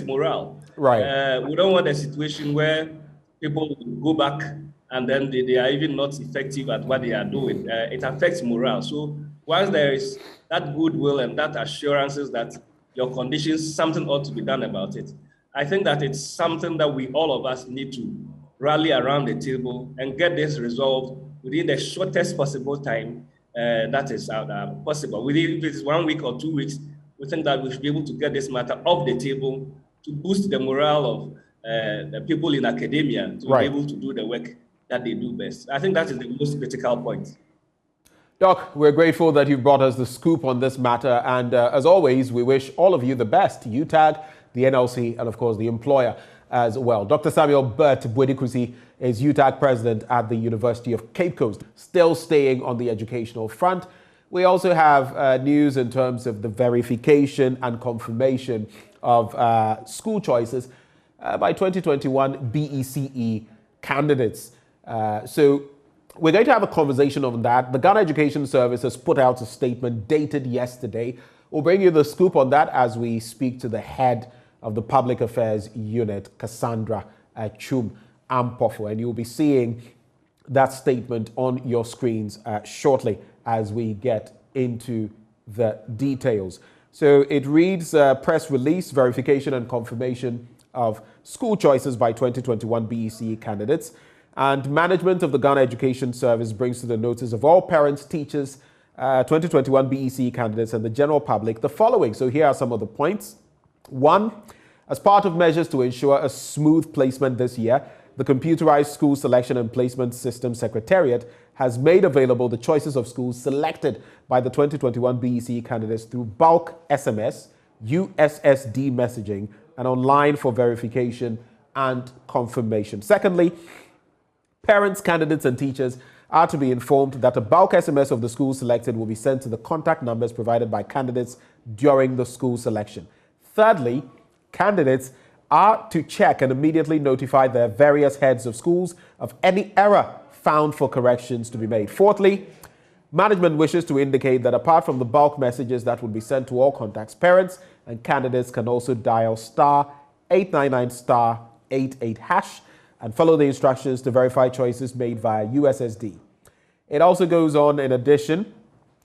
[SPEAKER 5] morale.
[SPEAKER 1] Right.
[SPEAKER 5] We don't want a situation where people go back and then they are even not effective at what they are doing. It affects morale. So once there is that goodwill and that assurances that your conditions, something ought to be done about it, I think that it's something that we, all of us, need to rally around the table and get this resolved within the shortest possible time that is possible. Within, if it's 1 week or 2 weeks, we think that we should be able to get this matter off the table to boost the morale of the people in academia to be able to do the work that they do best. I think that is the most critical point.
[SPEAKER 1] Doc, we're grateful that you've brought us the scoop on this matter. And as always, we wish all of you the best. UTAG, the NLC, and of course the employer as well. Dr. Samuel Burt Bwedikusi is UTAG president at the University of Cape Coast, still staying on the educational front. We also have news in terms of the verification and confirmation of school choices by 2021 BECE candidates. So we're going to have a conversation on that. The Ghana Education Service has put out a statement dated yesterday. We'll bring you the scoop on that as we speak to the head of the Public Affairs Unit, Cassandra Chum Ampofo. And you'll be seeing that statement on your screens shortly as we get into the details. So it reads, press release, verification and confirmation of school choices by 2021 BECE candidates. And management of the Ghana Education Service brings to the notice of all parents, teachers, 2021 BECE candidates and the general public the following. So here are some of the points. 1, as part of measures to ensure a smooth placement this year, the Computerized School Selection and Placement System Secretariat has made available the choices of schools selected by the 2021 BECE candidates through bulk SMS, USSD messaging, and online for verification and confirmation. Secondly, parents, candidates, and teachers are to be informed that a bulk SMS of the school selected will be sent to the contact numbers provided by candidates during the school selection. Thirdly, candidates are to check and immediately notify their various heads of schools of any error found for corrections to be made. Fourthly, management wishes to indicate that apart from the bulk messages that will be sent to all contacts, parents and candidates can also dial *899 *88# and follow the instructions to verify choices made via USSD. It also goes on, in addition,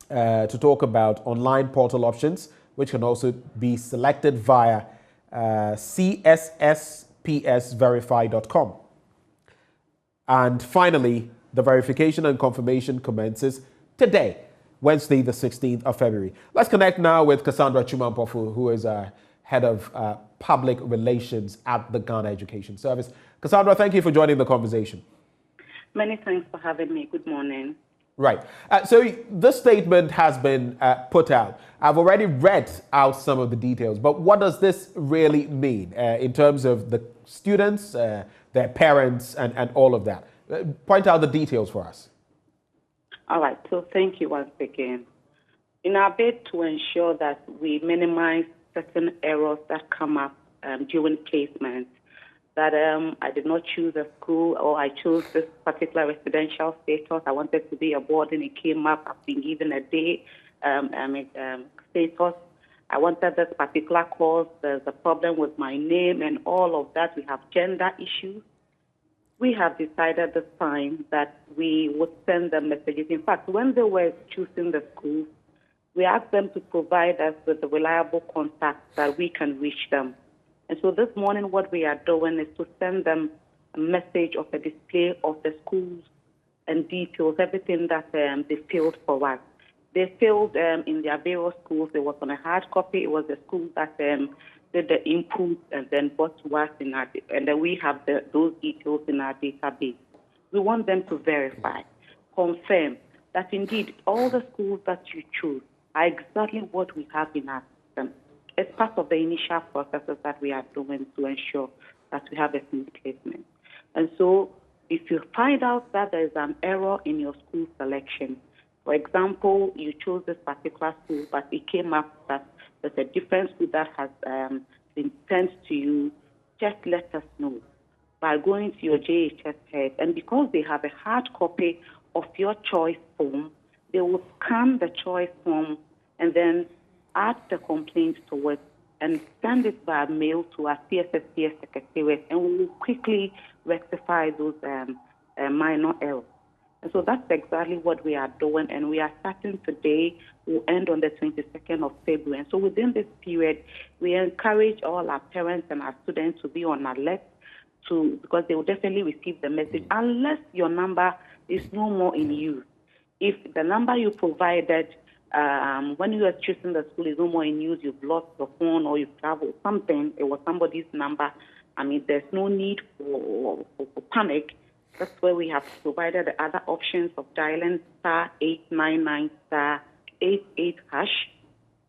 [SPEAKER 1] to talk about online portal options, which can also be selected via csspsverify.com. And finally, the verification and confirmation commences today, Wednesday, the 16th of February. Let's connect now with Cassandra Chum Ampofo, who is head of public relations at the Ghana Education Service. Cassandra, thank you for joining the conversation.
[SPEAKER 3] Many thanks for having me. Good morning.
[SPEAKER 1] Right. So this statement has been put out. I've already read out some of the details, but what does this really mean in terms of the students, their parents, and all of that? Point out the details for us.
[SPEAKER 3] All right. So thank you once again. In our bid to ensure that we minimize certain errors that come up during placement, that I did not choose a school or I chose this particular residential status. I wanted to be a boarding. It came up. I've been given a day status. I wanted this particular course. There's a problem with my name and all of that. We have gender issues. We have decided this time that we would send them messages. In fact, when they were choosing the schools, we asked them to provide us with the reliable contacts that we can reach them. And so this morning what we are doing is to send them a message of a display of the schools and details, everything that they filled for us. They filled in their various schools. It was on a hard copy. It was the school that did the input and then brought to us, and then we have those details in our database. We want them to verify, confirm that indeed all the schools that you choose are exactly what we have in our system. It's part of the initial processes that we are doing to ensure that we have a smooth placement. And so if you find out that there is an error in your school selection, For example, you chose this particular school, but it came up that there's a different school that has been sent to you. Just let us know by going to your JHS head. And because they have a hard copy of your choice form, they will scan the choice form and then add the complaint to it and send it by mail to our CSSPS secretariat, and we will quickly rectify those minor errors. And so that's exactly what we are doing, and we are starting today. We'll end on the 22nd of February. And so within this period, we encourage all our parents and our students to be on alert, because they will definitely receive the message unless your number is no more in use. If the number you provided when you were choosing the school is no more in use, you've lost your phone or you've traveled something, it was somebody's number, I mean, there's no need for panic. That's where we have provided the other options of dialing *899 *88 hash,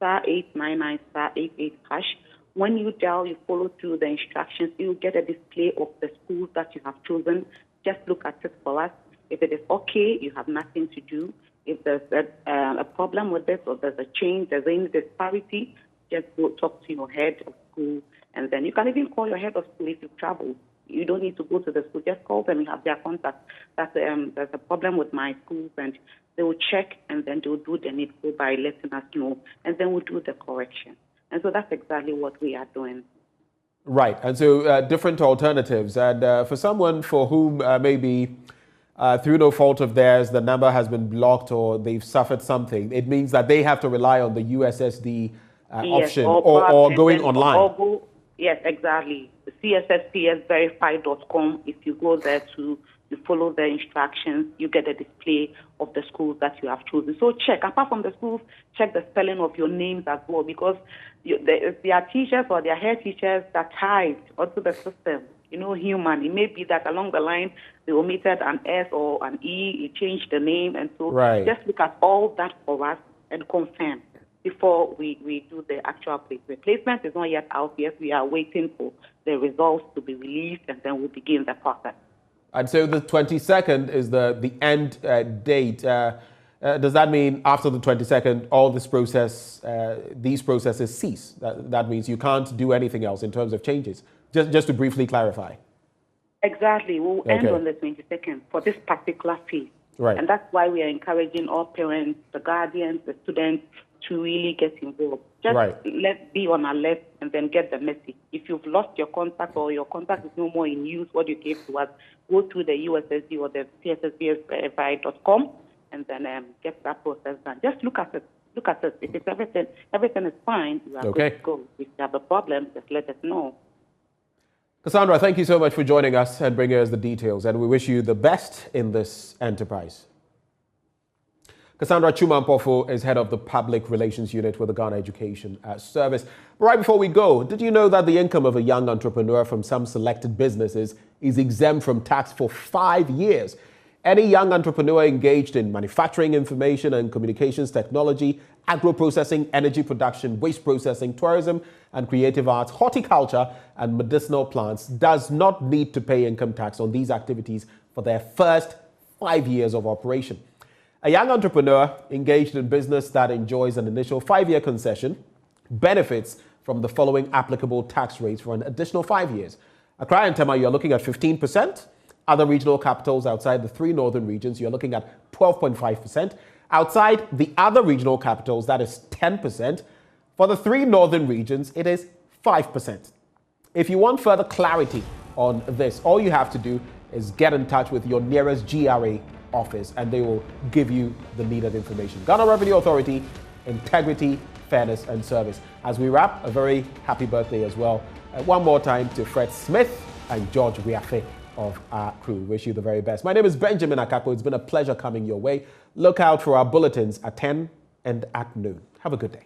[SPEAKER 3] *899 *88 hash. When you dial, you follow through the instructions, you get a display of the schools that you have chosen. Just look at it for us. If it is okay, you have nothing to do. If there's a problem with this, or there's a change, there's any disparity, just go talk to your head of school. And then you can even call your head of school if you travel. You don't need to go to the school. Just call them and have their contact. There's a problem with my schools, and they will check, and then they'll do the needful by letting us know, and then we'll do the correction. And so that's exactly what we are doing.
[SPEAKER 1] Right. And so different alternatives. And for someone for whom maybe through no fault of theirs, the number has been blocked or they've suffered something, it means that they have to rely on the USSD option or going online.
[SPEAKER 3] Yes, exactly. CSSPSverify.com. If you go there you follow the instructions, you get a display of the schools that you have chosen. So check, apart from the schools, check the spelling of your names as well, because their teachers or their head teachers that typed onto the system, human. It may be that along the line they omitted an S or an E, it changed the name, and so just look at all that for us and confirm before we do the actual placement. Placement is not yet out. Yes, we are waiting for the results to be released, and then we'll begin the process.
[SPEAKER 1] And so the 22nd is the end date. Does that mean after the 22nd, all this these processes cease? That means you can't do anything else in terms of changes? Just to briefly clarify.
[SPEAKER 3] Exactly. We'll end on the 22nd for this particular phase.
[SPEAKER 1] Right.
[SPEAKER 3] And that's why we are encouraging all parents, the guardians, the students to really get involved. Just let's be on alert and then get the message. If you've lost your contact or your contact is no more in use, what you gave to us, go through the USSD or the CSSPSverify.com and then get that process done. Just look at it. If it's everything is fine, you are good to go. If you have a problem, just let us know.
[SPEAKER 1] Cassandra, thank you so much for joining us and bringing us the details, and we wish you the best in this enterprise. Cassandra Chumampofo is head of the Public Relations Unit with the Ghana Education Service. But right before we go, did you know that the income of a young entrepreneur from some selected businesses is exempt from tax for 5 years? Any young entrepreneur engaged in manufacturing, information and communications technology, agro-processing, energy production, waste processing, tourism and creative arts, horticulture and medicinal plants does not need to pay income tax on these activities for their first 5 years of operation. A young entrepreneur engaged in business that enjoys an initial 5-year concession benefits from the following applicable tax rates for an additional 5 years. Accra and Tema, you're looking at 15%. Other regional capitals outside the 3 northern regions, you're looking at 12.5%. Outside the other regional capitals, that is 10%. For the 3 northern regions, it is 5%. If you want further clarity on this, all you have to do is get in touch with your nearest GRA office and they will give you the needed information. Ghana Revenue Authority, integrity, fairness and service. As we wrap, a very happy birthday as well. One more time to Fred Smith and George Riafe of our crew. Wish you the very best. My name is Benjamin Akapo. It's been a pleasure coming your way. Look out for our bulletins at 10 and at noon. Have a good day.